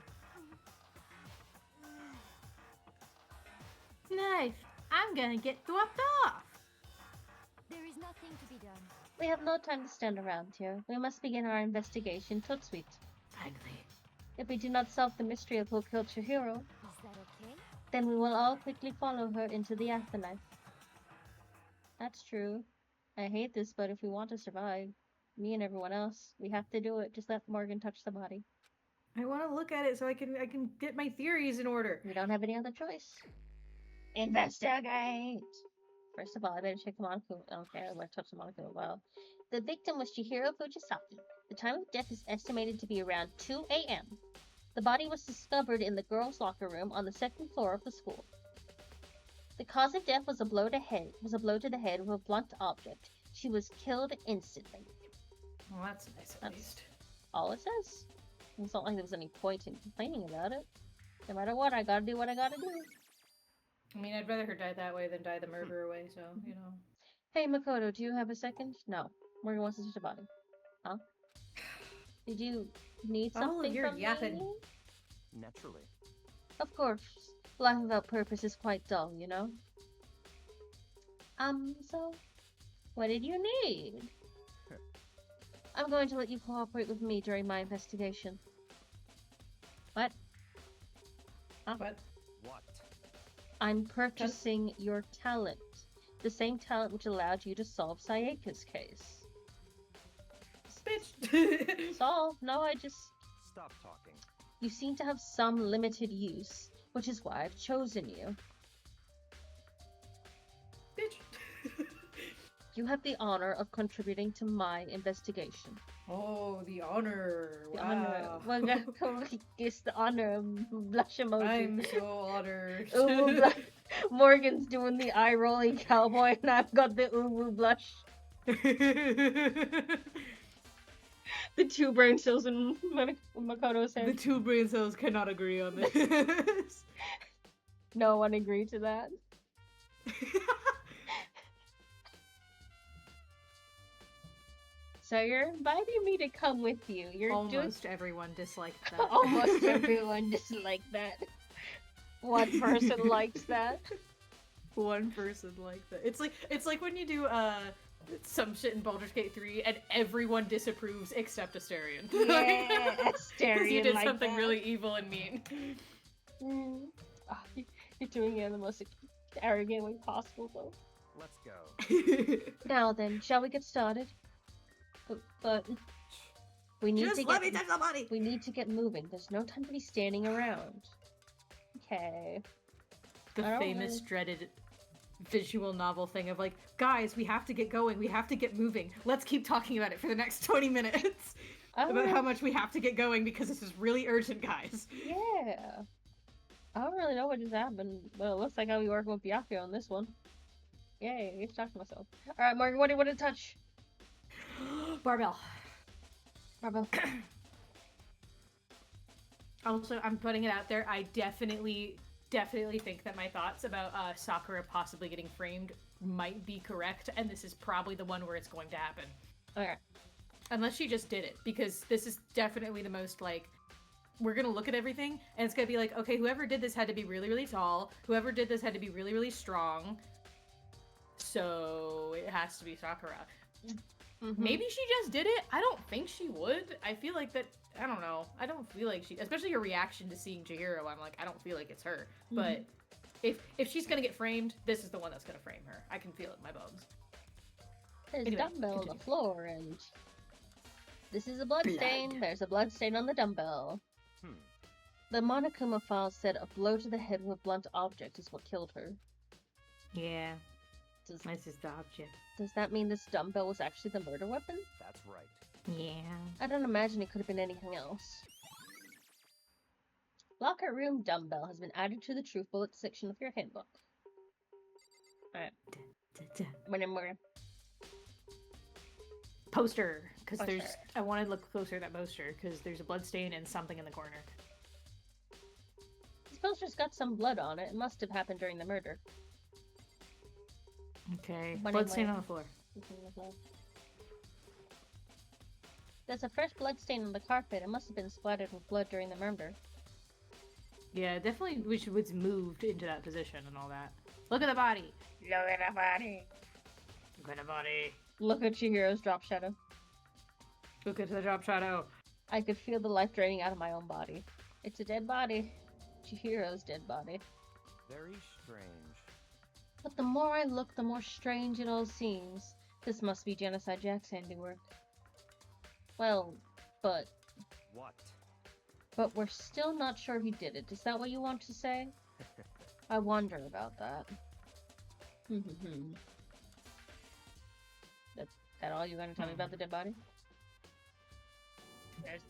Nice. I'm gonna get dropped off. there is nothing to be done. We have no time to stand around here. We must begin our investigation Totsuite. Finally. If we do not solve the mystery of who killed Chihiro, Is that okay? then we will all quickly follow her into the afterlife. That's true. I hate this, but if we want to survive, me and everyone else, we have to do it. Just let Morgan touch the body. I want to look at it so I can get my theories in order. We don't have any other choice. Investigate! First of all, I better check the Monaco. Okay, I want to touch the Monaco. Well, the victim was Chihiro Fujisaki. The time of death is estimated to be around 2 a.m. The body was discovered in the girls' locker room on the 2nd floor of the school. The cause of death was a blow to the head with a blunt object. She was killed instantly. Well, that's nice at That's- least. All it says. It's not like there was any point in complaining about it. No matter what, I gotta do what I gotta do. I mean, I'd rather her die that way than die the murderer way, so, you know. Hey, Makoto, do you have a second? No. Morgan wants to touch the body. Huh? Did you need Oh, something you're from yapping. me? Naturally. Of course. Life without purpose is quite dull, you know? So... What did you need? I'm going to let you cooperate with me during my investigation. What? Huh? What? What? I'm purchasing your talent. The same talent which allowed you to solve Sayaka's case. Bitch! Solve? No, I just... Stop talking. You seem to have some limited use, which is why I've chosen you. Bitch! You have the honor of contributing to my investigation. Oh, the honor. The Wow. honor. It's the honor. Blush emoji. I'm so honored. Ooh, blush. Morgan's doing the eye rolling cowboy, and I've got the ooh blush. The 2 brain cells in Makoto's head. The 2 brain cells cannot agree on this. No one agreed to that. So you're inviting me to come with you. You're Almost everyone disliked that. Almost everyone disliked that. One person likes that. One person liked that. It's like when you do some shit in Baldur's Gate 3 and everyone disapproves except Asterion. Yeah, Because you Asterion did like something that. really evil and mean. Oh, you're doing it in the most arrogant way possible, though. Let's go. Now then, shall we get started? But we need Just to let get me touch the body! we need to get moving. There's no time to be standing around. Okay. The I don't famous, really- dreaded visual novel thing of like, guys, we have to get going, we have to get moving. Let's keep talking about it for the next 20 minutes. About how much we have to get going because this is really urgent, guys. Yeah. I don't really know what just happened, but it looks like I'll be working with Byakuya on this one. Yay, I get to talk to myself. Alright, Morgan, what do you want to touch? Barbell. Barbell. Also, I'm putting it out there, I definitely think that my thoughts about Sakura possibly getting framed might be correct, and this is probably the one where it's going to happen. Okay. Unless she just did it, because this is definitely the most, like, we're gonna look at everything, and it's gonna be like, okay, whoever did this had to be really, really tall, whoever did this had to be really, really strong, so it has to be Sakura. Maybe she just did it? I don't think she would. I feel like that, I don't know. I don't feel like she, especially her reaction to seeing Chihiro, I'm like, I don't feel like it's her. But if she's gonna get framed, this is the one that's gonna frame her. I can feel it in my bones. There's Anyway, a dumbbell on the continue. floor, and this is a blood stain. There's a blood stain on the dumbbell. The Monokuma file said a blow to the head with a blunt object is what killed her. Yeah, Does, this is the object. does that mean this dumbbell was actually the murder weapon? That's right. Yeah. I don't imagine it could have been anything else. Locker room dumbbell has been added to the truth bullet section of your handbook. Alright, we're Poster, because Poster. there's, I want to look closer at that poster, because there's a blood stain and something in the corner. This poster's got some blood on it. It must have happened during the murder. Okay, Money blood stain way. on the floor. There's a fresh blood stain on the carpet. It must have been splattered with blood during the murder. Yeah, definitely wish it was moved into that position and all that. Look at the body! Look at the body. Look at the body! Look at Chihiro's drop shadow. Look at the drop shadow! I could feel the life draining out of my own body. It's a dead body. Chihiro's dead body. Very strange. But the more I look, the more strange it all seems. This must be Genocide Jack's handiwork. Well, but What? we're still not sure he did it. Is that what you want to say? I wonder about that. That all you're gonna tell me about the dead body?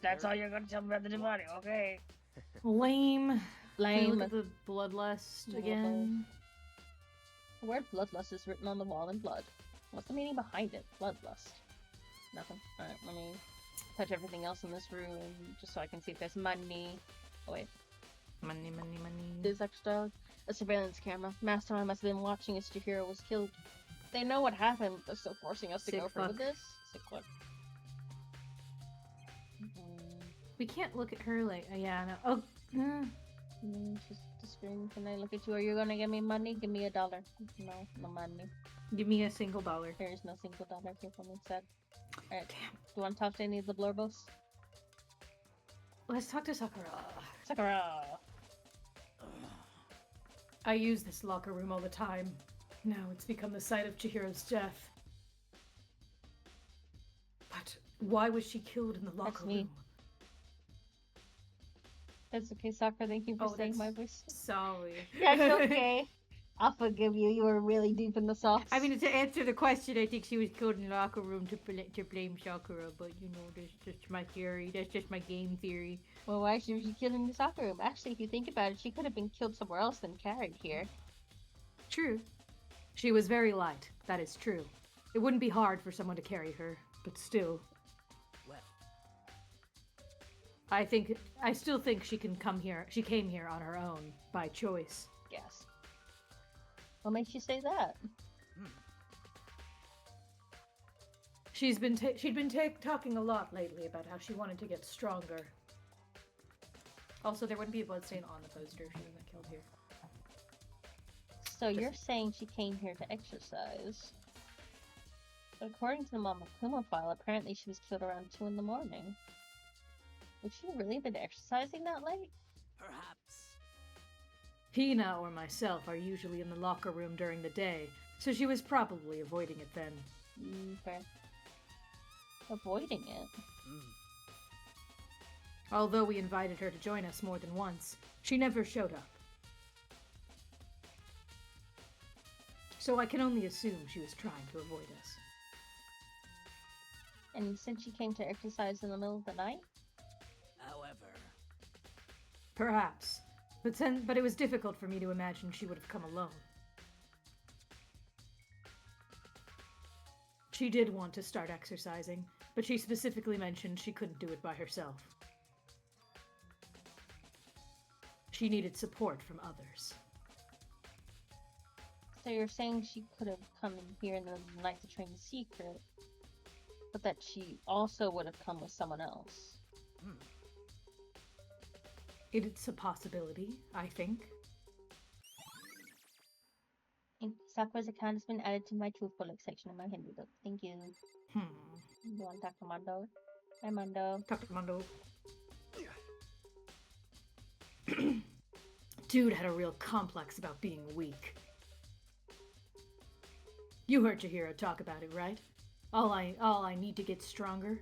That's all you're gonna tell me about the dead body, okay. Lame. Can you Lame. look at the bloodlust again? The word bloodlust is written on the wall in blood. What's the meaning behind it? Bloodlust. Nothing. Alright, let me touch everything else in this room just so I can see if there's money. Oh wait. Money, money, money. This extra a surveillance camera. Mastermind must have been watching as Chihiro was killed. They know what happened, but they're still forcing us to Sick go through with fuck. this. Sick fuck. We can't look at her like, yeah, no. Oh, She's disappearing. Can I look at you? Are you gonna give me money? Give me $1. No, no money. give me a single dollar. There is no single dollar here from inside. Alright. Do you want to talk to any of the blurbos? Let's talk to Sakura. Sakura! I use this locker room all the time. Now it's become the site of Chihiro's death. But why was she killed in the locker me. room? That's okay, Sakura. Thank you for Oh, saying my that's- voice. Sorry. That's okay. I'll forgive you. You were really deep in the sauce. I mean, to answer the question, I think she was killed in the locker room to blame Sakura, but you know, that's just my theory. That's just my game theory. Well, why should she kill in the soccer room? Actually, if you think about it, she could have been killed somewhere else than carried here. True. She was very light. That is true. It wouldn't be hard for someone to carry her, but still. Well, I still think she can come here. She came here on her own, by choice. Gasp. What makes you say that? She'd been talking a lot lately about how she wanted to get stronger. Also, there wouldn't be a bloodstain on the poster if she wasn't killed here. So you're saying she came here to exercise? But according to the Mama Kuma file, apparently she was killed around 2 in the morning. Would she really been exercising that late? Perhaps. Hina or myself are usually in the locker room during the day, so she was probably avoiding it then. Okay. Avoiding it? Although we invited her to join us more than once, she never showed up. So I can only assume she was trying to avoid us. And since she came to exercise in the middle of the night? However. Perhaps. But it was difficult for me to imagine she would have come alone. She did want to start exercising, but she specifically mentioned she couldn't do it by herself. She needed support from others. So you're saying she could have come in here in the middle of the night to train in secret, but that she also would have come with someone else? It's a possibility, I think. Sakura's account has been added to my truth bullet section in my Hindi book. Thank you. You want to talk to Mondo? Hi, Mondo. Talk to Mondo. Dude had a real complex about being weak. You heard Chihiro talk about it, right? All I need to get stronger.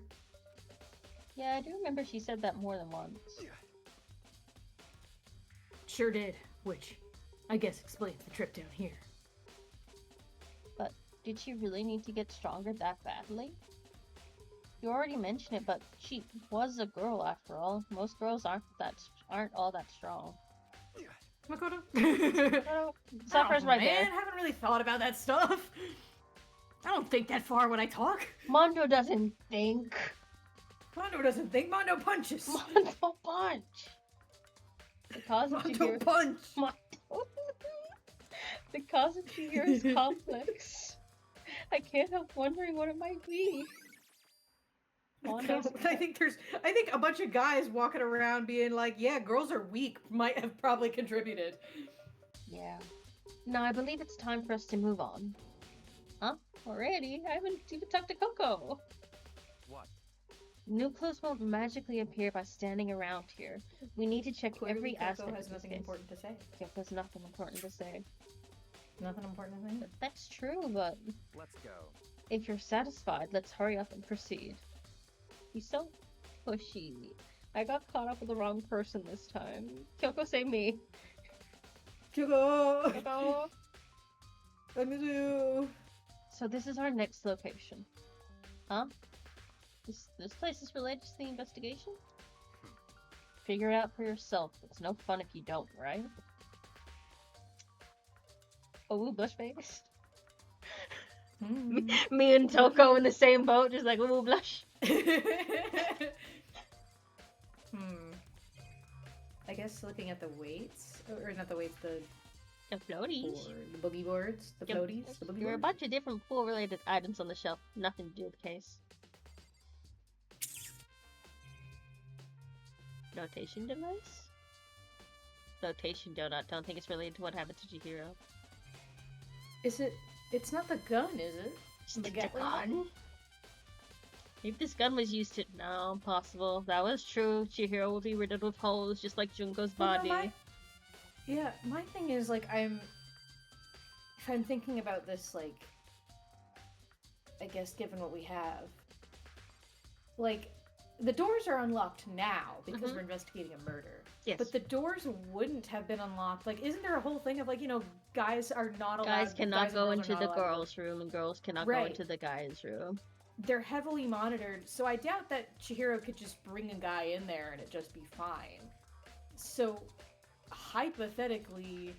Yeah, I do remember she said that more than once. Sure did, which I guess explains the trip down here. But did she really need to get stronger that badly? You already mentioned it, but she was a girl after all. Most girls aren't all that strong. Makoto? Sakura's right there. I haven't really thought about that stuff. I don't think that far when I talk. Mondo doesn't think. Mondo doesn't think. Mondo punches. Mondo punch. Because of Mondo punch. Because of Chihiro's complex, I can't help wondering what it might be. I think a bunch of guys walking around being like, yeah, girls are weak might have probably contributed. Yeah. Now I believe it's time for us to move on. Huh? Already? I haven't even talked to Coco. What? New clothes won't magically appear by standing around here. We need to check every aspect has of this nothing case. important to say. Coco's nothing important to say. Nothing important to say? That's true, but Let's go. if you're satisfied, let's hurry up and proceed. He's so pushy. I got caught up with the wrong person this time. Kyoko, say me. Kyoko! Kyoko! I miss you! So this is our next location. Huh? This place is related to the investigation? Figure it out for yourself. It's no fun if you don't, right? Oh, blush face. Me and Toko in the same boat, just like, ooh, blush. I guess looking at the weights, or not the weights, the floaties. The boogie boards, the floaties, the boogie There are a boards. bunch of different pool-related items on the shelf. Nothing to do with the case. Notation device? Notation donut. Don't think it's related to what happened to Chihiro. Is it? It's not the gun, is it? The Gatling gun? If this gun was used to— no, impossible. If that was true, Chihiro would be riddled with holes, just like Junko's body. My thing is, like, if I'm thinking about this, like, I guess given what we have, like, the doors are unlocked now because we're investigating a murder. Yes. But the doors wouldn't have been unlocked. Like, isn't there a whole thing of, like, guys are not allowed... Guys cannot go into the girls' girls' room, and girls cannot go into the guys' room. They're heavily monitored, so I doubt that Chihiro could just bring a guy in there and it'd just be fine. So, hypothetically,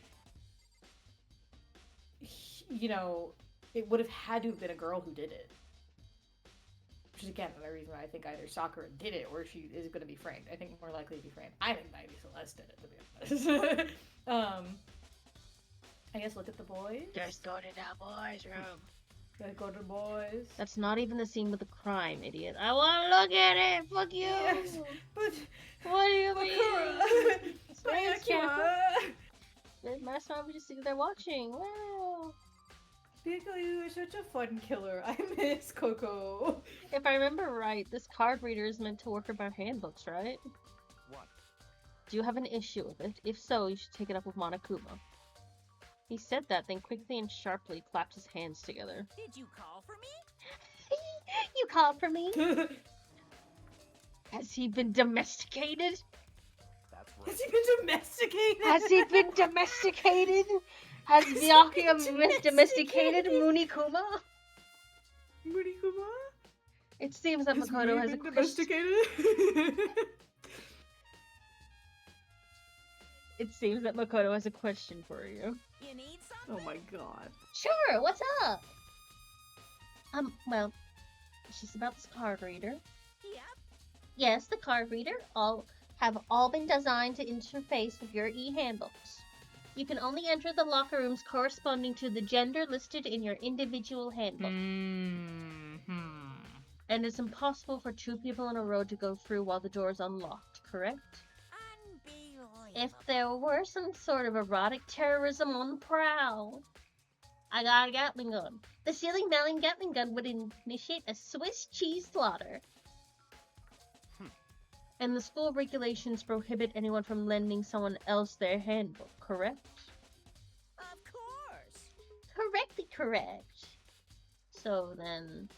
it would have had to have been a girl who did it. Which is, again, another reason why I think either Sakura did it or she is going to be framed. I think more likely to be framed. I think maybe Celeste did it, to be honest. I guess look at the boys. Just go to the boys' room. Gotta go to the boys. That's not even the scene with the crime, idiot. I want to look at it. Fuck you. Yes, but What do you Bakura. mean? But Space camp. Akira. My mom was just sitting there watching. Wow. Pico, you are such a fun killer. I miss Coco. If I remember right, this card reader is meant to work about handbooks, right? What? Do you have an issue with it? If so, you should take it up with Monokuma. He said that, then quickly and sharply clapped his hands together. Did you call for me? You called for me? Has he been domesticated? That's Has right. he been domesticated? Has he been domesticated? Has Has he Byakuya been domesticated domesticated? Munikuma? Munikuma? It seems that Makoto has a question. domesticated. It seems that Makoto has a question for you. You need Oh something? my god. Sure, what's up? Well, it's just about this card reader. Yep. Yes, the card reader have all been designed to interface with your e-handbooks. You can only enter the locker rooms corresponding to the gender listed in your individual handbook. And it's impossible for two people in a row to go through while the door is unlocked, correct? Unbelievable. If there were some sort of erotic terrorism on the prowl, I got a Gatling gun. The ceiling mounting Gatling gun would initiate a Swiss cheese slaughter. And the school regulations prohibit anyone from lending someone else their handbook, correct? Of course. Correctly correct. So then,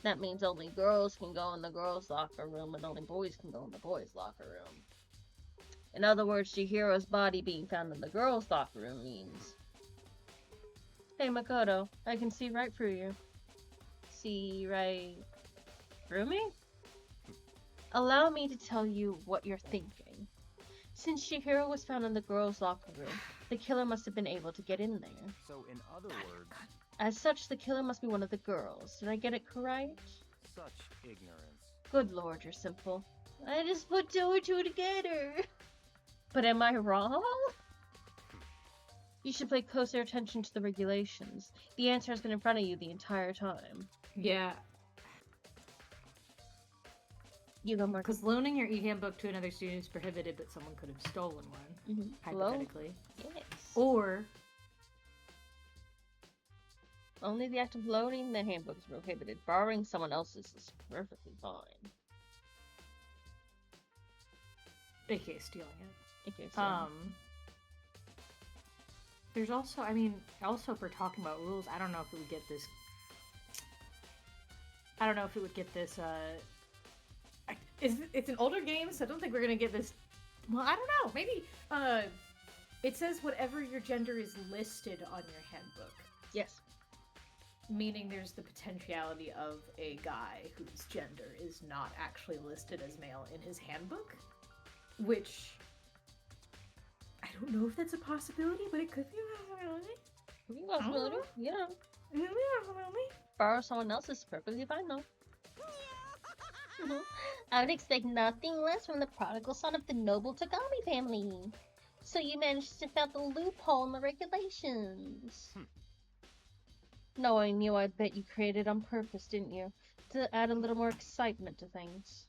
that means only girls can go in the girls' locker room and only boys can go in the boys' locker room. In other words, Chihiro's body being found in the girls' locker room means... Hey Makoto, I can see right through you. See right through me? Allow me to tell you what you're thinking. Since Chihiro was found in the girls' locker room, the killer must have been able to get in there. So, in other words, As such, the killer must be one of the girls. Did I get it correct? such ignorance. Good lord, you're simple. I just put two and two together. But am I wrong? You should pay closer attention to the regulations. The answer has been in front of you the entire time. Yeah, You go, Marcus. because loaning your e-handbook to another student is prohibited, but someone could have stolen one, hypothetically. Yes. Or, Only the act of loaning the handbook is prohibited. Borrowing someone else's is perfectly fine. aka stealing it. Okay, so There's also, I mean, also if we're talking about rules, I don't know if it would get this. I don't know if it would get this. It's an older game, so I don't think we're gonna get this. Well, I don't know. Maybe. It says whatever your gender is listed on your handbook, yes. meaning there's the potentiality of a guy whose gender is not actually listed as male in his handbook, which. I don't know if that's a possibility, but it could be a possibility. You got ability. Yeah. It could be a possibility. Borrow someone else's is perfectly fine though. I would expect nothing less from the prodigal son of the noble Tagami family. So you managed to find the loophole in the regulations. Knowing you, I bet you created on purpose, didn't you? To add a little more excitement to things.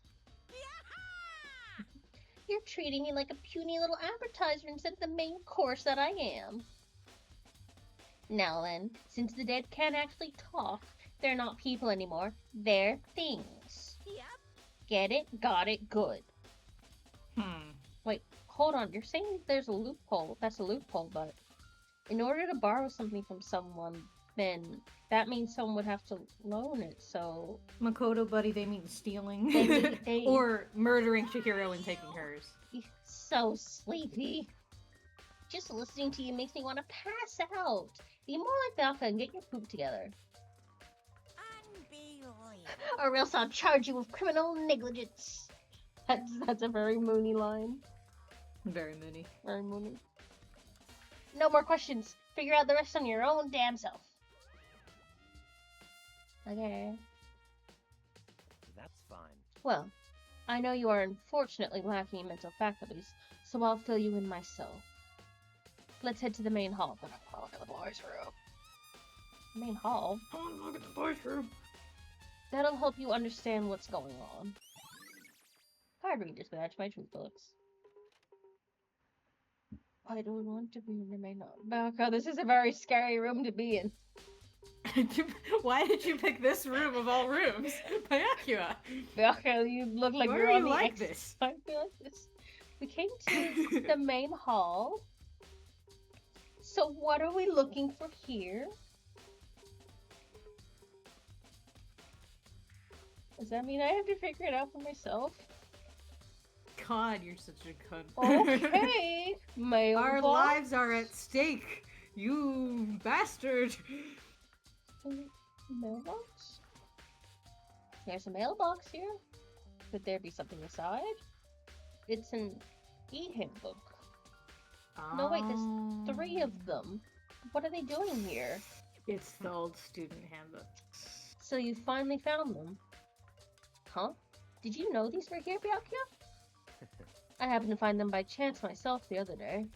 You're treating me like a puny little appetizer instead of the main course that I am. Now then, since the dead can't actually talk, they're not people anymore. They're things. Yep. Get it? Got it? Good. Wait, hold on. You're saying there's a loophole. That's a loophole, but in order to borrow something from someone, then that means someone would have to loan it, so... Makoto, buddy, they mean stealing. They- Or murdering Chihiro and taking hers. So sleepy. Just listening to you makes me want to pass out. Be more like Valka and get your poop together. Unbelievable. Or else I'll charge you with criminal negligence. That's a very Moony line. Very moony. Very Moony. No more questions. Figure out the rest on your own damn self. Okay. That's fine. Well, I know you are unfortunately lacking in mental faculties, so I'll fill you in myself. let's head to the main hall. But I'll look at the boys' room. Main hall? I want to look at the boys' room. That'll help you understand what's going on. Card readers match my truth books. I don't want to be in the main hall. Oh god, this is a very scary room to be in. Why did you pick this room of all rooms? Bayakua. Okay, you look like Why you're are on you the like this? I feel like this. We came to the main hall. So what are we looking for here? Does that mean I have to figure it out for myself? God, you're such a cunt. Okay, mailbox. Our lives are at stake, you bastard. Mailbox? There's a mailbox here. Could there be something inside? It's an e-handbook. No, wait, there's 3 of them. What are they doing here? It's the old student handbook. So you finally found them. Huh? Did you know these were here, Byakuya? I happened to find them by chance myself the other day.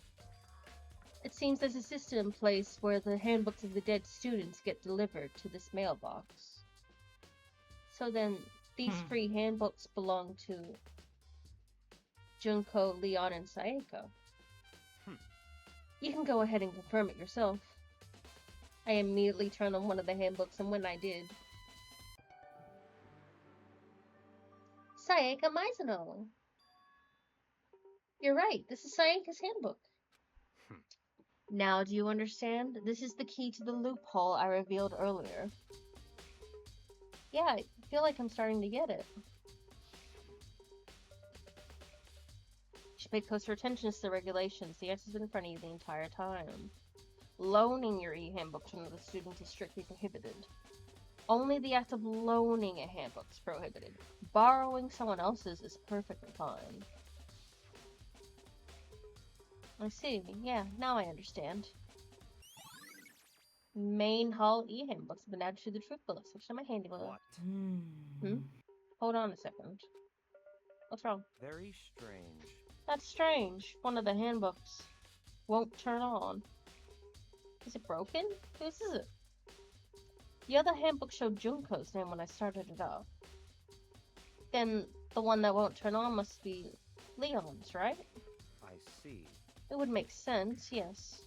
It seems there's a system in place where the handbooks of the dead students get delivered to this mailbox. So then, these 3 handbooks belong to Junko, Leon, and Saeko. You can go ahead and confirm it yourself. I immediately turned on one of the handbooks, and when I did... Saeka Mizuno! You're right, this is Saeka's handbook. Now do you understand? This is the key to the loophole I revealed earlier. Yeah, I feel like I'm starting to get it. You should pay closer attention to the regulations. The answer's been in front of you the entire time. Loaning your e-handbook to another student is strictly prohibited. Only the act of loaning a handbook is prohibited. Borrowing someone else's is perfectly fine. I see. Yeah, now I understand. Main hall e-handbooks have been added to the truth books, which are my handy book. Hold on a second. What's wrong? Very strange. That's strange. One of the handbooks won't turn on. Is it broken? Whose is it? The other handbook showed Junko's name when I started it up. Then the one that won't turn on must be Leon's, right? I see. It would make sense, yes.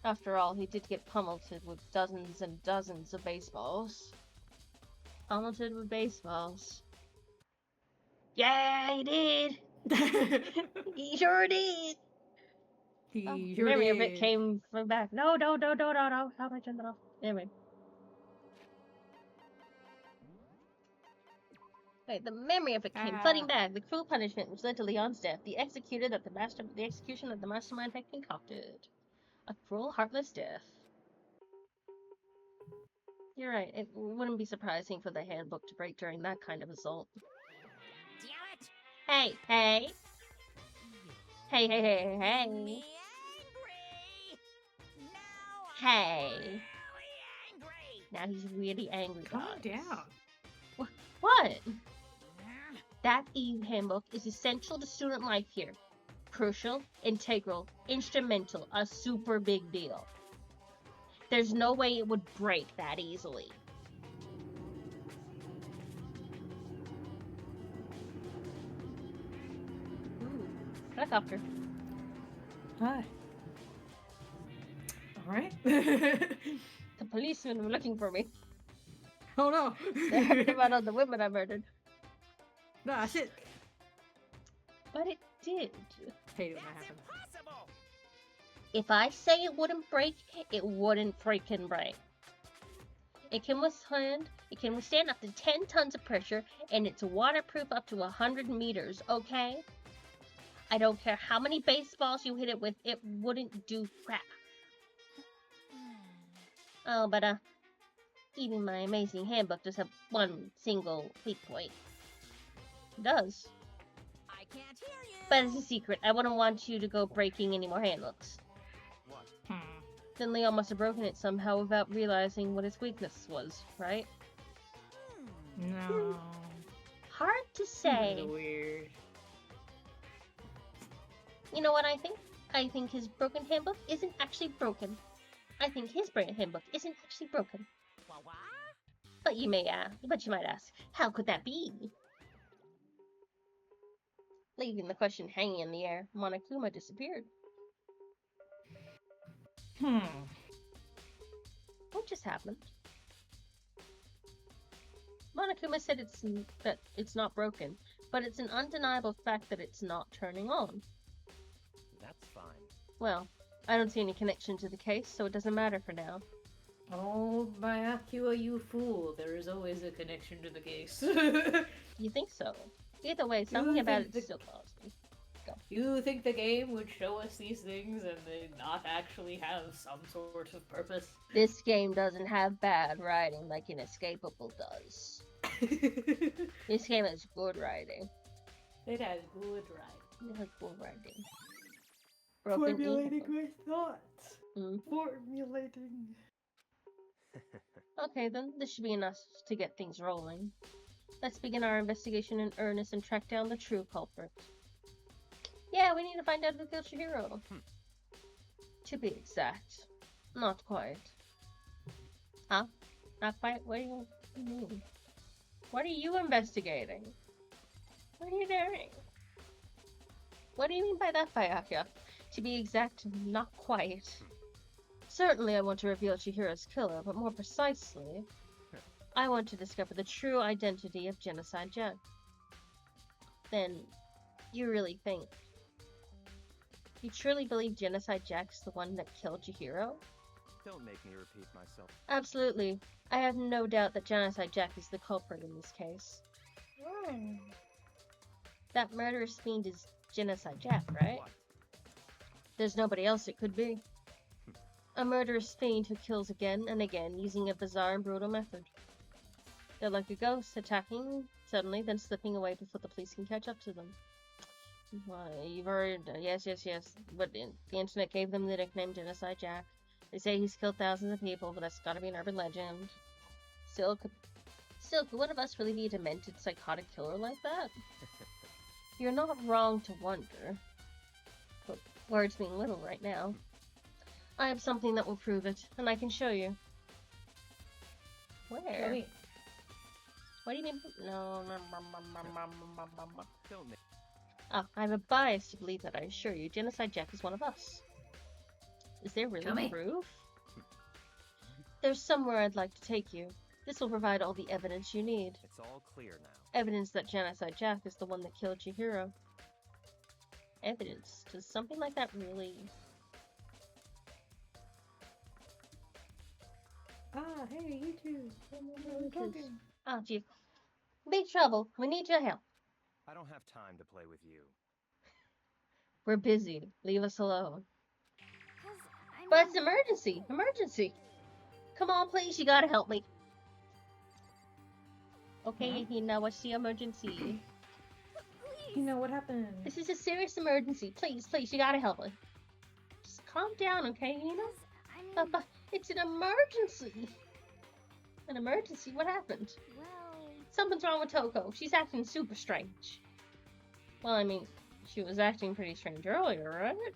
After all, he did get pummeled with dozens and dozens of baseballs. Pummeled with baseballs. Yeah, he did! He sure did! He sure memory of did. it came from back. No. How do I turn that off? Anyway. Wait, the memory of it came flooding back. The cruel punishment which led to Leon's death. The execution that the mastermind had concocted. A cruel, heartless death. You're right. It wouldn't be surprising for the handbook to break during that kind of assault. Damn it! Hey! Me angry! Now Hey! I'm really angry! Now he's really angry. Calm guys. down. What? That e-handbook is essential to student life here. Crucial, integral, instrumental, a super big deal. There's no way it would break that easily. Ooh, helicopter. Hi. Alright. The policemen were looking for me. Oh no. They heard about all the women I murdered. Nah, shit. But it did. Hate it when that happens. Impossible! If I say it wouldn't break, it wouldn't freaking break. It can withstand up to 10 tons of pressure, and it's waterproof up to 100 meters, okay? I don't care how many baseballs you hit it with, it wouldn't do crap. Oh, but even my amazing handbook does have one single weak point. It does. I can't hear you! But it's a secret. I wouldn't want you to go breaking any more handbooks. What? Then Leon must have broken it somehow without realizing what his weakness was, right? No. Hard to say. Weird. You know what I think? I think his broken handbook isn't actually broken. I think his handbook isn't actually broken. What? But you might ask, how could that be? Leaving the question hanging in the air, Monokuma disappeared. What just happened? Monokuma said that it's not broken, but it's an undeniable fact that it's not turning on. That's fine. Well, I don't see any connection to the case, so it doesn't matter for now. Oh, Byakua, you fool. There is always a connection to the case. You think so? Either way, something about it still bothers me. You think the game would show us these things and they not actually have some sort of purpose? This game doesn't have bad writing like Inescapable does. This game has good writing. It has good writing. It has good writing. Formulating my thoughts. Mm. Formulating. Okay, then this should be enough to get things rolling. Let's begin our investigation in earnest and track down the true culprit. Yeah, we need to find out who killed Chihiro. To be exact. Not quite. Huh? Not quite? What do you mean? What are you investigating? What are you doing? What do you mean by that, Byakuya? To be exact, not quite. Certainly I want to reveal Chihiro's killer, but more precisely, I want to discover the true identity of Genocide Jack. Then, you really think... You truly believe Genocide Jack's the one that killed Chihiro? Don't make me repeat myself. Absolutely. I have no doubt that Genocide Jack is the culprit in this case. That murderous fiend is Genocide Jack, right? What? There's nobody else it could be. A murderous fiend who kills again and again using a bizarre and brutal method. They're like a ghost, attacking suddenly, then slipping away before the police can catch up to them. Well, you've heard, yes. But the internet gave them the nickname Genocide Jack. They say he's killed thousands of people, but that's gotta be an urban legend. Still, could one of us really be a demented, psychotic killer like that? You're not wrong to wonder. But words mean little right now. I have something that will prove it, and I can show you. Where? Wait. What do you mean? No. Don't make... I have a bias to believe that, I assure you. Genocide Jack is one of us. Is there really proof? There's somewhere I'd like to take you. This will provide all the evidence you need. It's all clear now. Evidence that Genocide Jack is the one that killed Chihiro. Evidence? Does something like that really... Ah, hey, you two. We're talking. Ah, gee. Big trouble. We need your help. I don't have time to play with you. We're busy. Leave us alone. 'Cause I But it's mean, emergency! Emergency! Come on, please, you gotta help me. Okay, Hina, what's the emergency? You know what happened? This is a serious emergency. Please, you gotta help me. Just calm down, okay, Hina? 'cause I mean, But it's an emergency! An emergency? What happened? well, Something's wrong with Toko. She's acting super strange. Well, I mean, she was acting pretty strange earlier, right?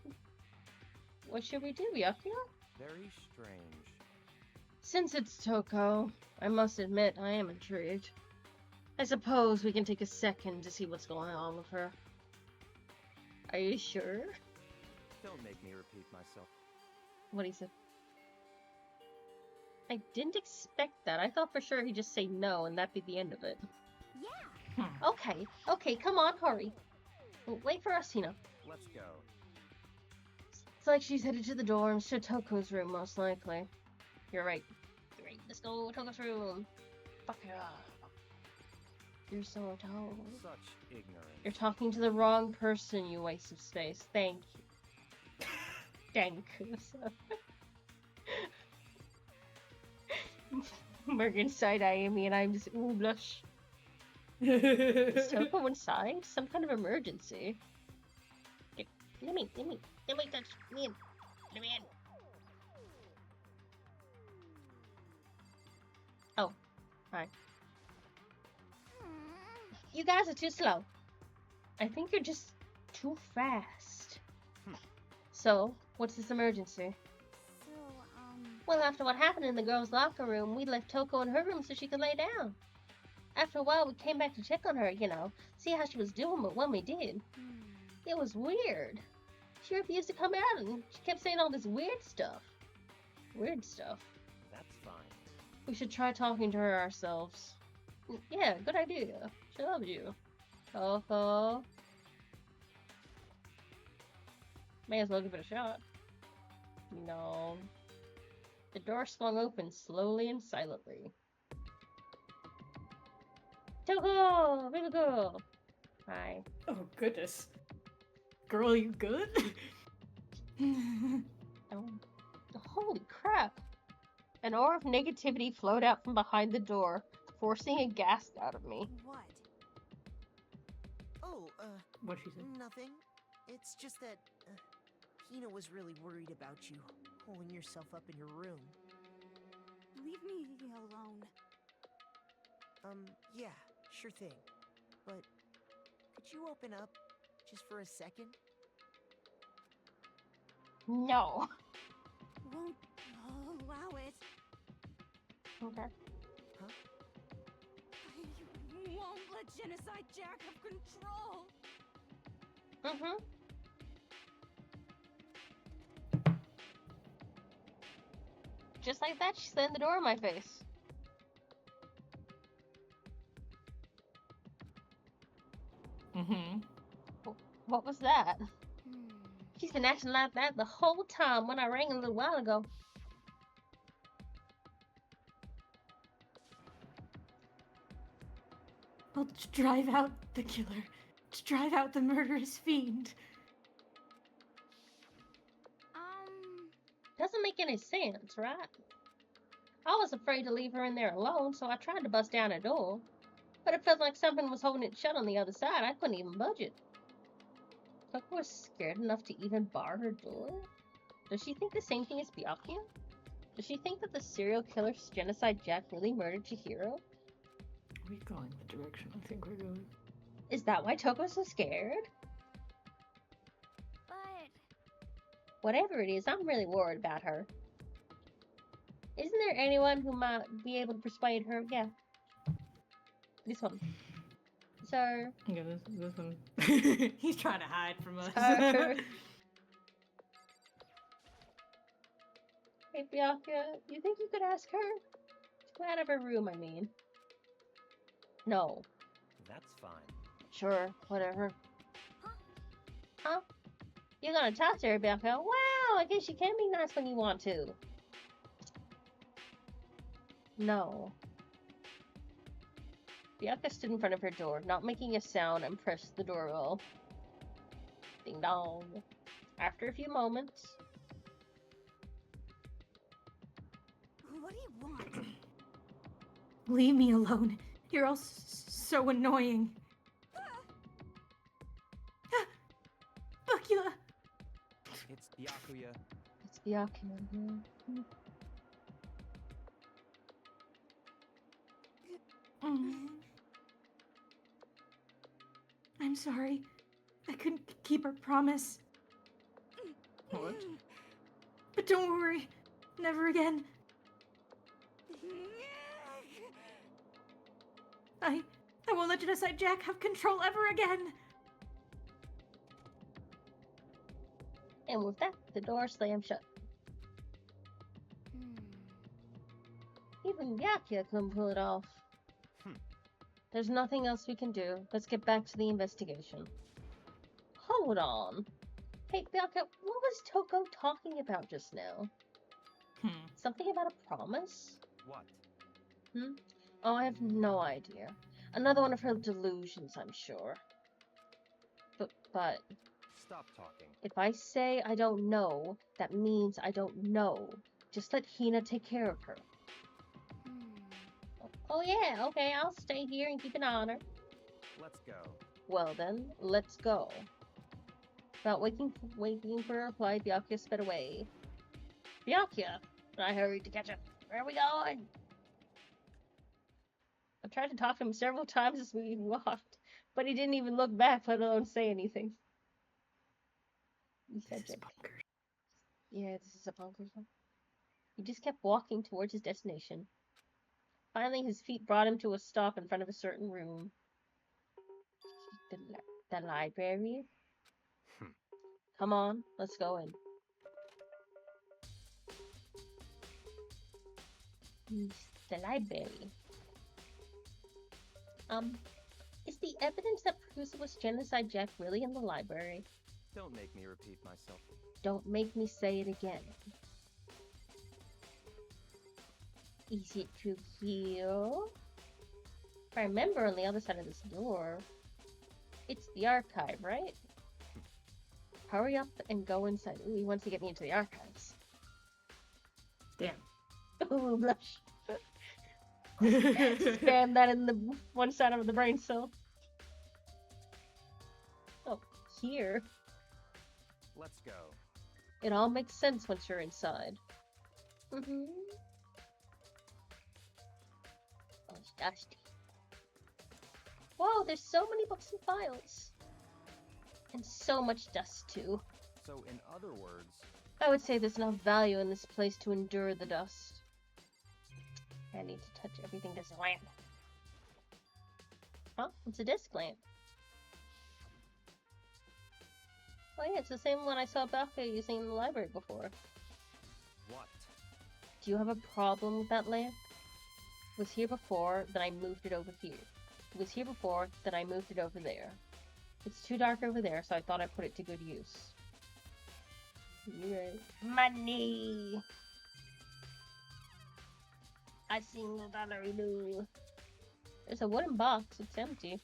What should we do, Byakuya? Very strange. Since it's Toko, I must admit I am intrigued. I suppose we can take a second to see what's going on with her. Are you sure? Don't make me repeat myself. What he said. I didn't expect that. I thought for sure he'd just say no and that'd be the end of it. yeah. Okay, come on, hurry. Wait for us, Hina. Let's go. It's like she's headed to the dorms, to Toko's room, most likely. You're right. Let's go, Toko's room. Fuck yeah. You're so tall. Such ignorance. You're talking to the wrong person, you waste of space. Thank you. Thank you. Morgan side-eyeing me and I'm just, ooh, blush. Is Toko inside? Some kind of emergency. Okay, let me touch me in. Let me in. Oh, hi. You guys are too slow. I think you're just too fast. So, what's this emergency? So, Well, after what happened in the girls' locker room, we left Toko in her room so she could lay down. After a while, we came back to check on her, see how she was doing, but when we did, it was weird. She refused to come out, and she kept saying all this weird stuff. Weird stuff. That's fine. We should try talking to her ourselves. Yeah, good idea. She loves you. Toko. May as well give it a shot. No. The door swung open slowly and silently. Toko! Little girl! Hi. Oh, goodness. Girl, you good? Oh, holy crap! An aura of negativity flowed out from behind the door, forcing a gasp out of me. What? Oh, What'd she say? nothing. It's just that Hina was really worried about you, holding yourself up in your room. leave me alone. Yeah, sure thing. But could you open up just for a second? No. Won't allow it. Okay. I won't let Genocide Jack have control. Mm-hmm. Just like that, she slammed the door in my face. Mm-hmm. What was that? She's been acting like that the whole time when I rang a little while ago. Well, to drive out the killer. To drive out the murderous fiend. Doesn't make any sense, right? I was afraid to leave her in there alone, so I tried to bust down her door. But it felt like something was holding it shut on the other side. I couldn't even budge it. Toko was scared enough to even bar her door? Does she think the same thing as Byakuya? Does she think that the serial killer Genocide Jack really murdered Chihiro? We're going the direction I think we're going. Is that why Toko's so scared? But Whatever it is, I'm really worried about her. Isn't there anyone who might be able to persuade her? Yeah. This one. Sir. Yeah, this one. He's trying to hide from us. Sir. Hey, Byakuya, you think you could ask her? To go out of her room, I mean. No. That's fine. Sure, whatever. Huh? You're gonna talk to her, Byakuya? Wow, I guess you can be nice when you want to. No. Byakuya stood in front of her door, not making a sound, and pressed the doorbell. Ding dong. After a few moments... what do you want? Leave me alone. You're all so annoying. Bakula! It's Byakuya. It's Byakuya. I'm sorry. I couldn't keep our promise. What? But don't worry. Never again. I won't let Genocide Jack have control ever again. And with that, the door slammed shut. Even Byakuya couldn't pull it off. There's nothing else we can do. Let's get back to the investigation. Hold on. Hey, Byakuya, what was Toko talking about just now? Something about a promise? What? Oh, I have no idea. Another one of her delusions, I'm sure. But... Stop talking. if I say I don't know, that means I don't know. Just let Hina take care of her. Oh yeah, okay, I'll stay here and keep an eye on her. Let's go. Well then, let's go. Without waiting for a reply, Byakuya sped away. Byakuya! I hurried to catch up. Where are we going? I tried to talk to him several times as we walked, but he didn't even look back, let alone say anything. He said, Yeah, this is a bonkers one. He just kept walking towards his destination. Finally, his feet brought him to a stop in front of a certain room. The library? Come on, let's go in. The library. Is the evidence that proves it was Genocide Jack really in the library? Don't make me repeat myself. Don't make me say it again. Is it through here? If I remember, on the other side of this door, it's the archive, right? Hurry up and go inside. Ooh, he wants to get me into the archives. Damn. Ooh, blush. Spam that in the one side of the brain cell. Oh, here. Let's go. It all makes sense once you're inside. Oh, it's dusty. Whoa, there's so many books and files. And so much dust, too. So, in other words, I would say there's enough value in this place to endure the dust. I need to touch everything. There's a lamp. Huh? It's a disc lamp. Oh yeah, it's the same one I saw Becca using in the library before. what? Do you have a problem with that lamp? It was here before, then I moved it over here. It was here before, then I moved it over there. It's too dark over there, so I thought I'd put it to good use. You're right. Money! I sing the dollar blue. There's a wooden box. It's empty.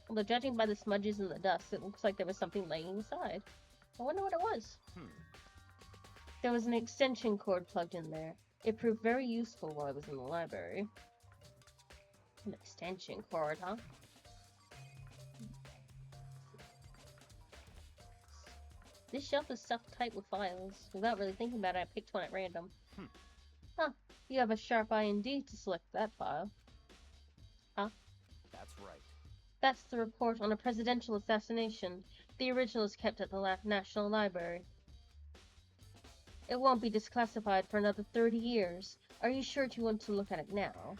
Although judging by the smudges and the dust, it looks like there was something laying inside. I wonder what it was. There was an extension cord plugged in there. It proved very useful while I was in the library. An extension cord, huh? This shelf is stuffed tight with files. Without really thinking about it, I picked one at random. Huh. You have a sharp eye indeed to select that file. Huh? That's right. That's the report on a presidential assassination. The original is kept at the National Library. It won't be disclassified for another 30 years. Are you sure you want to look at it now?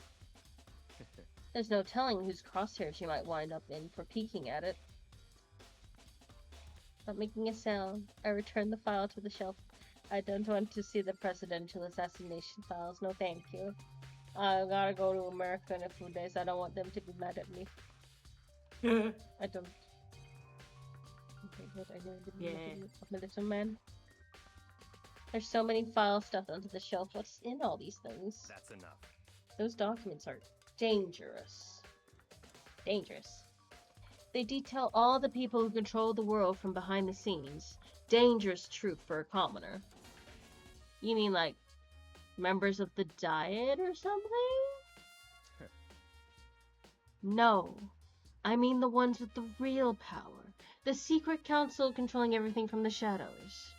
There's no telling whose crosshairs you might wind up in for peeking at it. Not making a sound, I return the file to the shelf. I don't want to see the presidential assassination files. No, thank you. I gotta go to America in a few days. I don't want them to be mad at me. I don't. Okay, good. I know I'm a little man. There's so many files stuffed onto the shelf. What's in all these things? That's enough. Those documents are dangerous. Dangerous. They detail all the people who control the world from behind the scenes. Dangerous truth for a commoner. You mean like members of the Diet or something? No. I mean the ones with the real power. The secret council controlling everything from the shadows.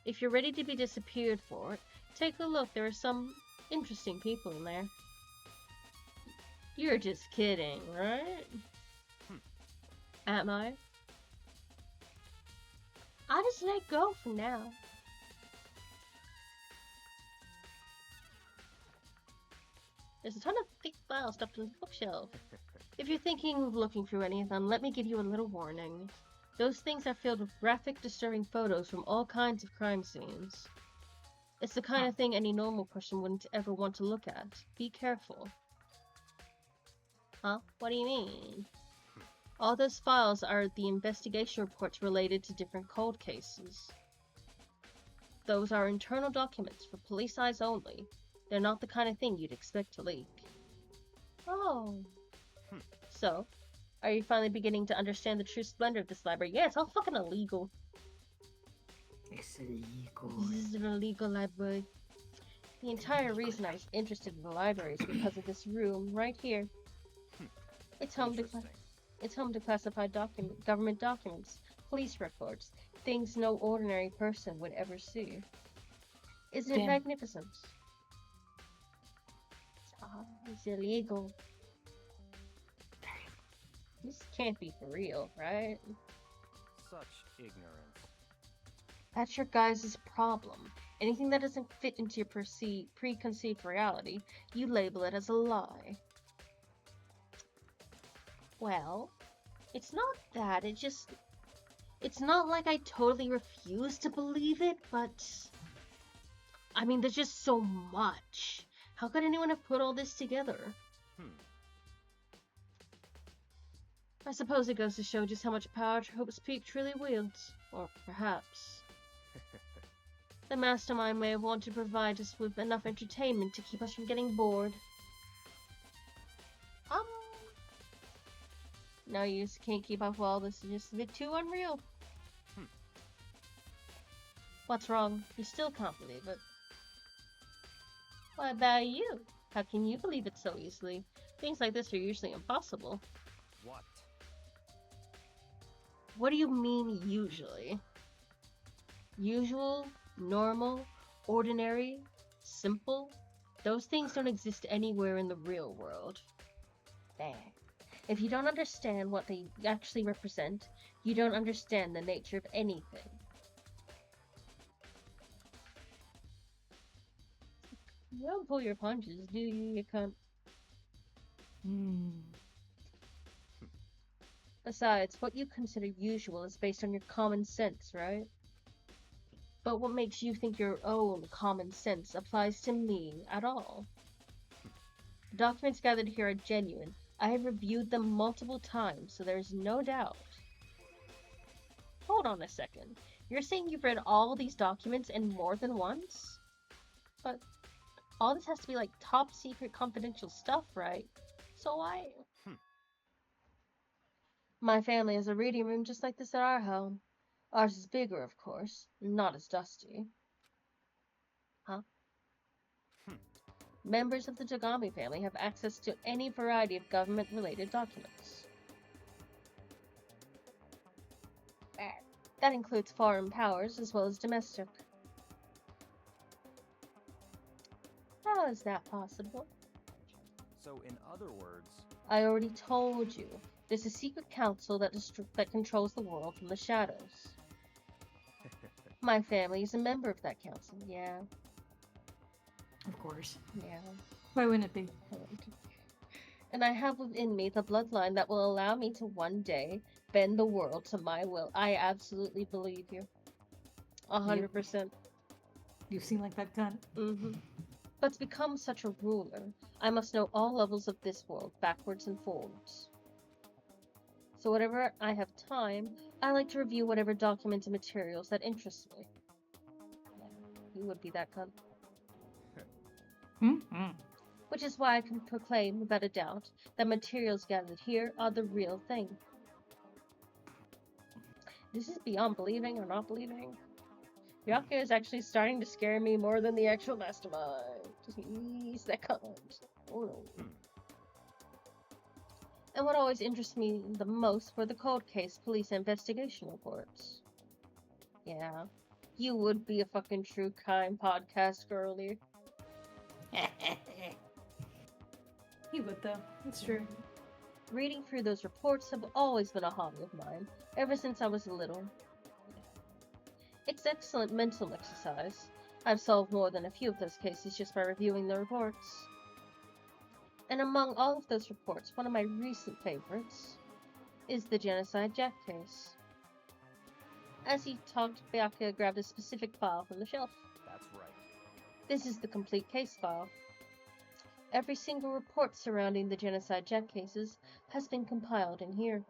If you're ready to be disappeared for it, take a look. There are some interesting people in there. You're just kidding, right? Am I? I'll just let go for now. There's a ton of thick files stuffed in the bookshelf. If you're thinking of looking through any of them, let me give you a little warning. Those things are filled with graphic, disturbing photos from all kinds of crime scenes. It's the kind of thing any normal person wouldn't ever want to look at. Be careful. Huh? What do you mean? All those files are the investigation reports related to different cold cases. Those are internal documents for police eyes only. They're not the kind of thing you'd expect to leak. Oh. So, are you finally beginning to understand the true splendor of this library? Yeah, it's all fucking illegal. It's illegal. This is an illegal library. The entire reason I was interested in the library is because of this room right here. It's home to classified government documents, police records, things no ordinary person would ever see. Isn't it magnificent? It's illegal. This can't be for real, right? Such ignorance. That's your guys' problem. Anything that doesn't fit into your preconceived reality, you label it as a lie. Well, it's not that, it's not like I totally refuse to believe it, but I mean, there's just so much. How could anyone have put all this together? I suppose it goes to show just how much power Hope's Peak truly wields. Or perhaps the mastermind may have wanted to provide us with enough entertainment to keep us from getting bored. No use, can't keep up with all this, it's just a bit too unreal. What's wrong? You still can't believe it. What about you? How can you believe it so easily? Things like this are usually impossible. What? What do you mean, usually? Usual, normal, ordinary, simple? Those things don't exist anywhere in the real world. There. If you don't understand what they actually represent, you don't understand the nature of anything. You don't pull your punches, do you, you cunt? Besides, what you consider usual is based on your common sense, right? But what makes you think your own common sense applies to me at all? The documents gathered here are genuine. I have reviewed them multiple times, so there is no doubt. Hold on a second. You're saying you've read all these documents and more than once? But all this has to be like top secret confidential stuff, right? So why? My family has a reading room just like this at our home. Ours is bigger, of course, not as dusty. Huh? Members of the Dogami family have access to any variety of government-related documents. That includes foreign powers as well as domestic. How is that possible? So, in other words, I already told you. There's a secret council that controls the world from the shadows. My family is a member of that council, yeah. Of course. Yeah. Why wouldn't it be? And I have within me the bloodline that will allow me to one day bend the world to my will. I absolutely believe you. 100%. You seem like that cunt. But to become such a ruler, I must know all levels of this world, backwards and forwards. So whenever I have time, I like to review whatever documents and materials that interest me. You would be that cunt. Which is why I can proclaim without a doubt that materials gathered here are the real thing. This is beyond believing or not believing. Byakuya is actually starting to scare me more than the actual mastermind. He's that cunt. Oh no. And what always interests me the most were the cold case police investigation reports. Yeah, you would be a fucking true crime podcast girly. He would, though. It's true. Reading through those reports have always been a hobby of mine, ever since I was little. It's excellent mental exercise. I've solved more than a few of those cases just by reviewing the reports. And among all of those reports, one of my recent favorites is the Genocide Jack case. As he talked, Byakuya grabbed a specific file from the shelf. that's right. This is the complete case file. Every single report surrounding the Genocide Jack cases has been compiled in here.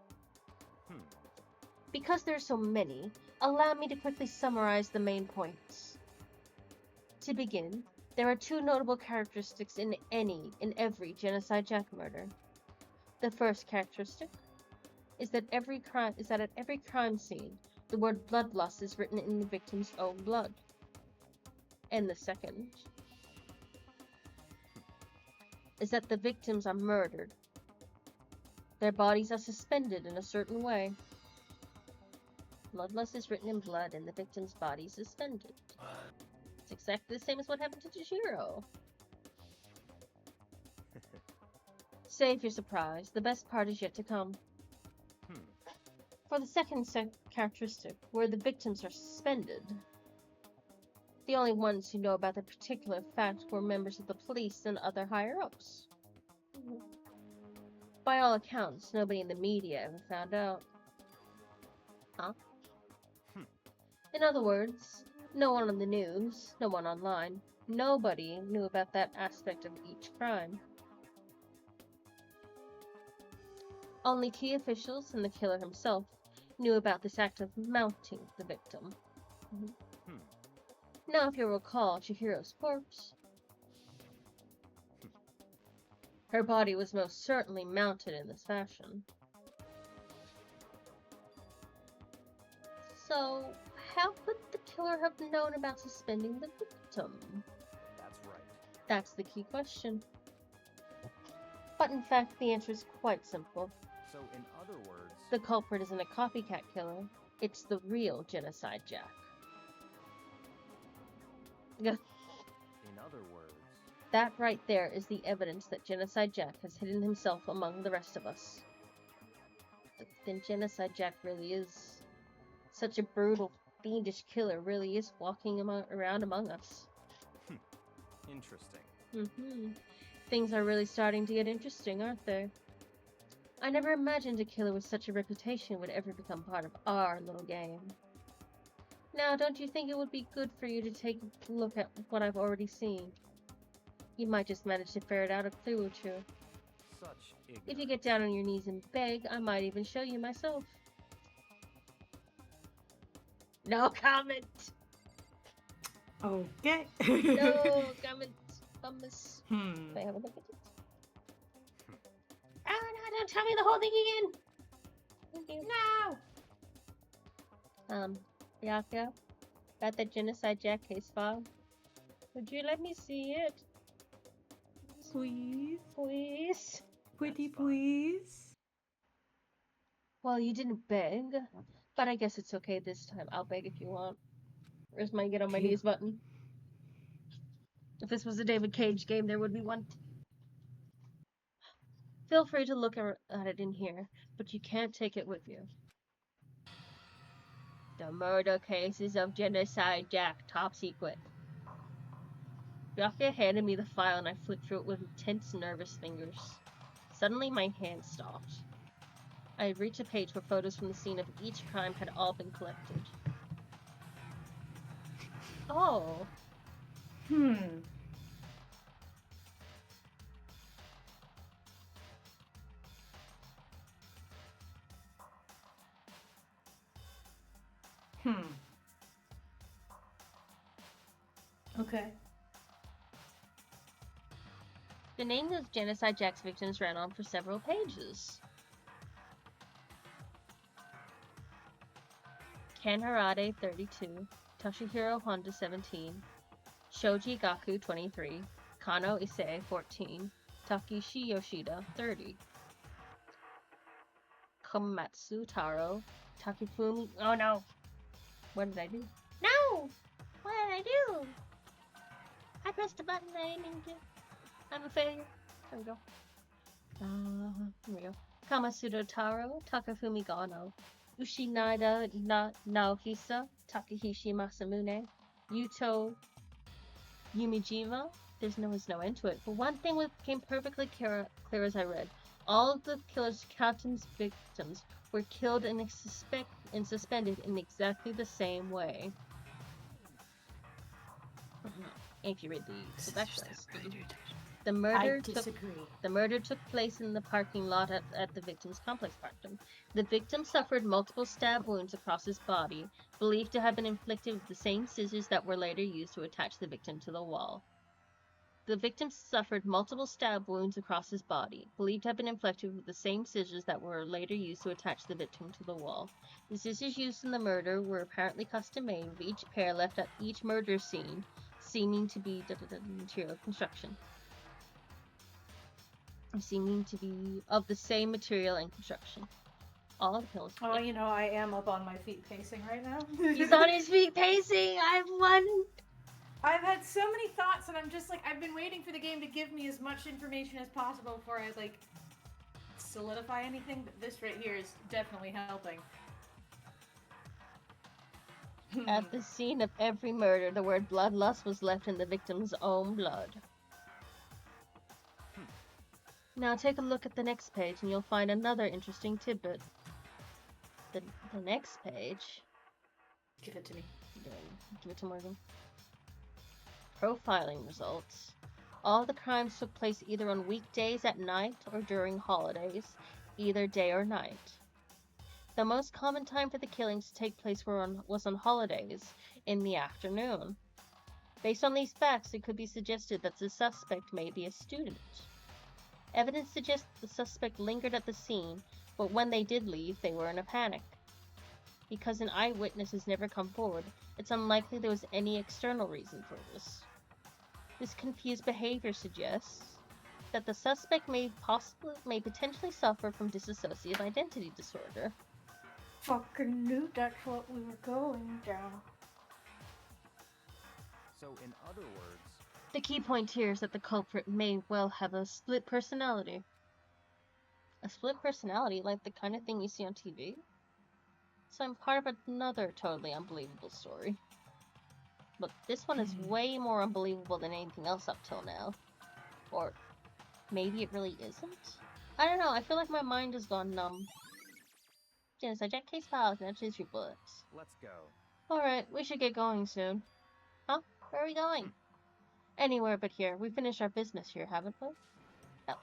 Because there are so many, allow me to quickly summarize the main points. To begin, there are two notable characteristics in every Genocide Jack murder. The first characteristic is that at every crime scene, the word bloodlust is written in the victim's own blood. And the second is that the victims are murdered. Their bodies are suspended in a certain way. Bloodlust is written in blood and the victim's body is suspended. It's exactly the same as what happened to Chihiro. Save your surprise, the best part is yet to come. For the second characteristic, where the victims are suspended, The only ones who know about the particular fact were members of the police and other higher-ups. By all accounts, nobody in the media ever found out. Huh? In other words, no one on the news, no one online, nobody knew about that aspect of each crime. Only key officials and the killer himself knew about this act of mounting the victim. Now, if you recall Chihiro's corpse, her body was most certainly mounted in this fashion. So, how could the killer have known about suspending the victim? That's right. That's the key question. But in fact, the answer is quite simple. So, in other words, The culprit isn't a copycat killer, it's the real Genocide Jack. in other words, That right there is the evidence that Genocide Jack has hidden himself among the rest of us. Then Genocide Jack really is such a brutal, fiendish killer, really is walking around among us. interesting. Things are really starting to get interesting, aren't they? I never imagined a killer with such a reputation would ever become part of our little game. Now, don't you think it would be good for you to take a look at what I've already seen? You might just manage to ferret out a clue or two. Such ignorance. If you get down on your knees and beg, I might even show you myself. No comment! Okay. No comment! Bummus. Hmm. Can I have a look at it? Oh no, don't tell me the whole thing again! Thank you. No! Yaka, got that Genocide Jack case file? Would you let me see it? Please. Please? Pretty That's fine. please. Well, you didn't beg, but I guess it's okay this time. I'll beg if you want. Where's my get on my Okay. knees button? If this was a David Cage game, there would be one. Feel free to look at it in here, but you can't take it with you. The murder cases of Genocide Jack, top secret. Yaka handed me the file and I flipped through it with tense, nervous fingers. Suddenly, my hand stopped. I had reached a page where photos from the scene of each crime had all been collected. Oh. Hmm. Okay. The name of Genocide Jack's victims ran on for several pages. Ken Harade, 32, Toshihiro Honda, 17, Shoji Gaku, 23, Kano Issei, 14, Takeshi Yoshida, 30, Komatsu Taro, Takifumi... Oh no! What did I do? No! What did I do? I pressed a button I didn't mean to. I'm a failure. There we go. Here we go. Kamatsudo Taro, Takafumi Gano, Ushinada Naohisa, Takahishi Masamune, Yuto Yumijima. There's no end to it. But one thing became perfectly clear as I read. All of the killer's captain's victims were killed and suspended in exactly the same way. If you read the background. The murder took place in the parking lot at the victim's complex parking. The victim suffered multiple stab wounds across his body, believed to have been inflicted with the same scissors that were later used to attach the victim to the wall. The victim suffered multiple stab wounds across his body, believed to have been inflicted with the same scissors that were later used to attach the victim to the wall. The scissors used in the murder were apparently custom-made, with each pair left at each murder scene, seeming to be material construction. Seeming to be of the same material and construction. All the kills. Oh, you know, I am up on my feet pacing right now. He's on his feet pacing! I've won! I've had so many thoughts, and I'm just like, I've been waiting for the game to give me as much information as possible before I, like, solidify anything, but this right here is definitely helping. At the scene of every murder, the word bloodlust was left in the victim's own blood. Now take a look at the next page and you'll find another interesting tidbit. The next page... Give it to me. Give it to Morgan. Profiling results. All the crimes took place either on weekdays at night or during holidays, either day or night. The most common time for the killings to take place was on holidays, in the afternoon. Based on these facts, it could be suggested that the suspect may be a student. Evidence suggests the suspect lingered at the scene, but when they did leave, they were in a panic. Because an eyewitness has never come forward, it's unlikely there was any external reason for this. This confused behavior suggests that the suspect may potentially suffer from dissociative identity disorder. Fucking knew that's what we were going down. So, in other words, The key point here is that the culprit may well have a split personality. A split personality, like the kind of thing you see on TV? So I'm part of another totally unbelievable story. But this one is way more unbelievable than anything else up till now. Or maybe it really isn't? I don't know, I feel like my mind has gone numb. Genocide Jack case files, now choose your bullets. let's go. Alright, we should get going soon. Huh? Where are we going? Anywhere but here. We finished our business here, haven't we?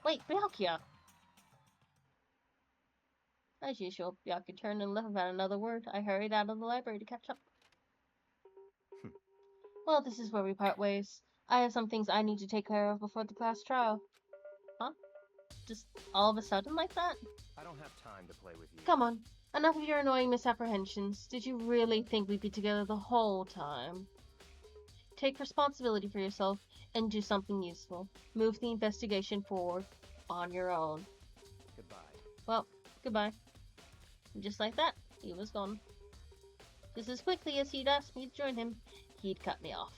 Wait, Byakuya! As usual, Byakuya turned and left without another word. I hurried out of the library to catch up. Well, this is where we part ways. I have some things I need to take care of before the class trial. Huh? Just all of a sudden like that? I don't have time to play with you. Come on. Enough of your annoying misapprehensions. Did you really think we'd be together the whole time? Take responsibility for yourself and do something useful. Move the investigation forward on your own. Goodbye. Well, goodbye. And just like that, he was gone. Just as quickly as he'd asked me to join him, he'd cut me off.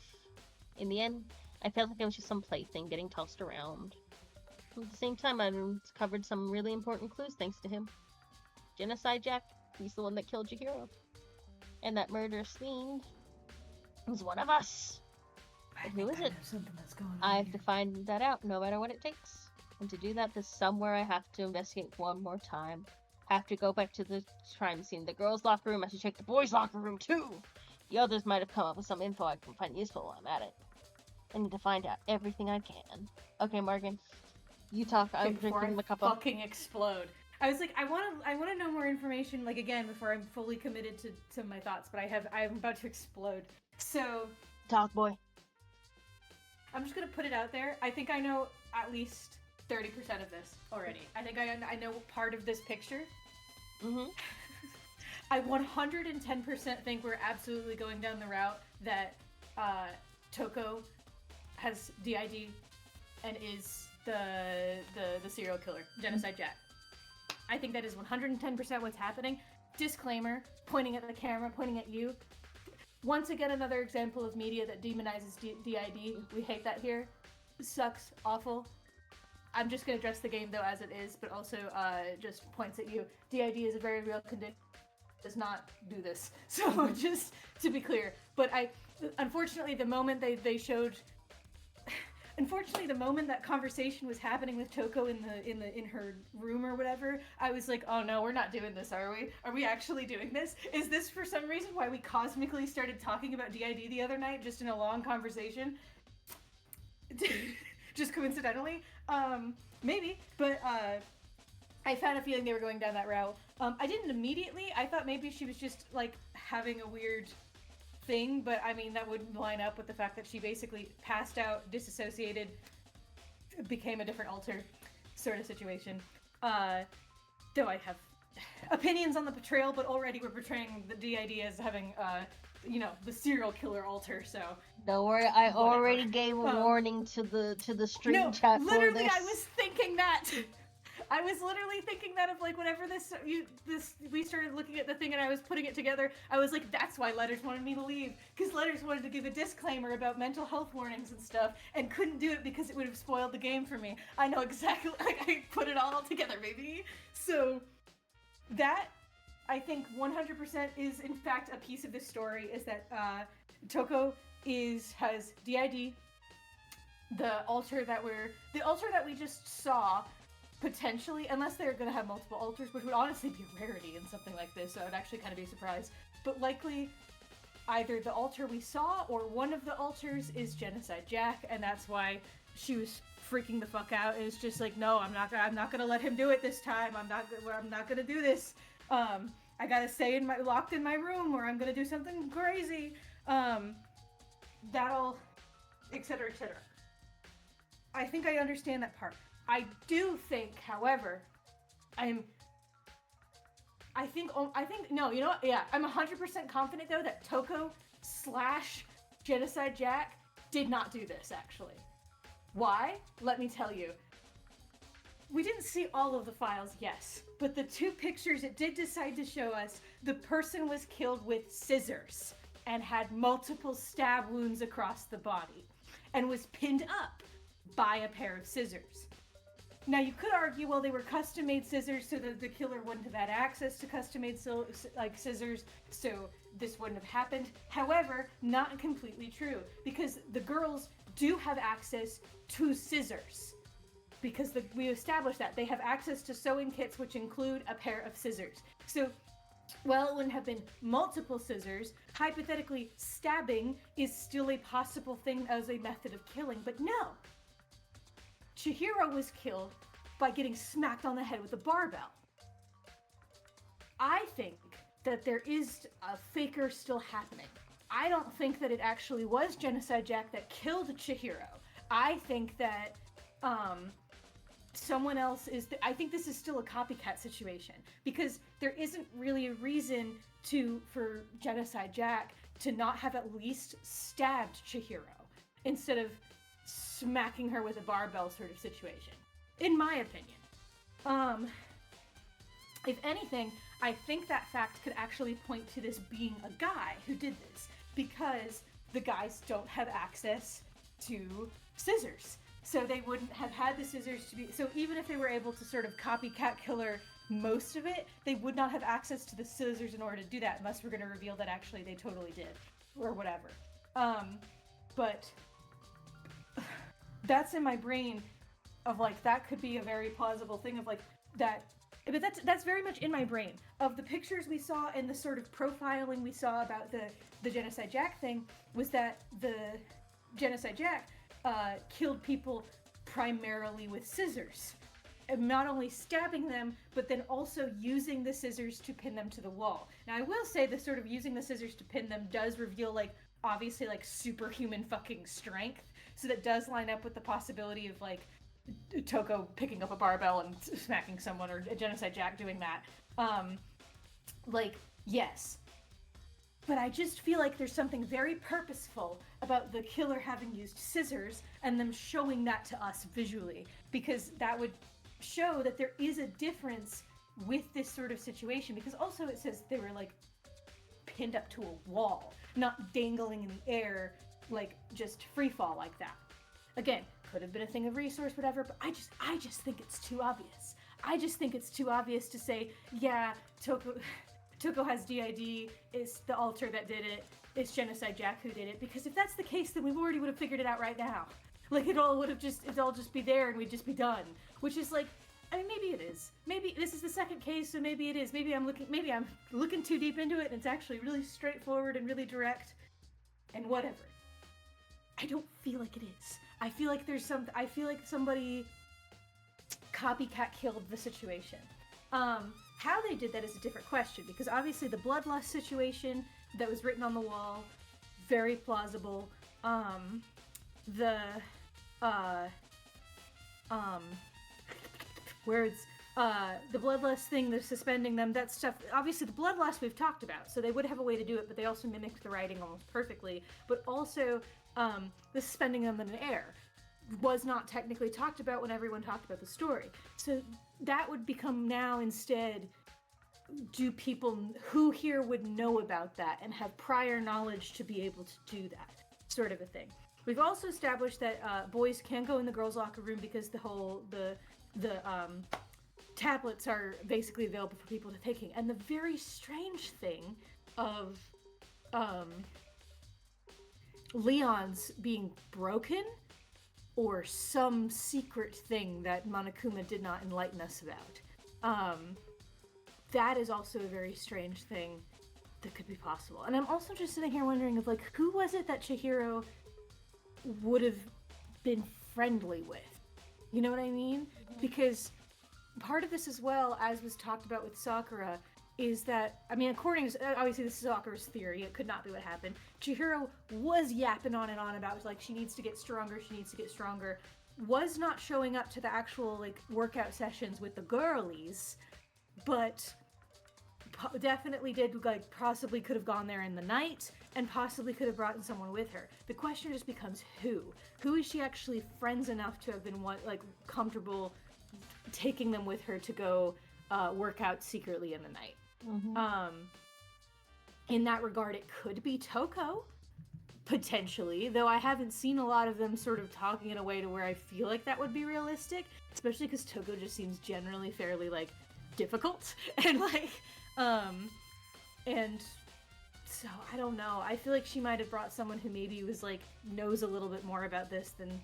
In the end, I felt like I was just some plaything getting tossed around. At the same time, I uncovered some really important clues thanks to him. Genocide Jack, he's the one that killed your hero. And that murderous fiend was one of us. But who is it? I have to find that out no matter what it takes. And to do that, there's somewhere I have to investigate one more time. Have to go back to the crime scene. The girls' locker room. I should check the boys' locker room too. The others might have come up with some info I can find useful while I'm at it. I need to find out everything I can. Okay, Morgan. You talk. I'm drinking my cup of. Fucking explode. I was like, I want to know more information. Like again, before I'm fully committed to my thoughts. But I'm about to explode. So. Talk, boy. I'm just gonna put it out there. I think I know at least 30% of this already. I think I know part of this picture. Mm-hmm. I 110% think we're absolutely going down the route that Toko has DID and is the serial killer, Genocide Jack. I think that is 110% what's happening. Disclaimer, pointing at the camera, pointing at you. Once again, another example of media that demonizes DID. We hate that here. Sucks. Awful. I'm just going to address the game, though, as it is, but also just points at you. DID is a very real condition. Does not do this. So, just to be clear. But unfortunately, the moment they showed... Unfortunately, the moment that conversation was happening with Toko in her room or whatever, I was like, oh no, we're not doing this, are we? Are we actually doing this? Is this for some reason why we cosmically started talking about DID the other night, just in a long conversation? Just coincidentally? Maybe, but I found a feeling they were going down that route. I didn't immediately. I thought maybe she was just, like, having a weird thing, but I mean that wouldn't line up with the fact that she basically passed out, disassociated, became a different alter sort of situation. Though I have opinions on the portrayal, but already we're portraying the DID as having the serial killer alter, so don't worry, I already gave a warning to the stream chat for this. Literally I was thinking that. I was literally thinking that of like whenever we started looking at the thing and I was putting it together, I was like, that's why Letters wanted me to leave, because Letters wanted to give a disclaimer about mental health warnings and stuff, and couldn't do it because it would have spoiled the game for me. I know exactly, like I put it all together, baby. So that I think 100% is in fact a piece of this story is that Toko has DID. The altar that we just saw, potentially, unless they're going to have multiple altars, which would honestly be a rarity in something like this, so I'd actually kind of be surprised. But likely, either the altar we saw or one of the altars is Genocide Jack, and that's why she was freaking the fuck out. It was just like, no, I'm not gonna let him do it this time. I'm not gonna do this. I gotta stay locked in my room, or I'm gonna do something crazy. That'll, etc., etc. I think I understand that part. I do think, however, no, you know what? Yeah, I'm 100% confident though that Toko / Genocide Jack did not do this, actually. Why? Let me tell you. We didn't see all of the files, yes, but the 2 pictures it did decide to show us, the person was killed with scissors and had multiple stab wounds across the body and was pinned up by a pair of scissors. Now you could argue, well, they were custom-made scissors, so that the killer wouldn't have had access to custom-made scissors, so this wouldn't have happened. However, not completely true, because the girls do have access to scissors. Because we established that. They have access to sewing kits, which include a pair of scissors. So, while it wouldn't have been multiple scissors, hypothetically, stabbing is still a possible thing as a method of killing, but no! Chihiro was killed by getting smacked on the head with a barbell. I think that there is a faker still happening. I don't think that it actually was Genocide Jack that killed Chihiro. I think that someone else is... I think this is still a copycat situation, because there isn't really a reason for Genocide Jack to not have at least stabbed Chihiro instead of smacking her with a barbell sort of situation, in my opinion. If anything, I think that fact could actually point to this being a guy who did this, because the guys don't have access to scissors. So they wouldn't have had the scissors to be... So even if they were able to sort of copycat killer most of it, they would not have access to the scissors in order to do that, unless we're going to reveal that actually they totally did, or whatever. But that's in my brain of, like, that could be a very plausible thing of, like, that... But that's very much in my brain. Of the pictures we saw and the sort of profiling we saw about the Genocide Jack thing, was that the Genocide Jack killed people primarily with scissors. And not only stabbing them, but then also using the scissors to pin them to the wall. Now, I will say the sort of using the scissors to pin them does reveal, like, obviously, like, superhuman fucking strength. So that does line up with the possibility of, like, Toko picking up a barbell and smacking someone, or a Genocide Jack doing that. Like, yes. But I just feel like there's something very purposeful about the killer having used scissors and them showing that to us visually, because that would show that there is a difference with this sort of situation, because also it says they were, like, pinned up to a wall, not dangling in the air, like, just free fall like that. Again, could have been a thing of resource, whatever, but I just think it's too obvious. I just think it's too obvious to say, yeah, Toko has DID, it's the altar that did it, it's Genocide Jack who did it, because if that's the case, then we already would have figured it out right now. Like, it'd all just be there and we'd just be done. Which is like, I mean, maybe it is. Maybe this is the second case, so maybe it is. Maybe I'm looking too deep into it and it's actually really straightforward and really direct and whatever. I don't feel like it is. I feel like somebody copycat killed the situation. How they did that is a different question, because obviously the bloodlust situation that was written on the wall, very plausible. The bloodlust thing, the suspending them, that stuff, obviously the bloodlust we've talked about, so they would have a way to do it, but they also mimicked the writing almost perfectly. But also, the suspending them in the air was not technically talked about when everyone talked about the story. So that would become now instead, do people who here would know about that and have prior knowledge to be able to do that sort of a thing. We've also established that boys can't go in the girls' locker room because the tablets are basically available for people to taking. And the very strange thing of Leon's being broken, or some secret thing that Monokuma did not enlighten us about. That is also a very strange thing that could be possible. And I'm also just sitting here wondering of, like, who was it that Chihiro would have been friendly with? You know what I mean? Because part of this as well, as was talked about with Sakura, is that, I mean, according to, obviously this is Sakura's theory, it could not be what happened. Chihiro was yapping on and on about, like, she needs to get stronger, was not showing up to the actual, like, workout sessions with the girlies, but definitely did, like, possibly could have gone there in the night, and possibly could have brought someone with her. The question just becomes who? Who is she actually friends enough to have been, like, comfortable taking them with her to go work out secretly in the night? In that regard, it could be Toko, potentially, though I haven't seen a lot of them sort of talking in a way to where I feel like that would be realistic, especially because Toko just seems generally fairly, like, difficult, and, like, and so, I don't know, I feel like she might have brought someone who maybe was, like, knows a little bit more about this than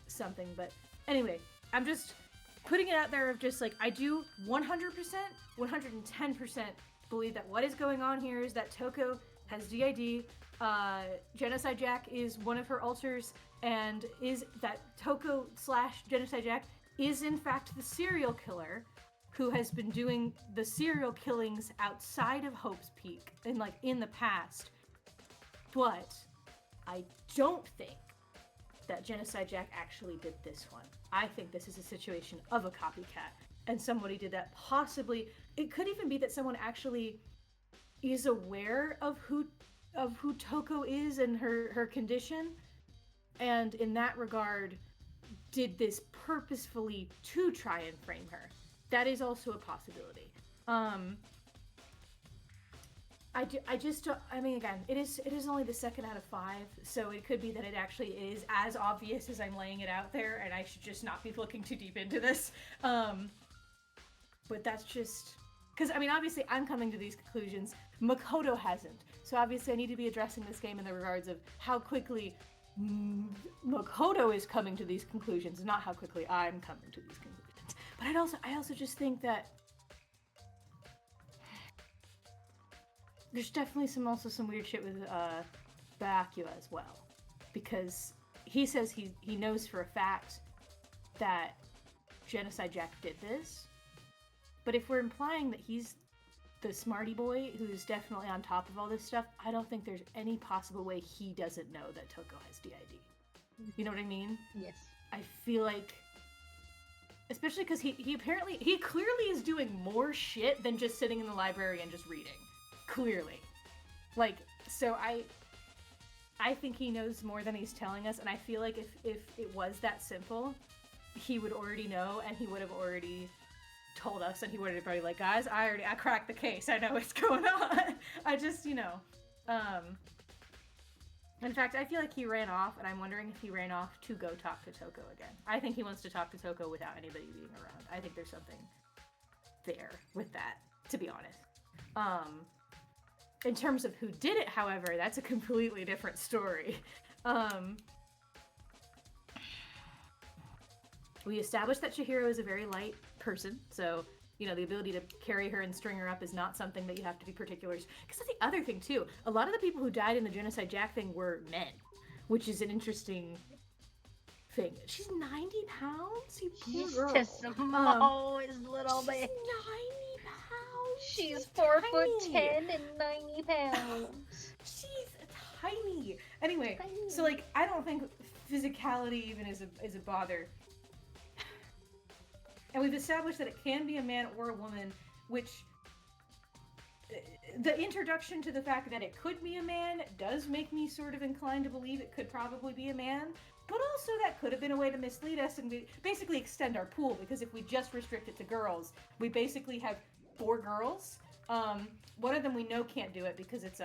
something, but anyway, I'm just putting it out there of just, like, I do 100%, 110% believe that what is going on here is that Toko has DID, Genocide Jack is one of her alters, and is that Toko / Genocide Jack is in fact the serial killer who has been doing the serial killings outside of Hope's Peak and, like, in the past. But I don't think that Genocide Jack actually did this one. I think this is a situation of a copycat, and somebody did that. Possibly, it could even be that someone actually is aware of who Toko is and her condition, and in that regard, did this purposefully to try and frame her. That is also a possibility. I just don't, I mean, again, it is only the 2nd out of 5, so it could be that it actually is as obvious as I'm laying it out there, and I should just not be looking too deep into this. But that's just, because, I mean, obviously I'm coming to these conclusions. Makoto hasn't. So obviously I need to be addressing this game in the regards of how quickly Makoto is coming to these conclusions, not how quickly I'm coming to these conclusions. But I also just think that there's definitely some weird shit with Byakuya as well, because he says he knows for a fact that Genocide Jack did this, but if we're implying that he's the smarty boy who's definitely on top of all this stuff, I don't think there's any possible way he doesn't know that Toko has DID. You know what I mean? Yes. I feel like, especially because he clearly is doing more shit than just sitting in the library and just reading. Clearly. Like, so I think he knows more than he's telling us, and I feel like if it was that simple, he would already know, and he would have already told us, and he would have already like, guys, I cracked the case, I know what's going on. I just, in fact, I feel like he ran off, and I'm wondering if he ran off to go talk to Toko again. I think he wants to talk to Toko without anybody being around. I think there's something there with that, to be honest. In terms of who did it, however, that's a completely different story. We established that Chihiro is a very light person, so, the ability to carry her and string her up is not something that you have to be particular. Because that's the other thing, too. A lot of the people who died in the Genocide Jack thing were men, which is an interesting thing. She's 90 pounds? You poor She's girl. just the smallest little She's 90 bit. pounds? She's tiny. 4'10" and 90 pounds. She's tiny. Anyway, so, like, I don't think physicality even is a bother. And we've established that it can be a man or a woman, which the introduction to the fact that it could be a man does make me sort of inclined to believe it could probably be a man. But also that could have been a way to mislead us and basically extend our pool, because if we just restrict it to girls, we basically have 4 girls. One of them we know can't do it because it's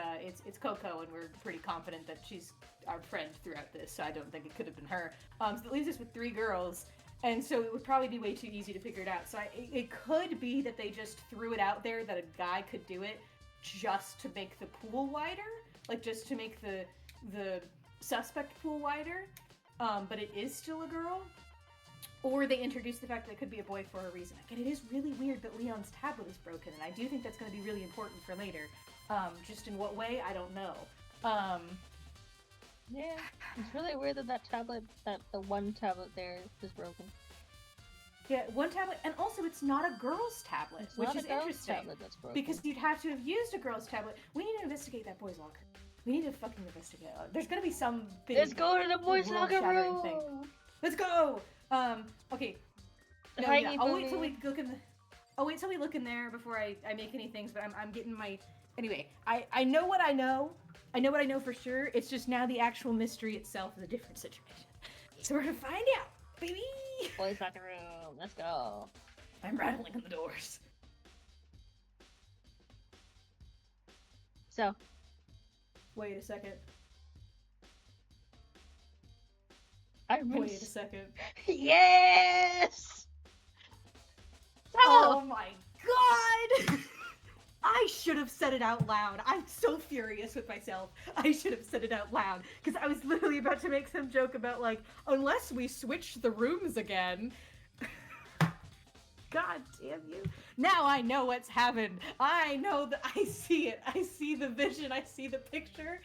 Coco, and we're pretty confident that she's our friend throughout this, so I don't think it could have been her. So that leaves us with 3 girls, And so it would probably be way too easy to figure it out. So it could be that they just threw it out there that a guy could do it just to make the pool wider, like just to make the suspect pool wider, but it is still a girl. Or they introduced the fact that it could be a boy for a reason. Again, it is really weird that Leon's tablet is broken, and I do think that's going to be really important for later. Just in what way, I don't know. Yeah, it's really weird that the one tablet there is broken. Yeah, one tablet, and also it's not a girl's tablet, It's which not is a girl's interesting. tablet that's broken. Because you'd have to have used a girl's tablet. We need to investigate that boy's locker. We need to fucking investigate it. There's gonna be some big Let's go to the boys' locker world-shattering thing. room! Let's go! Okay. No, Hi, yeah, I'll wait till Gunmoony. we look in the... I'll wait till we look in there before I make any things, but I'm getting my... Anyway, I know what I know. I know what I know for sure. It's just now the actual mystery itself is a different situation. So we're gonna find out, baby! Boys' locker room, let's go. I'm rattling on the doors. So, Wait a second. I'm Wait a second. Yes! Oh my god! I should have said it out loud. I'm so furious with myself. I should have said it out loud. Because I was literally about to make some joke about, like, unless we switch the rooms again. God damn you. Now I know what's happened. I know that I see it. I see the vision. I see the picture.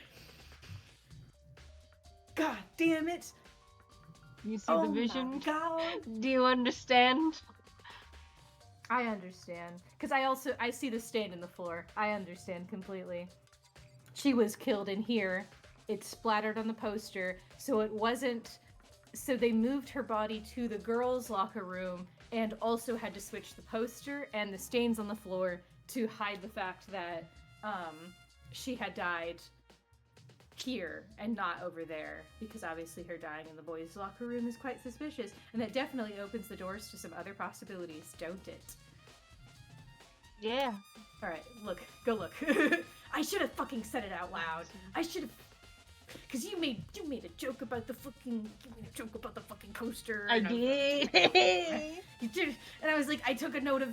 God damn it. You see Oh the my vision? God. Do you understand? I understand. Because I see the stain in the floor. I understand completely. She was killed in here. It splattered on the poster. So it wasn't... So they moved her body to the girls' locker room and also had to switch the poster and the stains on the floor to hide the fact that she had died here and not over there, because obviously her dying in the boys' locker room is quite suspicious, and that definitely opens the doors to some other possibilities, don't it? Yeah. Alright, look. Go look. I should have fucking said it out loud. I should have... Because you made a joke about the fucking... poster. I and did. You did, and I was like, I took a note of...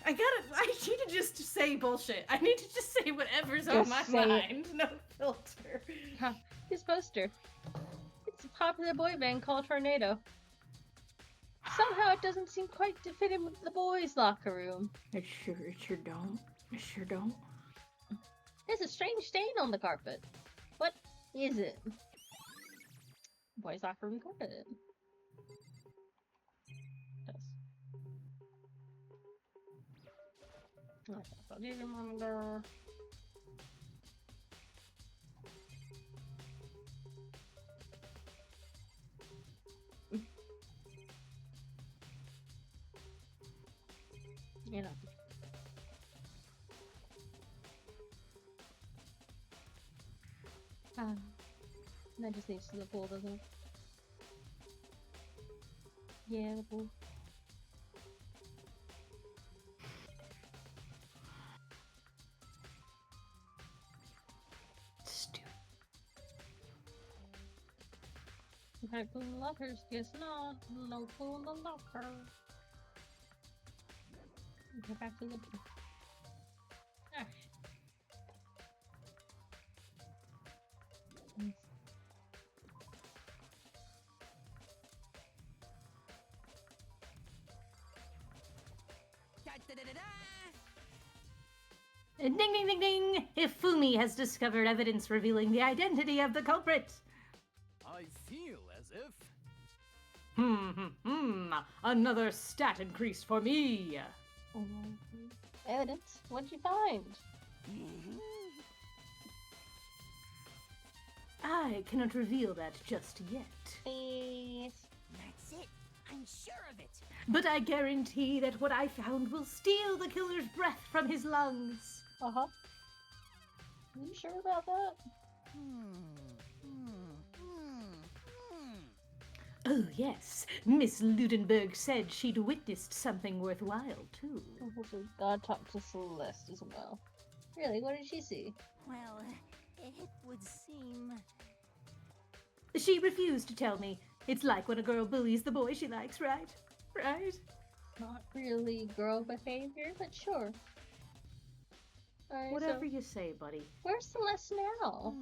I need to just say bullshit. I need to just say whatever's on Just my say it. mind. No filter. Huh. This poster. It's a popular boy band called Tornado. Somehow it doesn't seem quite to fit in with the boys' locker room. It sure don't. It sure don't. There's a strange stain on the carpet. What is it? Boys' locker room carpet. Yes. I do remember. You know. That just needs to the pool, doesn't it? Yeah, the pool. Stupid. Okay, pool in the lockers. Guess not. No pool in the locker. Go back to the pool. Ah. Ding ding ding ding! Ifumi has discovered evidence revealing the identity of the culprit. I feel as if... Another stat increase for me. Evidence? What'd you find? I cannot reveal that just yet. Please. That's it. I'm sure of it. But I guarantee that what I found will steal the killer's breath from his lungs. Uh-huh. Are you sure about that? Oh yes, Miss Ludenberg said she'd witnessed something worthwhile too. Hopefully God talked to Celeste as well. Really, what did she see? Well, it would seem... She refused to tell me, It's like when a girl bullies the boy she likes, right? Right? Not really girl behavior, but sure. Alright, Whatever so you say, buddy. where's Celeste now?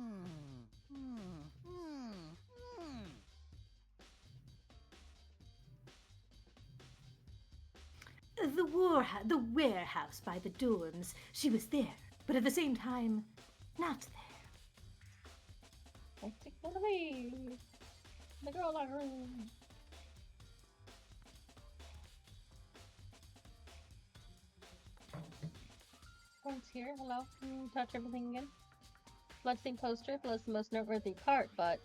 The warehouse by the dorms. She was there, but at the same time, not there. Let's take one away. The girl locker room. One's here. Hello. Touch everything again. Bloodstained poster. Blood's the most noteworthy part, but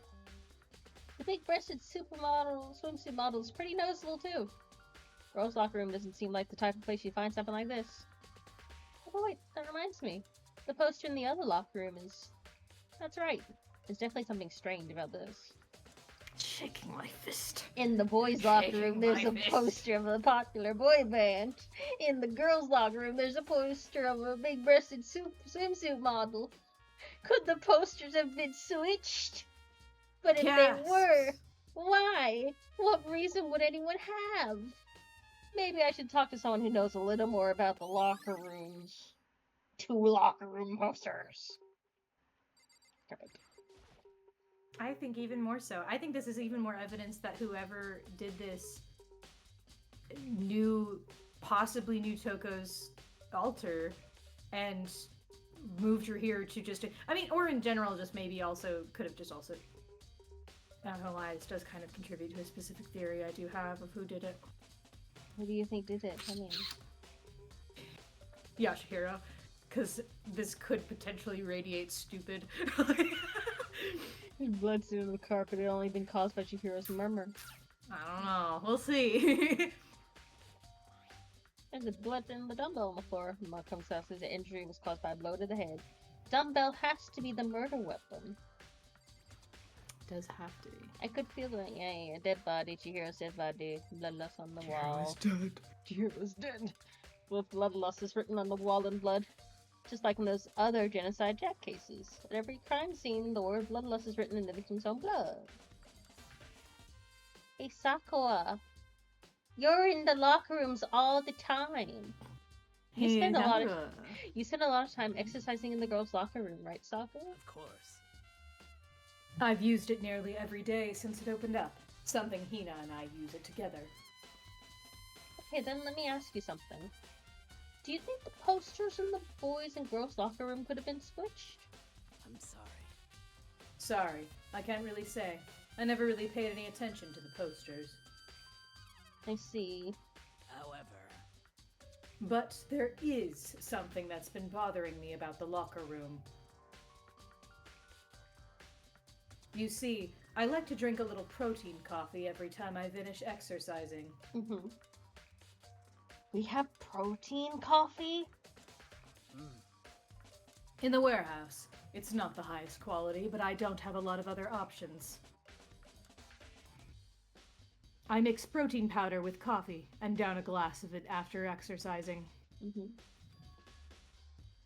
the big-breasted supermodel swimsuit model is pretty noticeable too. Girls' locker room doesn't seem like the type of place you find something like this. Oh wait, that reminds me. The poster in the other locker room is... That's right. There's definitely something strange about this. Shaking my fist. In the boys' locker Shaking room, there's my a fist. poster of a popular boy band. In the girls' locker room, there's a poster of a big-breasted swimsuit model. Could the posters have been switched? But if they were, why? What reason would anyone have? Maybe I should talk to someone who knows a little more about the locker rooms. 2 locker room posters. I think even more so. I think this is even more evidence that whoever did this possibly knew Toko's altar and moved her here to just... I mean, or in general, just maybe also could have just also... I don't know why, this does kind of contribute to a specific theory I do have of who did it. Who do you think did it? I mean... Yashihiro. Because this could potentially radiate stupid. Blood stain on the carpet had only been caused by Chihiro's murmur. I don't know. We'll see. There's a blood in the dumbbell on the floor. Markham says the injury was caused by a blow to the head. Dumbbell has to be the murder weapon. Does have to be. I could feel it. Yeah. Dead body. Chihiro's dead body. Blood loss on the wall. dead. Chihiro's dead. With blood loss is written on the wall in blood. Just like in those other genocide jack cases. At every crime scene, the word bloodlust is written in the victim's own blood. Hey, Sakura. You're in the locker rooms all the time. You Hey, spend a lot of Sakura. you spend a lot of time exercising in the girls' locker room, right, Sakura? Of course. I've used it nearly every day since it opened up. Something Hina and I use it together. Okay, then let me ask you something. Do you think the posters in the boys' and girls' locker room could have been switched? I'm sorry. Sorry, I can't really say. I never really paid any attention to the posters. I see. However, But there is something that's been bothering me about the locker room. You see, I like to drink a little protein coffee every time I finish exercising. Mm-hmm. We have protein coffee? In the warehouse. It's not the highest quality, but I don't have a lot of other options. I mix protein powder with coffee and down a glass of it after exercising. Mm-hmm.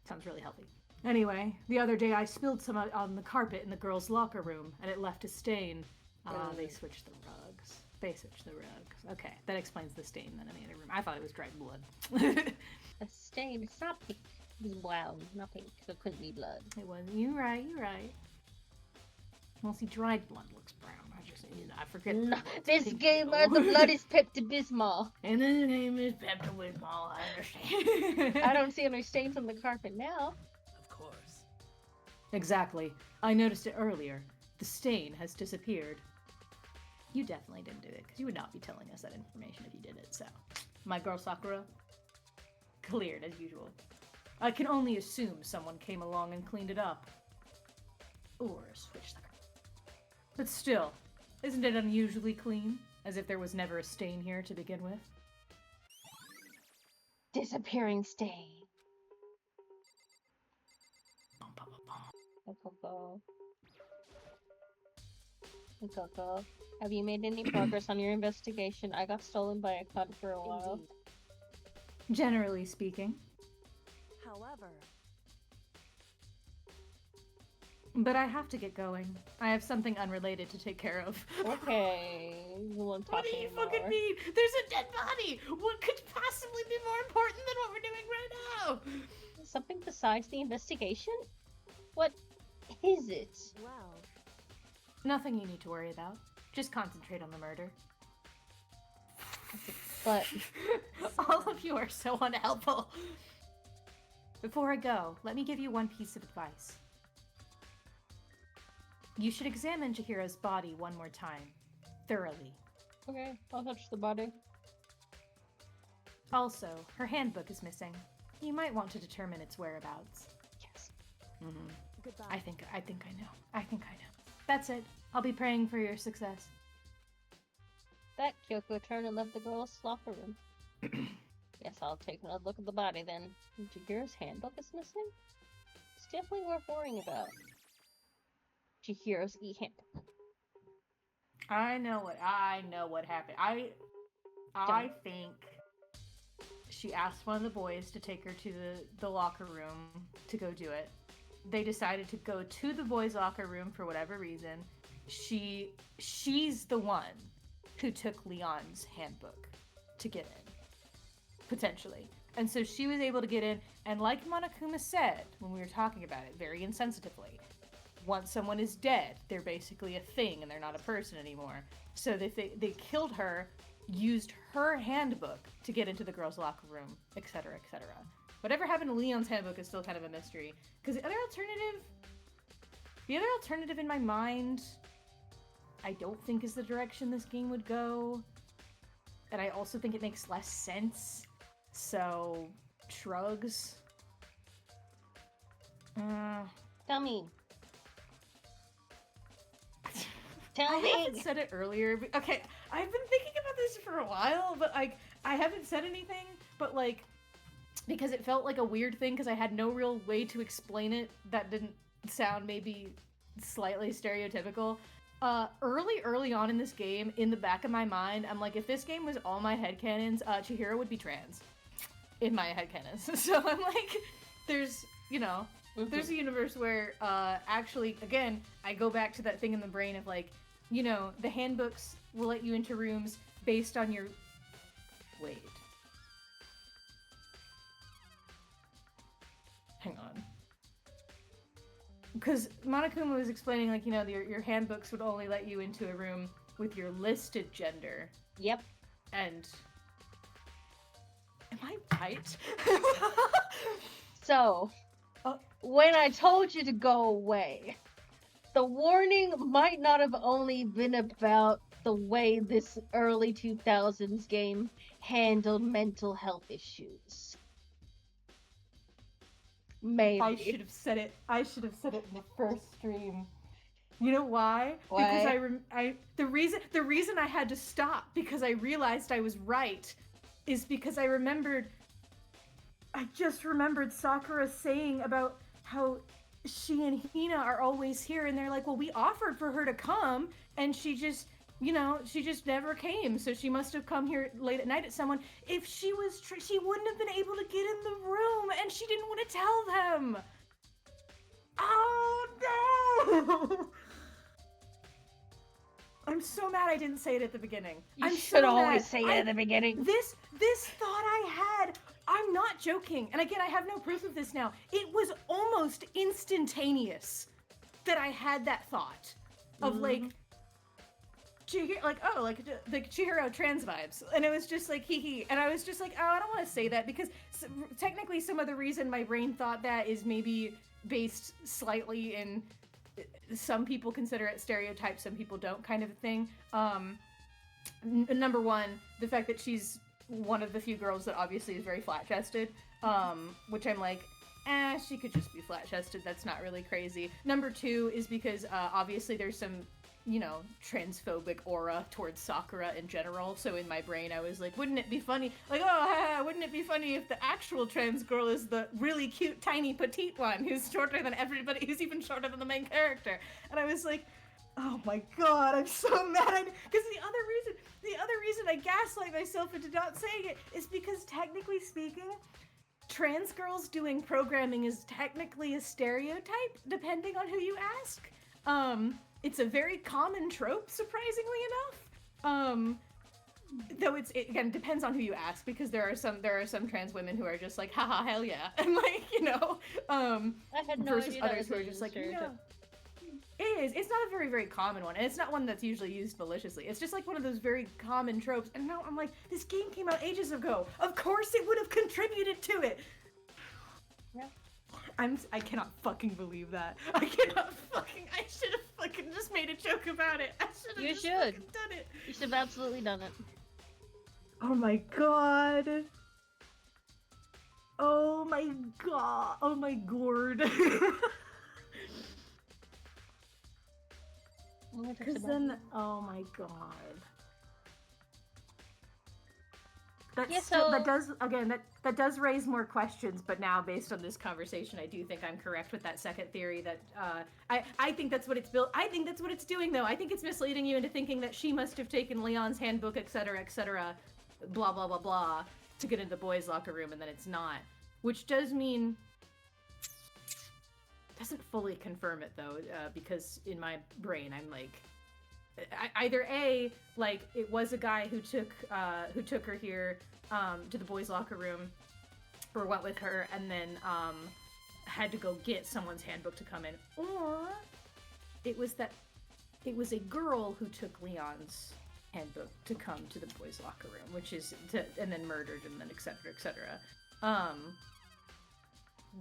Sounds really healthy. Anyway, the other day I spilled some on the carpet in the girls' locker room, and it left a stain. They switched the rugs. They switched the rugs. Okay, that explains the stain then in the other room. I thought it was dried blood. A stain. It's not pink. It was brown, not pink, so it couldn't be blood. It was. You're right. Well, see, dried blood looks brown. I forget. No, this gamer, the blood is Pepto-Bismol. And then the name is Pepto-Bismol. I understand. I don't see any stains on the carpet now. of course. Exactly. I noticed it earlier. The stain has disappeared. You definitely didn't do it, because you would not be telling us that information if you did it, so. My girl Sakura, cleared as usual. I can only assume someone came along and cleaned it up. Or switched the color. But still, isn't it unusually clean? As if there was never a stain here to begin with? Disappearing stain. Coco. Hey, Coco. Have you made any progress on your investigation? I got stolen by a cunt for a while. Generally speaking. However, But I have to get going. I have something unrelated to take care of. Okay, you want to talk What do you anymore. fucking mean? There's a dead body! What could possibly be more important than what we're doing right now? Something besides the investigation? What is it? Well, Nothing you need to worry about. Just concentrate on the murder. But All of you are so unhelpful. Before I go, let me give you one piece of advice. You should examine Chihiro's body one more time. Thoroughly. okay, I'll touch the body. Also, her handbook is missing. You might want to determine its whereabouts. Yes. goodbye. I think I know. I think I know. That's it. I'll be praying for your success. That Kyoko turned and left the girls' locker room. Guess I'll take another look at the body then. Chihiro's handbook is missing? It's definitely worth worrying about. Chihiro's e-handbook. I know what happened. I think she asked one of the boys to take her to the locker room to go do it. They decided to go to the boys' locker room for whatever reason. She's the one who took Leon's handbook to get in, potentially. And so she was able to get in, and like Monokuma said when we were talking about it, very insensitively, once someone is dead, they're basically a thing and they're not a person anymore. So they killed her, used her handbook to get into the girls' locker room, etc., etc. Whatever happened to Leon's handbook is still kind of a mystery. Because the other alternative in my mind, I don't think is the direction this game would go. And I also think it makes less sense. So, shrugs. Tell me. I Tell me! haven't said it earlier. But, okay, I've been thinking about this for a while, but I haven't said anything. But because it felt like a weird thing, because I had no real way to explain it that didn't sound maybe slightly stereotypical. Early on in this game, in the back of my mind, I'm like, if this game was all my headcanons, Chihiro would be trans. In my headcanons. So I'm like, there's a universe where, actually, again, I go back to that thing in the brain of the handbooks will let you into rooms based on your... Wait. Hang on. Because Monokuma was explaining, your handbooks would only let you into a room with your listed gender. Yep. And... Am I right? So, when I told you to go away, the warning might not have only been about the way this early 2000s game handled mental health issues. Maybe. I should have said it in the first stream. You know why? Why? Because the reason I had to stop because I realized I was right is because I just remembered Sakura saying about how she and Hina are always here, and they're like, well, we offered for her to come, and she just never came, so she must have come here late at night at someone. If she was, she wouldn't have been able to get in the room, and she didn't want to tell them. Oh, no! I'm so mad I didn't say it at the beginning. You should always say it at the beginning. This thought I had, I'm not joking. And again, I have no proof of this now. It was almost instantaneous that I had that thought of the Chihiro trans vibes. And it was just like, hee hee. And I was just like, oh, I don't want to say that because technically some of the reason my brain thought that is maybe based slightly in some people consider it stereotype, some people don't, kind of a thing. Number one, the fact that she's one of the few girls that obviously is very flat-chested, which I'm like, she could just be flat-chested, that's not really crazy. Number two is because obviously there's some, transphobic aura towards Sakura in general, so in my brain I was like, wouldn't it be funny, wouldn't it be funny if the actual trans girl is the really cute, tiny, petite one who's shorter than everybody, who's even shorter than the main character? And I was like, oh my god, I'm so mad, because the other reason I gaslight myself into not saying it is because technically speaking, trans girls doing programming is technically a stereotype, depending on who you ask. It's a very common trope, surprisingly enough. Though it again depends on who you ask, because there are some trans women who are just like, haha, hell yeah, and like, you know, I had no versus idea others that who are was just a like, no. stereotype. It is. It's not a very, very common one, and it's not one that's usually used maliciously. It's just like one of those very common tropes. And now I'm like, this game came out ages ago. Of course it would have contributed to it. Yeah. I cannot fucking believe that. I cannot fucking. I should have fucking just made a joke about it. I should have just fucking done it. You should have absolutely done it. Oh my god. Oh my god. Oh my gourd. Because then, oh my god. That does, again, that does raise more questions, but now based on this conversation, I do think I'm correct with that second theory that, I think that's what it's built, I think that's what it's doing though. I think it's misleading you into thinking that she must have taken Leon's handbook, etc., blah blah blah blah, to get into the boys' locker room, and then it's not. Which does mean, doesn't fully confirm it though, because in my brain I'm like, either A, like it was a guy who took her here to the boys' locker room, or went with her, and then had to go get someone's handbook to come in, or it was a girl who took Leon's handbook to come to the boys' locker room, which is and then murdered, and then etc.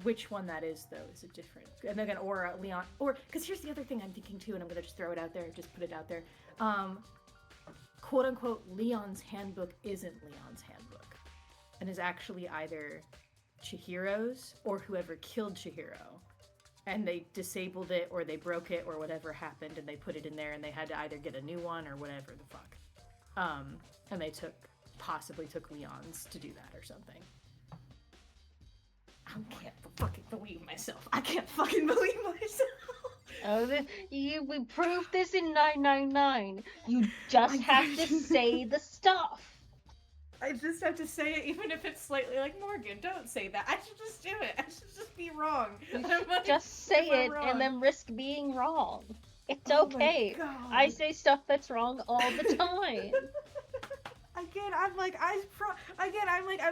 Which one that is, though, is a different... And again, or Leon... Or... Because here's the other thing I'm thinking, too, and I'm going to just throw it out there, just put it out there. Quote-unquote, Leon's handbook isn't Leon's handbook. And is actually either Chihiro's, or whoever killed Chihiro. And they disabled it, or they broke it, or whatever happened, and they put it in there, and they had to either get a new one, or whatever the fuck. And they possibly took Leon's to do that, or something. I can't fucking believe myself. I can't fucking believe myself. Oh, we proved this in 999. You just have to say the stuff. I just have to say it, even if it's slightly like, Morgan, don't say that. I should just do it. I should just be wrong. Like, just say it and then risk being wrong. It's okay. I say stuff that's wrong all the time. Again, I'm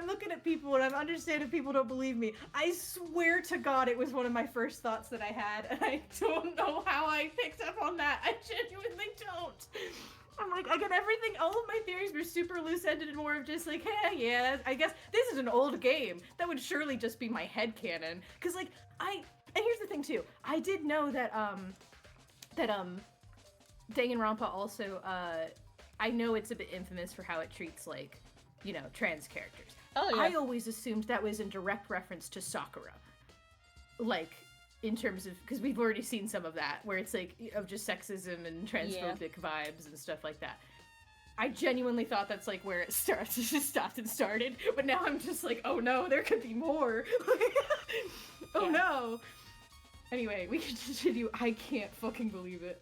looking at people and I'm understanding people don't believe me. I swear to God it was one of my first thoughts that I had, and I don't know how I picked up on that. I genuinely don't. I'm like, again, all of my theories were super loose-ended and more of just like, hey, yeah, I guess this is an old game. That would surely just be my headcanon. Because, like, and here's the thing, too. I did know that Dangan Ronpa also, I know it's a bit infamous for how it treats, like, you know, trans characters. Oh, yeah. I always assumed that was in direct reference to Sakura. Like, in terms of, because we've already seen some of that, where it's, like, of just sexism and transphobic vibes and stuff like that. I genuinely thought that's, like, where it starts. It just stopped and started. But now I'm just like, oh no, there could be more. Oh no. Anyway, we can continue. I can't fucking believe it.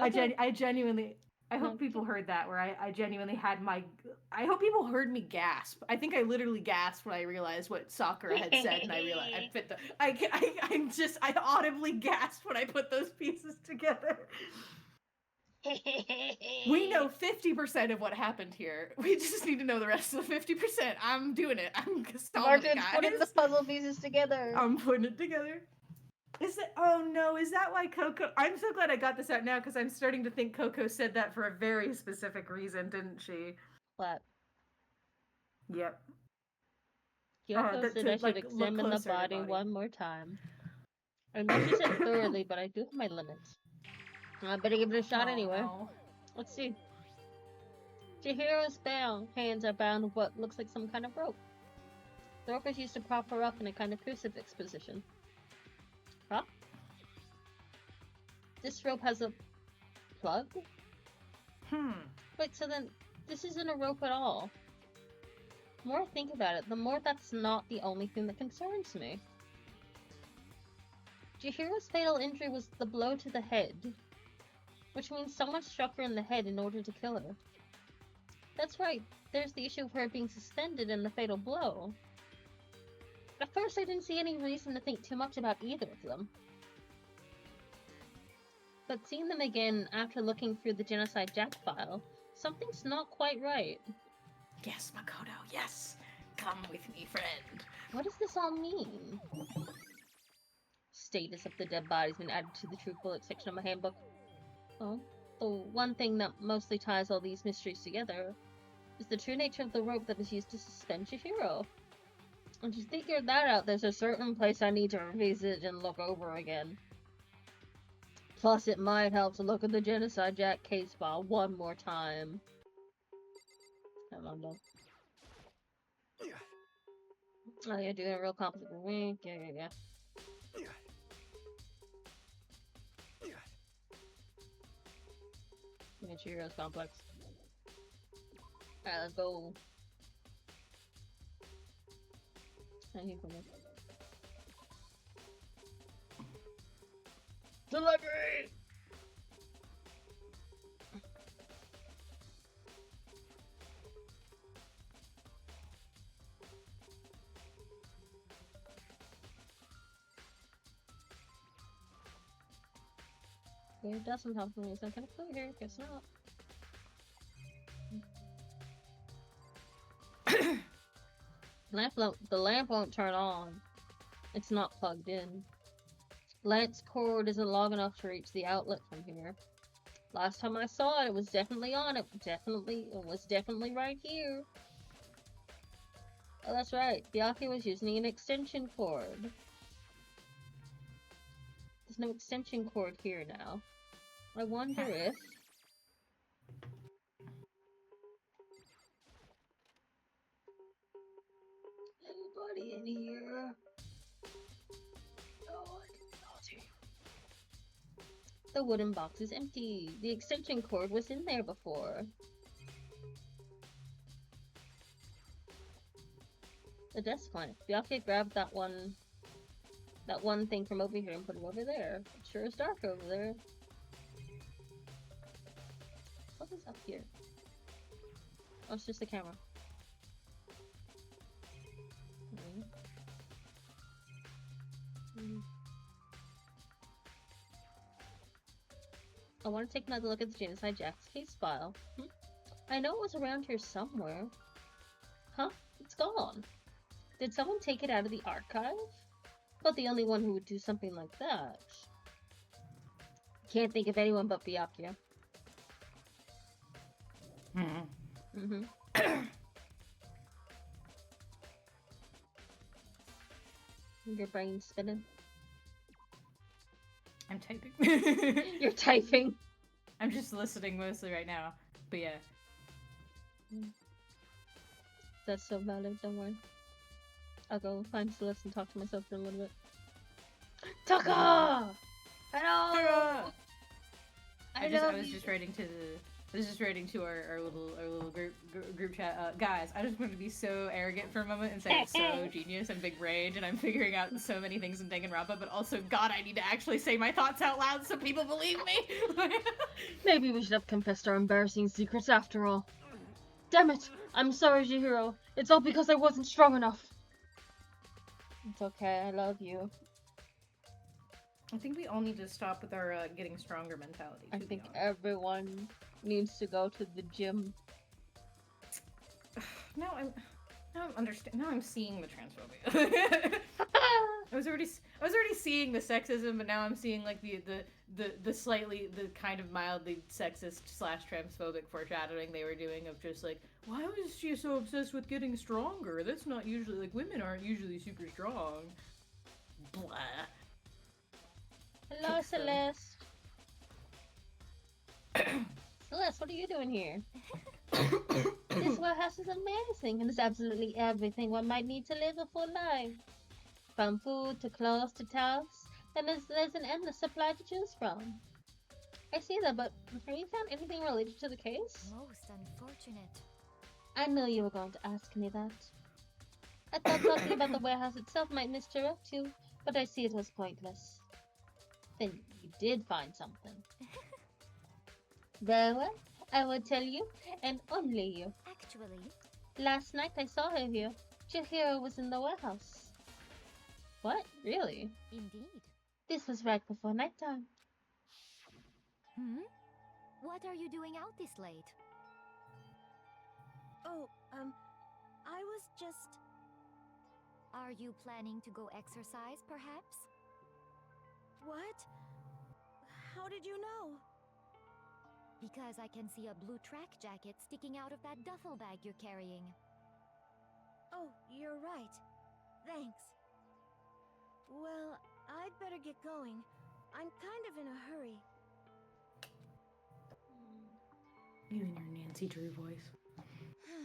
I can't, I genuinely, I hope people heard that, where I genuinely had I hope people heard me gasp. I think I literally gasped when I realized what Sakura had said, and I realized I fit I audibly gasped when I put those pieces together. We know 50% of what happened here. We just need to know the rest of the 50%. I'm doing it. I'm Martin's putting the puzzle pieces together. I'm putting it together. Oh no, is that why Coco... I'm so glad I got this out now, because I'm starting to think Coco said that for a very specific reason, didn't she? What? Yep. Kyoko said I should examine the body one more time. I know she said thoroughly, but I do have my limits. I better give it a shot anyway. No. Let's see. Chihiro's hands are bound with what looks like some kind of rope. The rope is used to prop her up in a kind of crucifix position. Huh? This rope has a plug? Wait, so then this isn't a rope at all. The more I think about it, the more that's not the only thing that concerns me. Chihiro's fatal injury was the blow to the head, which means someone struck her in the head in order to kill her. That's right. There's the issue of her being suspended and the fatal blow. At first, I didn't see any reason to think too much about either of them. But seeing them again after looking through the Genocide Jack file, something's not quite right. Yes, Makoto, yes! Come with me, friend. What does this all mean? Status of the dead body's been added to the True Bullet section of my handbook. Well, the one thing that mostly ties all these mysteries together is the true nature of the rope that was used to suspend Chihiro. And to figure that out, there's a certain place I need to revisit and look over again. Plus, it might help to look at the Genocide Jack case file one more time. Come on, dog. Oh, you're doing a real complicated. Yeah. Chihiro's complex. Alright, let's go. Thank you for this. The library! It doesn't help me. It's not gonna clue here. Guess not. The lamp won't turn on. It's not plugged in. Lamp's cord isn't long enough to reach the outlet from here. Last time I saw it, it was definitely on. It was definitely right here. Oh, that's right. Byakuya was using an extension cord. There's no extension cord here now. I wonder if... Anybody in here? Oh, I did naughty. The wooden box is empty. The extension cord was in there before. The desk lamp. Byakuya grabbed that one thing from over here and put it over there. It sure is dark over there. What is up here? Oh, it's just the camera. I want to take another look at the Genocide Jack's case file. I know it was around here somewhere. Huh? It's gone. Did someone take it out of the archive? But the only one who would do something like that. Can't think of anyone but Byakuya. Your brain's spinning. I'm typing. You're typing. I'm just listening mostly right now. But yeah. That's so valid, don't worry. I'll go find Celeste and talk to myself for a little bit. Taka! Hello! I was just writing to our little group chat. Guys, I just wanted to be so arrogant for a moment and say I'm so genius and big brained and I'm figuring out so many things in Dangan Ronpa, but also, God, I need to actually say my thoughts out loud so people believe me. Maybe we should have confessed our embarrassing secrets after all. Damn it! I'm sorry, Chihiro. It's all because I wasn't strong enough. It's okay, I love you. I think we all need to stop with our getting stronger mentality. I think everyone needs to go to the gym. Now I'm seeing the transphobia. I was already seeing the sexism, but now I'm seeing like the slightly, the kind of mildly sexist / transphobic foreshadowing they were doing of just like, why was she so obsessed with getting stronger? That's not usually, like, women aren't usually super strong. Blah. Hello, Celeste. Celeste, what are you doing here? This warehouse is amazing and it's absolutely everything one might need to live a full life. From food to clothes to towels, and there's an endless supply to choose from. I see that, but have you found anything related to the case? Most unfortunate. I knew you were going to ask me that. I thought talking about the warehouse itself might misdirect you, but I see it as pointless. Then you did find something. Very well. I will tell you, and only you. Actually, Last night I saw her here. Chihiro was in the warehouse. What? Really? indeed. This was right before nighttime. Hmm? What are you doing out this late? Oh, I was just... Are you planning to go exercise, perhaps? What? How did you know? Because I can see a blue track jacket sticking out of that duffel bag you're carrying. Oh, you're right. Thanks. Well, I'd better get going. I'm kind of in a hurry. You and your Nancy Drew voice.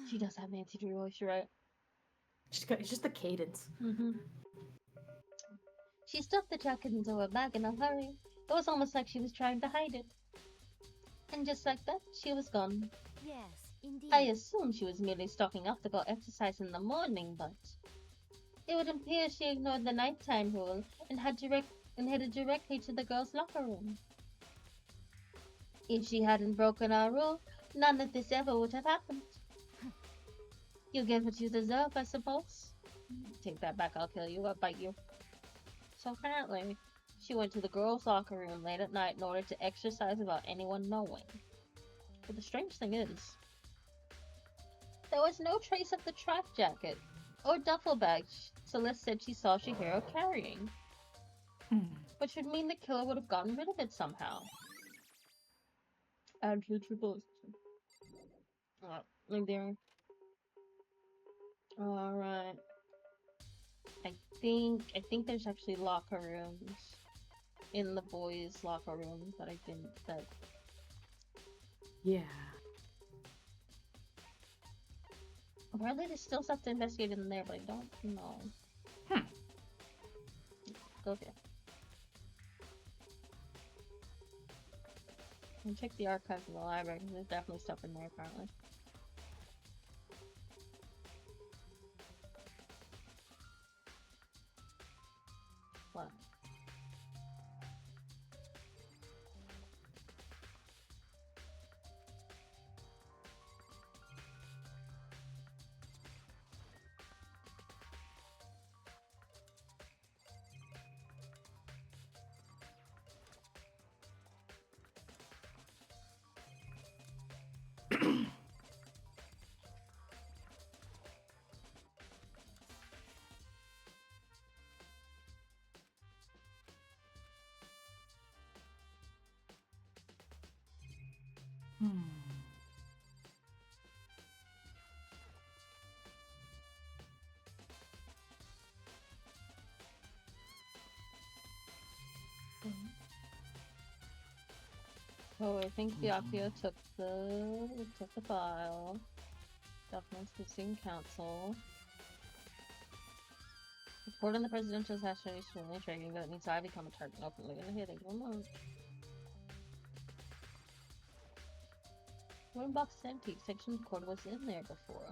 She does have Nancy Drew voice, you're right. It's just the cadence. She stuffed the jacket into her bag in a hurry. It was almost like she was trying to hide it. And just like that, she was gone. Yes, indeed. I assumed she was merely stocking up to go exercise in the morning, but it would appear she ignored the nighttime rule and headed directly to the girls' locker room. If she hadn't broken our rule, none of this ever would have happened. You get what you deserve, I suppose. Take that back, I'll kill you, I'll bite you. So apparently, she went to the girls' locker room late at night in order to exercise without anyone knowing. But the strange thing is, there was no trace of the track jacket or duffel bag Celeste said she saw Chihiro carrying. Which would mean the killer would have gotten rid of it somehow. Add to triple. Right there. Alright. I think there's actually locker rooms in the boys' locker room that Yeah. apparently there's still stuff to investigate in there, but I don't know. Go there. And check the archives in the library, because there's definitely stuff in there apparently. What? So I think Byakuya took the file. Documents missing council. Report on the presidential assassination only tracking that means I become a target openly in a hitting remote. One box is empty. Section cord was in there before.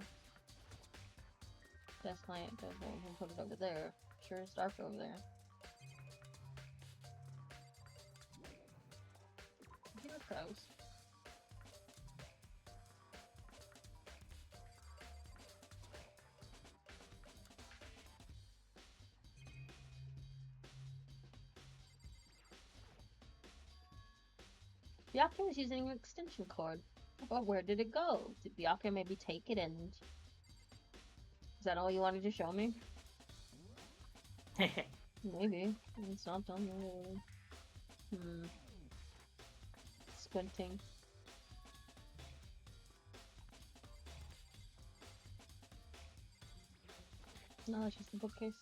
Desk client, go and put it over there. Sure it's dark over there. Here it goes. Byakuya was using an extension cord. But where did it go? Did Byakuya maybe take it and... Is that all you wanted to show me? Maybe. It's not done there. Squinting. No, it's just the bookcase.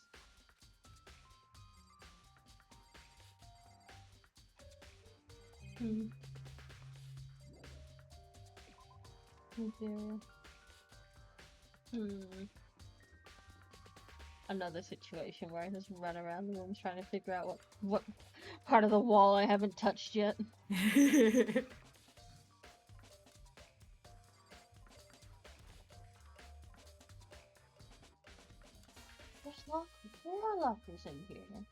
Another situation where I just run around the room trying to figure out what part of the wall I haven't touched yet. There's there are lockers in here.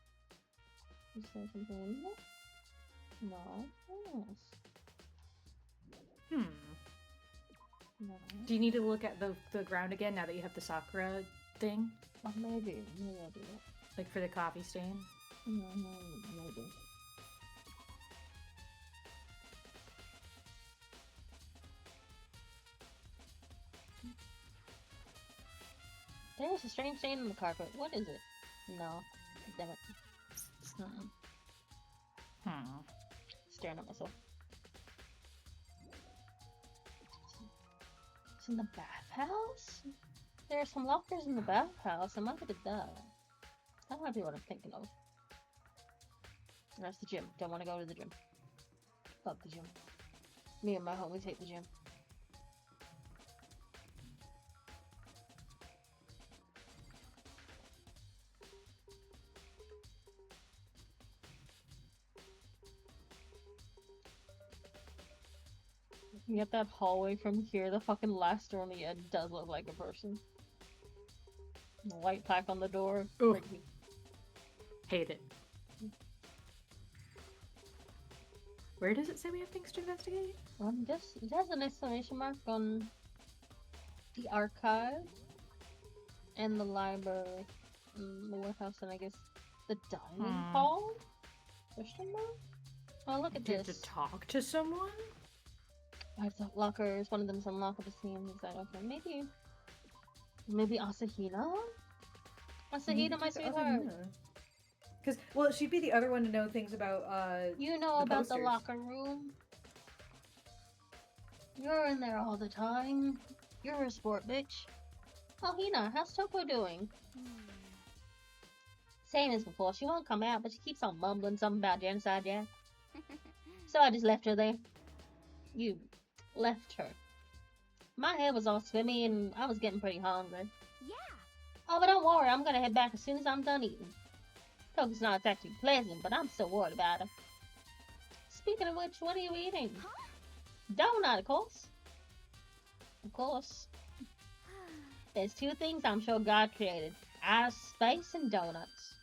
Is there something in there? No. Yes. No. Do you need to look at the ground again now that you have the Sakura thing? Oh, maybe I'll do that. Like for the coffee stain? Maybe. There's a strange stain on the carpet. What is it? No. Damn it. Staring at myself. It's in the bathhouse? There are some lockers in the bathhouse. I might have it that. That might be what I'm thinking of. That's the gym. Don't want to go to the gym. Fuck the gym. Me and my homies hate the gym. You get that hallway from here, the fucking last door on the end does look like a person. The white plaque on the door. Ooh. Break me. Hate it. Where does it say we have things to investigate? This it has an exclamation mark on the archive and the library, and the warehouse, and I guess the dining hall. Question mark? Oh, look at Do you have this. to talk to someone? I have the lockers. One of them's unlockable. Seems that open. Maybe Asahina. Asahina, my sweetheart. Because, well, she'd be the other one to know things about, You know the about the posters. locker room. You're in there all the time. You're a sport, bitch. Oh, Hina, how's Toko doing? Same as before. She won't come out, but she keeps on mumbling something about genocide, yeah? So I just left her there. You left her. My head was all swimmy and I was getting pretty hungry. Yeah. Oh, but don't worry, I'm gonna head back as soon as I'm done eating. Toko's not exactly pleasant, but I'm still worried about her. Speaking of which, what are you eating? Huh? Donut, of course. Of course. There's two things I'm sure God created. Outer space and donuts.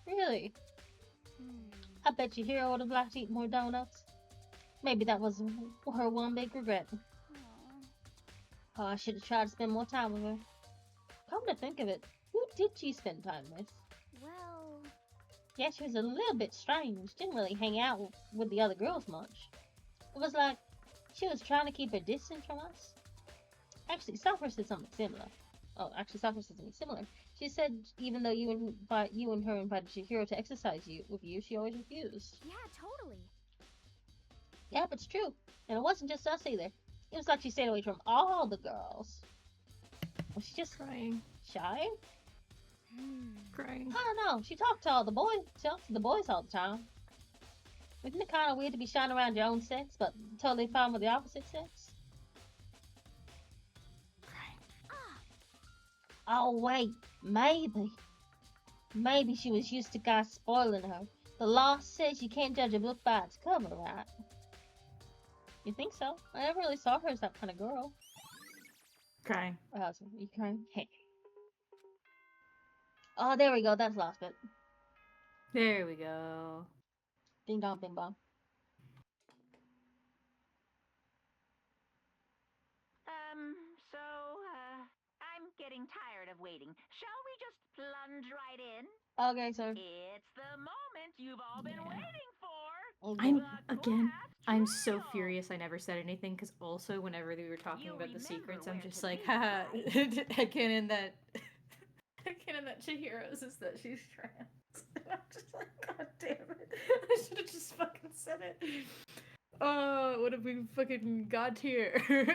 Really? I bet your hero would have liked to eat more donuts. Maybe that was her one big regret. Oh, I should have tried to spend more time with her. Come to think of it, who did she spend time with? Well, Yeah, she was a little bit strange. Didn't really hang out with the other girls much. It was like she was trying to keep her distance from us. Actually, Sakura said something similar. Oh, actually, Sakura said something similar. She said even though you and her invited Chihiro to exercise with you, she always refused. yeah, totally. Yeah, but it's true. And it wasn't just us either. It was like she stayed away from all the girls. Was she just Crying. shy? Crying. I don't know. She talked to all the boys. She talked to the boys all the time. Isn't it kind of weird to be shying around your own sex, but totally fine with the opposite sex? Oh wait, maybe she was used to guys spoiling her. The law says you can't judge a book by its cover, right? You think so? I never really saw her as that kind of girl. Crying. Oh, so you crying? Hey. Oh, there we go. That's the last bit. There we go. Ding dong, bing bong. I'm getting tired of waiting. Shall we just plunge right in? Okay, sir. It's the moment you've all been waiting for. Okay. I'm so furious I never said anything, because also whenever we were talking about the secrets, I'm just like, haha, headcanon that Chihiro's is that she's trans. I'm just like, god damn it. I should have just fucking said it. Oh, what if we fucking got here? Please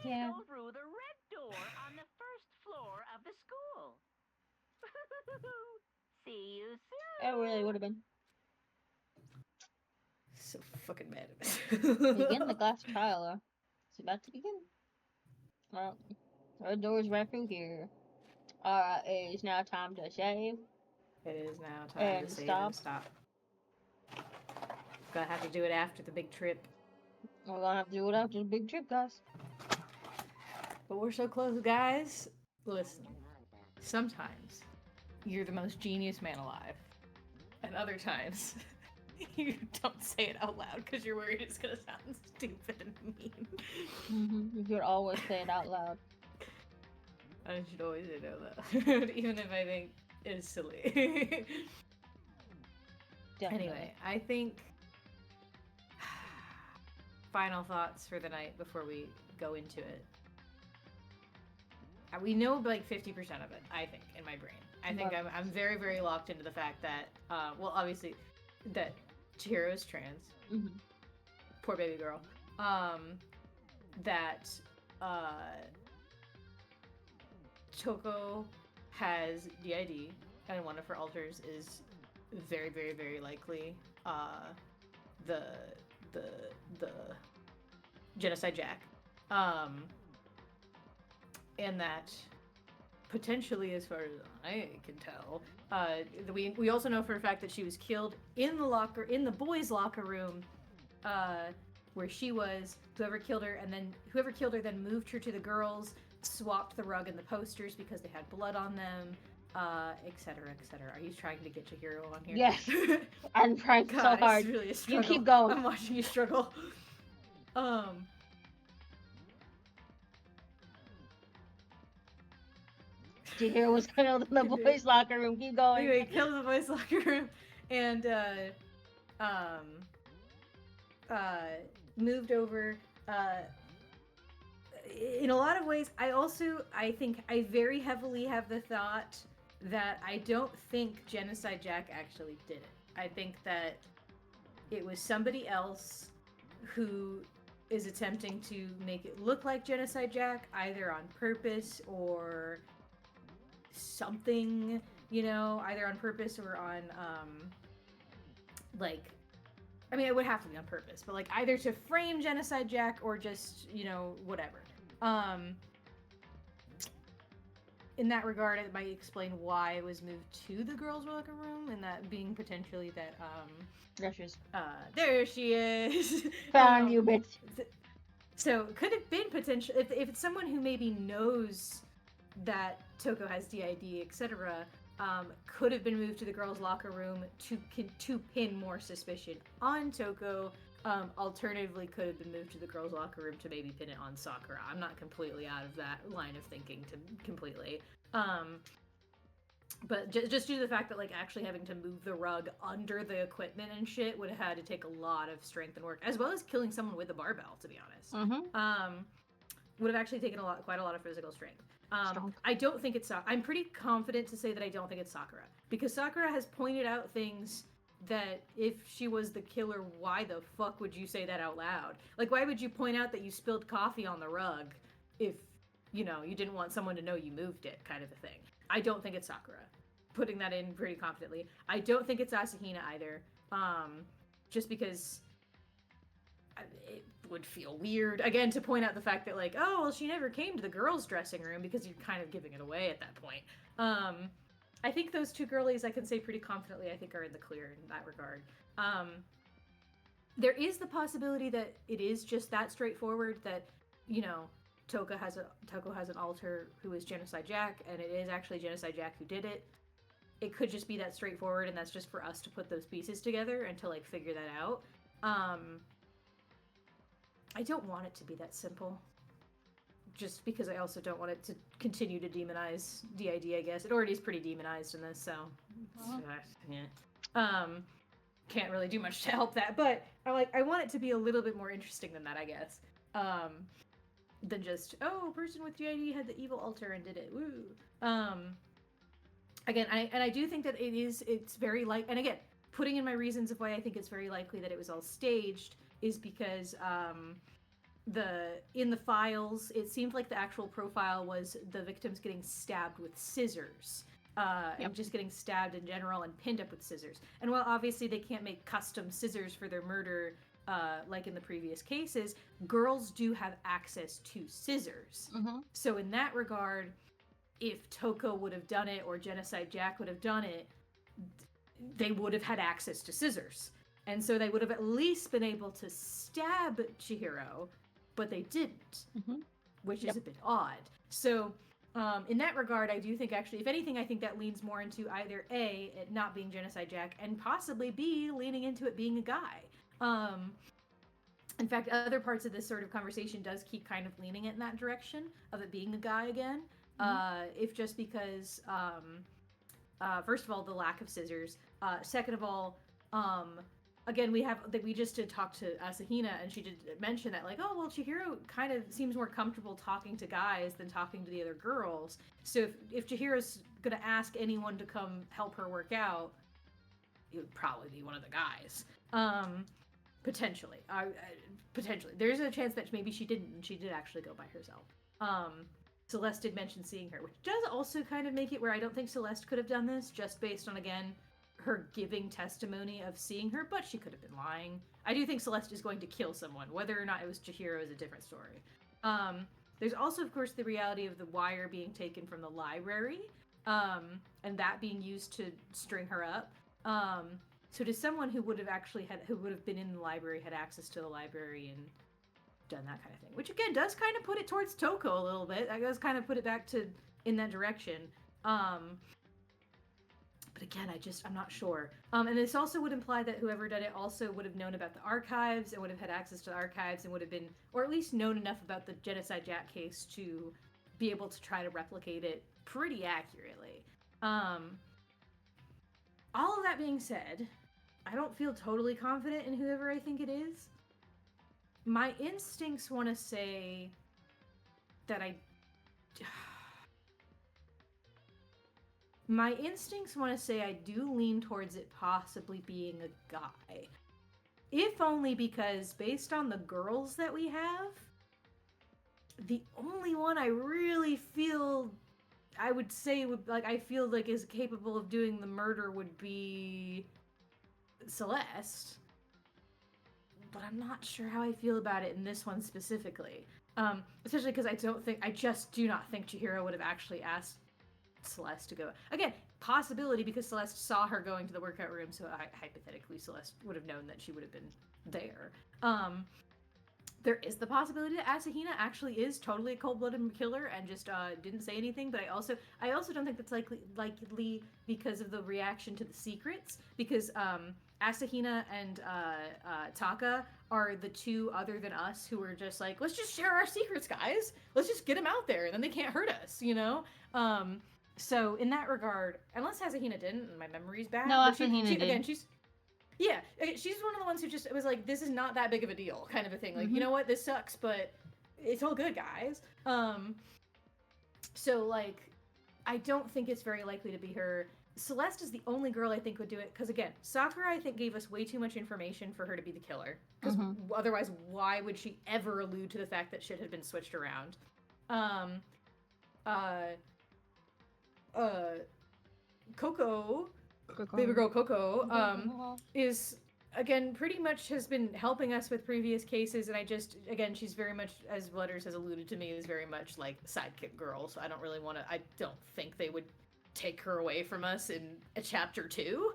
Yeah. go through the red door on the first floor of the school. See you soon. It really would have been. So fucking mad at Begin the glass trial. It's about to begin. Well, red door's right through here. Alright, it is now time to shave. It is now time And to save stop. and stop. Gonna have to do it after the big trip. We're gonna have to do it after the big trip, guys. But we're so close, guys. Listen, sometimes you're the most genius man alive. And other times, You don't say it out loud because you're worried it's gonna sound stupid and mean. You should always say it out loud. I should always say it out loud, even if I think it's silly. Definitely. Anyway, I think final thoughts for the night before we go into it. We know like 50% of it, I think, in my brain. I think I'm very, very locked into the fact that, well, obviously, that Chihiro is trans. Poor baby girl. That Toko has DID, and one of her alters is very, very, very likely the Genocide Jack. And that potentially, as far as I can tell, we also know for a fact that she was killed in the boys' locker room, where she was. Whoever killed her then moved her to the girls, swapped the rug and the posters because they had blood on them, etc., etc. Are you trying to get Chihiro on here? Yes, I'm trying God, so hard. It's really a You struggle. keep going. I'm watching you struggle. Chihiro was killed in the boys' locker room. Keep going. Anyway, killed in the boys' locker room, and moved over. In a lot of ways, I think I very heavily have the thought that I don't think Genocide Jack actually did it. I think that it was somebody else who is attempting to make it look like Genocide Jack, either on purpose or something, either on purpose or on, it would have to be on purpose, but, either to frame Genocide Jack or just, whatever. In that regard, it might explain why it was moved to the girls' locker room, and that being potentially that, There she is. there she is! Found you, bitch. So, could have been potential, if it's someone who maybe knows that Toko has DID, etc., could have been moved to the girls' locker room to pin more suspicion on Toko. Alternatively, could have been moved to the girls' locker room to maybe pin it on Sakura. I'm not completely out of that line of thinking completely. But just due to the fact that, actually having to move the rug under the equipment and shit would have had to take a lot of strength and work, as well as killing someone with a barbell, to be honest. Would have actually taken quite a lot of physical strength. I don't think it's I'm pretty confident to say that I don't think it's Sakura, because Sakura has pointed out things that if she was the killer, why the fuck would you say that out loud? Why would you point out that you spilled coffee on the rug if, you didn't want someone to know you moved it, kind of a thing. I don't think it's Sakura. Putting that in pretty confidently. I don't think it's Asahina either. Just because it would feel weird, again, to point out the fact that, oh, well, she never came to the girls' dressing room, because you're kind of giving it away at that point. I think those two girlies, I can say pretty confidently, I think are in the clear in that regard. There is the possibility that it is just that straightforward, that, Toko has an alter who is Genocide Jack, and it is actually Genocide Jack who did it. It could just be that straightforward, and that's just for us to put those pieces together and to, figure that out. I don't want it to be that simple. Just because I also don't want it to continue to demonize DID, I guess. It already is pretty demonized in this, so... yeah. Can't really do much to help that, but I want it to be a little bit more interesting than that, I guess. Than just, oh, person with DID had the evil altar and did it, woo! Again, I do think that it's very and again, putting in my reasons of why I think it's very likely that it was all staged is because, in the files, it seemed like the actual profile was the victims getting stabbed with scissors. And just getting stabbed in general and pinned up with scissors. And while obviously they can't make custom scissors for their murder, like in the previous cases, girls do have access to scissors. So in that regard, if Toko would have done it or Genocide Jack would have done it, they would have had access to scissors. And so they would have at least been able to stab Chihiro, but they didn't, which is a bit odd. So In that regard, I do think actually, if anything, I think that leans more into either A, it not being Genocide Jack, and possibly B, leaning into it being a guy. In fact, other parts of this sort of conversation does keep kind of leaning it in that direction of it being a guy again. If just because, first of all, the lack of scissors. Second of all, again, we just did talk to Asahina, and she did mention that, like, oh, well, Chihiro kind of seems more comfortable talking to guys than talking to the other girls. So if Chihiro's gonna ask anyone to come help her work out, it would probably be one of the guys. Potentially. Potentially. There's a chance that maybe she didn't, and she did actually go by herself. Celeste did mention seeing her, which does also kind of make it where I don't think Celeste could have done this, just based on, again, her giving testimony of seeing her, but she could have been lying. I do think Celeste is going to kill someone. Whether or not it was Chihiro is a different story. There's also, of course, the reality of the wire being taken from the library, and that being used to string her up. So to someone who would have been in the library, had access to the library, and done that kind of thing, which again does kind of put it towards Toko a little bit. I guess kind of put it back in that direction. But again, I'm not sure. And this also would imply that whoever did it also would have known about the archives and would have had access to the archives and would have been, or at least known enough about the Genocide Jack case to be able to try to replicate it pretty accurately. All of that being said, I don't feel totally confident in whoever I think it is. My instincts want to say that My instincts want to say I do lean towards it possibly being a guy. If only because, based on the girls that we have, the only one I really feel, I would say, I feel like is capable of doing the murder would be Celeste. But I'm not sure how I feel about it in this one specifically. Especially because I just do not think Chihiro would have actually asked Celeste to go. Again, possibility because Celeste saw her going to the workout room, so hypothetically Celeste would have known that she would have been there. There is the possibility that Asahina actually is totally a cold-blooded killer and just didn't say anything, but I also don't think that's likely because of the reaction to the secrets, because Asahina and Taka are the two other than us who are just like, let's just share our secrets, guys. Let's just get them out there, and then they can't hurt us, you know? So in that regard, unless Asahina didn't, and my memory's bad. No, Asahina did. Again, she's one of the ones who just was like, this is not that big of a deal, kind of a thing. Like, you know what, this sucks, but it's all good, guys. So, like, I don't think it's very likely to be her. Celeste is the only girl I think would do it, because again, Sakura, I think, gave us way too much information for her to be the killer. Because otherwise, why would she ever allude to the fact that shit had been switched around? Coco, baby girl Coco, is, again, pretty much has been helping us with previous cases, and she's very much, as Letters has alluded to me, is very much like sidekick girl, so I don't think they would take her away from us in a chapter 2.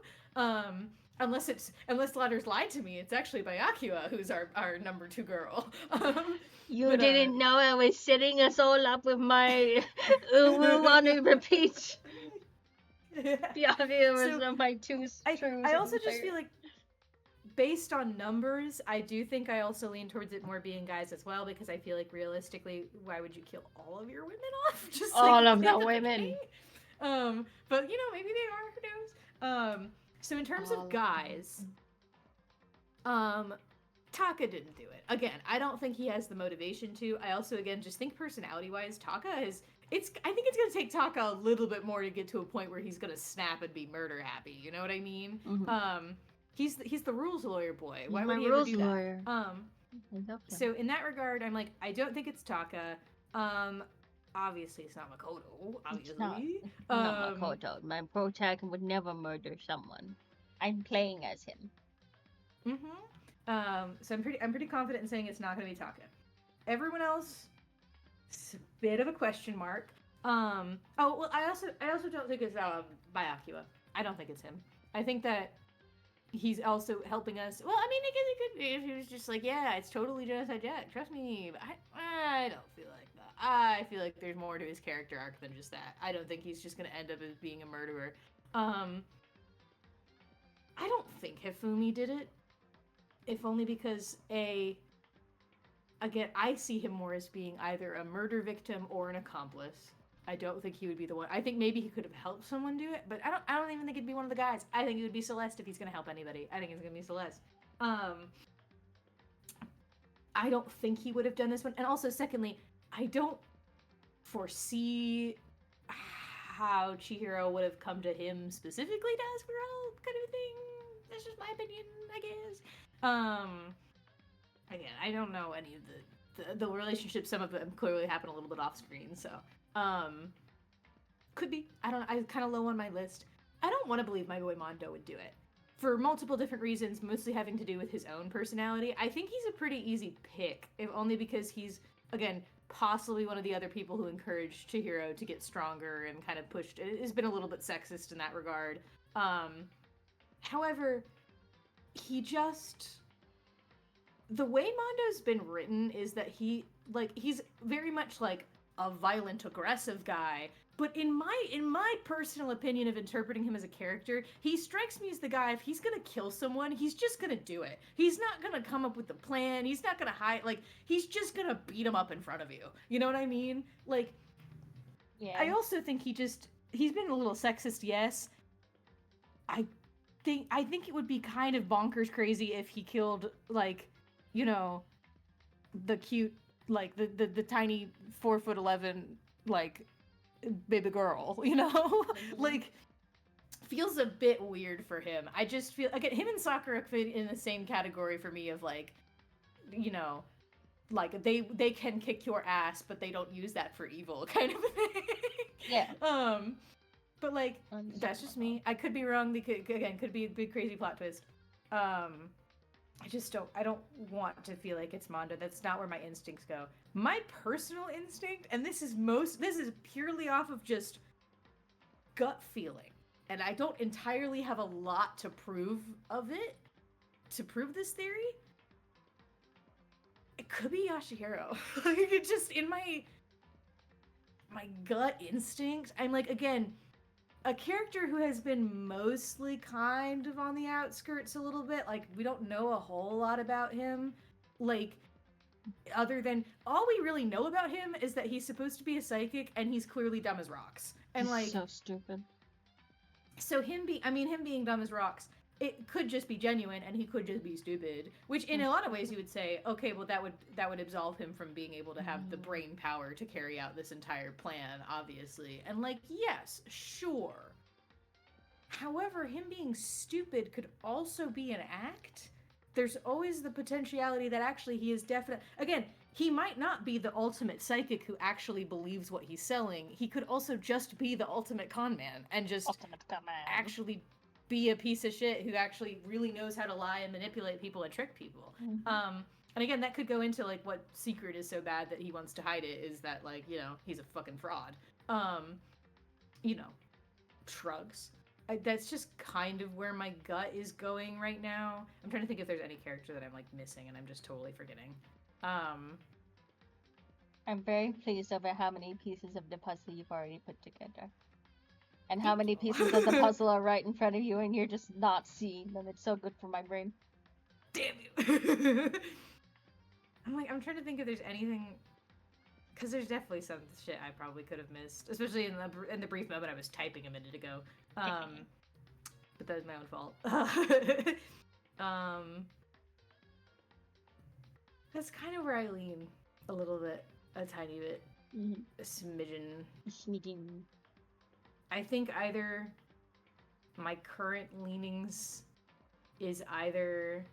Unless Letters lied to me, it's actually Byakuya who's our number 2 girl. You didn't know I was setting us all up with my Uwu repeat. Byakuya was my 2 I also just feel like, based on numbers, I do think I also lean towards it more being guys as well, because I feel like realistically, why would you kill all of your women off? Just all of the women. But you know, maybe they are, who knows? So in terms of guys, Taka didn't do it. Again, I don't think he has the motivation to. I also, again, just think personality-wise, Taka is... I think it's going to take Taka a little bit more to get to a point where he's going to snap and be murder happy. You know what I mean? He's the rules lawyer boy. Why would he ever do lawyer. that? So in that regard, I'm like, I don't think it's Taka. Obviously, it's not Makoto. Obviously, it's not Makoto. My protagonist would never murder someone. I'm playing as him. So I'm pretty confident in saying it's not going to be Taka. Everyone else, it's a bit of a question mark. I also don't think it's Byakuya. I don't think it's him. I think that he's also helping us. Well, I mean, it could if he was just like, yeah, it's totally Genocide Jack, trust me. But I don't feel like that. I feel like there's more to his character arc than just that. I don't think he's just gonna end up as being a murderer. I don't think Hifumi did it. If only because again, I see him more as being either a murder victim or an accomplice. I don't think he would be the one. I think maybe he could have helped someone do it, but I don't even think it'd be one of the guys. I think it would be Celeste if he's gonna help anybody. I think it's gonna be Celeste. I don't think he would have done this one. And also, secondly, I don't foresee how Chihiro would have come to him specifically to ask for help, kind of a thing. That's just my opinion, I guess. Again, I don't know any of the relationships. Some of them clearly happen a little bit off screen, so could be. I don't know. I'm kind of low on my list. I don't want to believe my boy Mondo would do it for multiple different reasons, mostly having to do with his own personality. I think he's a pretty easy pick, if only because he's, again, possibly one of the other people who encouraged Chihiro to get stronger and kind of pushed. It has been a little bit sexist in that regard. However, he just, the way Mondo's been written is that he's very much like a violent, aggressive guy. But in my personal opinion of interpreting him as a character, he strikes me as the guy, if he's gonna kill someone, he's just gonna do it. He's not gonna come up with the plan. He's not gonna hide. Like, he's just gonna beat him up in front of you. You know what I mean? Like, Yeah. I also think he's been a little sexist, yes. I think it would be kind of bonkers crazy if he killed, like, you know, the cute, like, the tiny 4'11", like, baby girl, you know? Like, feels a bit weird for him. I just feel like him and Sakura fit in the same category for me of, like, you know, like they can kick your ass, but they don't use that for evil, kind of a thing. Yeah. But like, that's just me. I could be wrong. Could be a big crazy plot twist. I don't want to feel like it's Mondo. That's not where my instincts go. My personal instinct, and this is purely off of just gut feeling, and I don't entirely have a lot to prove this theory. It could be Yashihiro. Like, just in my gut instinct, I'm like, again, a character who has been mostly kind of on the outskirts a little bit. Like, we don't know a whole lot about him. Like, other than, all we really know about him is that he's supposed to be a psychic and he's clearly dumb as rocks. And like, so stupid. So him being dumb as rocks, it could just be genuine and he could just be stupid. Which in a lot of ways you would say, okay, well that would absolve him from being able to have the brain power to carry out this entire plan, obviously. And like, yes, sure. However, him being stupid could also be an act. There's always the potentiality that actually he is again, he might not be the ultimate psychic who actually believes what he's selling. He could also just be the ultimate con man and just actually be a piece of shit who actually really knows how to lie and manipulate people and trick people. And again, that could go into like what secret is so bad that he wants to hide it, is that, like, you know, he's a fucking fraud. You know, shrugs. That's just kind of where my gut is going right now. I'm trying to think if there's any character that I'm like missing and I'm just totally forgetting. I'm very pleased over how many pieces of the puzzle you've already put together. And how many pieces of the puzzle are right in front of you and you're just not seeing them. It's so good for my brain. Damn you. I'm trying to think if there's anything, because there's definitely some shit I probably could have missed, especially in the brief moment I was typing a minute ago. But that was my own fault. That's kind of where I lean a little bit, a tiny bit, a smidgen. I think either my current leanings is either...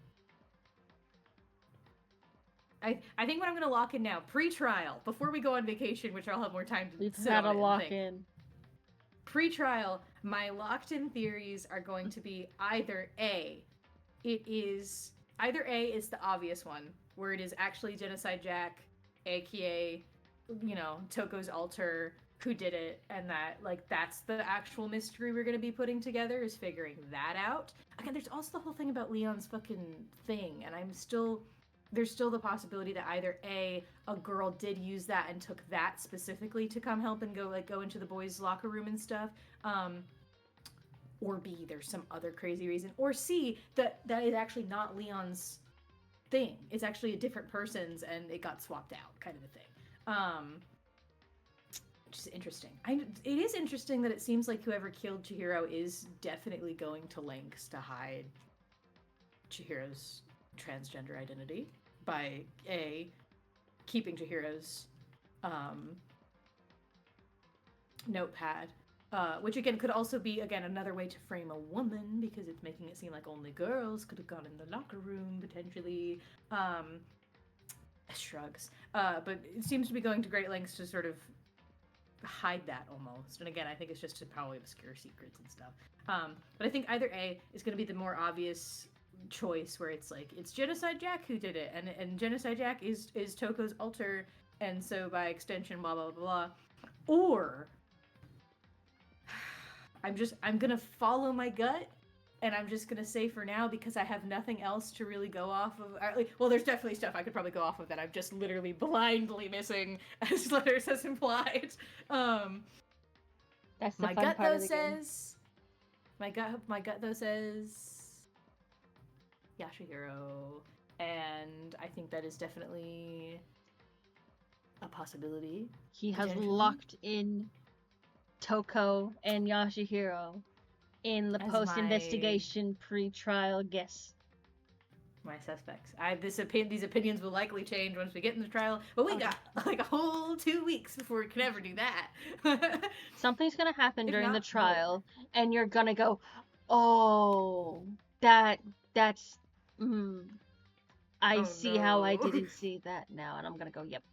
I think what I'm going to lock in now, pre-trial, before we go on vacation, which I'll have more time to We've sit had on a it and lock think. in. Pre-trial, my locked-in theories are going to be either A is the obvious one, where it is actually Genocide Jack, aka, you know, Toko's alter, who did it, and that like that's the actual mystery we're gonna be putting together, is figuring that out. Again, there's also the whole thing about Leon's fucking thing, and there's still the possibility that either A, a girl did use that and took that specifically to come help and go into the boys' locker room and stuff. Or B, there's some other crazy reason. Or C, that is actually not Leon's thing. It's actually a different person's and it got swapped out, kind of a thing. Which is interesting. It is interesting that it seems like whoever killed Chihiro is definitely going to lengths to hide Chihiro's transgender identity by A, keeping Chihiro's notepad, which again could also be another way to frame a woman, because it's making it seem like only girls could have gone in the locker room potentially. Shrugs. But it seems to be going to great lengths to sort of hide that almost. And again, I think it's just to probably obscure secrets and stuff. But I think either A is going to be the more obvious choice, where it's like it's Genocide Jack who did it, and Genocide Jack is Toko's alter, and so by extension blah blah blah blah. Or I'm gonna follow my gut, and I'm just gonna say for now, because I have nothing else to really go off of. Well, there's definitely stuff I could probably go off of that I'm just literally blindly missing, as letters has implied. That's the my fun gut part though of the game. says my gut though says Yashihiro, and I think that is definitely a possibility. He has potentially. locked in Toko and Yashihiro in the As post-investigation pre-trial guess. My suspects. These opinions will likely change once we get in the trial, but we got like a whole 2 weeks before we can ever do that. Something's gonna happen If during the not, trial, and you're gonna go, "Oh, that's I Oh, see how I no. didn't see that now," and I'm gonna go, "Yep."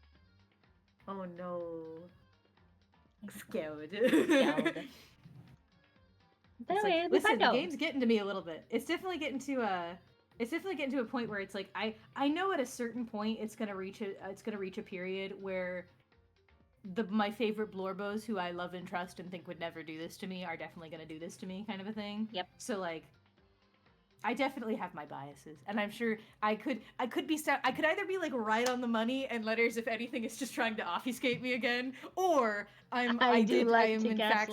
Oh no. Scared. Scared. But It's anyway, like, it'll be listen, fun the though. game's getting to me a little bit. It's definitely getting to a point where it's like I know at a certain point it's gonna reach a period where my favorite Blorbos, who I love and trust and think would never do this to me, are definitely gonna do this to me, kind of a thing. Yep. So like, I definitely have my biases, and I'm sure I could either be like right on the money, and letters, if anything, is just trying to obfuscate me again, or I am in fact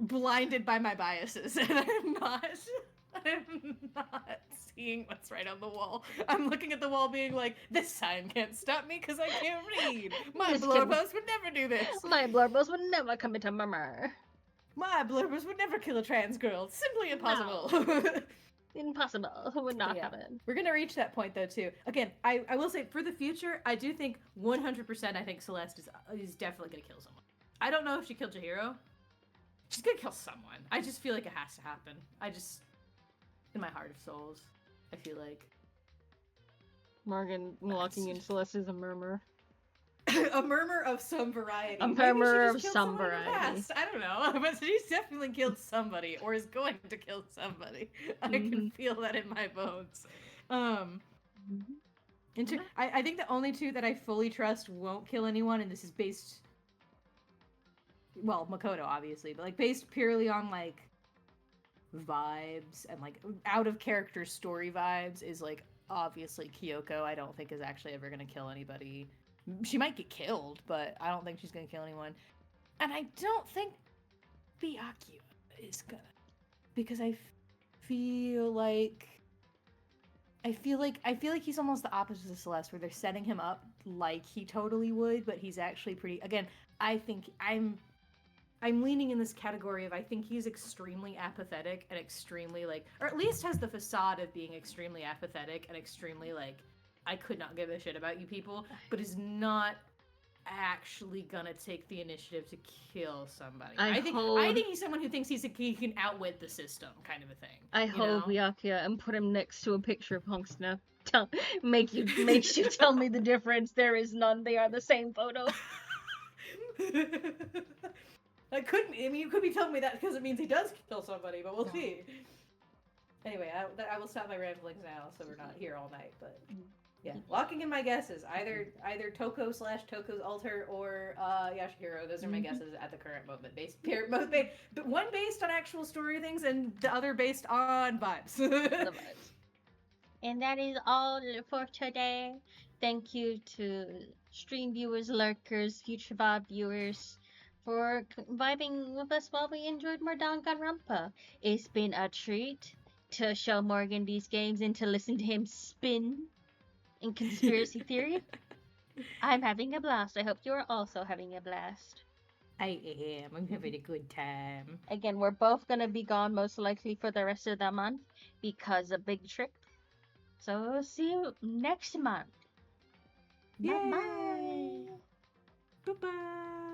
blinded by my biases, and I'm not seeing what's right on the wall. I'm looking at the wall being like, this sign can't stop me because I can't read. My Blorbos would never do this. My Blorbos would never commit a murder. My Blorbos would never kill a trans girl. It's simply impossible. Impossible. Would not happen. We're gonna reach that point though too. Again, I will say for the future, I do think 100%. I think Celeste is definitely gonna kill someone. I don't know if she killed Chihiro. She's gonna kill someone. I just feel like it has to happen. In my heart of souls, I feel like Morgan walking in Celeste is a murmur. a murmur of some variety. A Maybe murmur she just of killed some someone in the variety. past. I don't know, but she's definitely killed somebody, or is going to kill somebody. I can feel that in my bones. I think the only two that I fully trust won't kill anyone, and this is based, well, Makoto obviously, but like based purely on like vibes and like out of character story vibes, is like obviously Kyoko. I don't think is actually ever gonna kill anybody. She might get killed, but I don't think she's gonna kill anyone. And I don't think Byakuya is gonna, because I feel like he's almost the opposite of Celeste, where they're setting him up like he totally would, but he's actually pretty. Again, I think I'm leaning in this category of I think he's extremely apathetic and extremely like, or at least has the facade of being extremely apathetic and extremely like, I could not give a shit about you people, but is not actually gonna take the initiative to kill somebody. I think he's someone who thinks he can outwit the system, kind of a thing. I hold Byakuya and put him next to a picture of Hunksna. Makes you tell me the difference. There is none. They are the same photo. You could be telling me that because it means he does kill somebody, but we'll see. Anyway, I will stop my ramblings now, so we're not here all night. But Yeah, locking in my guesses. Either Toko / Toko's altar or Yashihiro. Those are my guesses at the current moment. But one based on actual story things, and the other based on vibes. The vibes. And that is all for today. Thank you to stream viewers, lurkers, future VOD viewers for vibing with us while we enjoyed more Danganronpa. It's been a treat to show Morgan these games and to listen to him spin in conspiracy theory. I'm having a blast. I hope you are also having a blast. I am. I'm having a good time. Again, we're both going to be gone most likely for the rest of the month because of big trip. So we'll see you next month. Bye-bye. Bye-bye.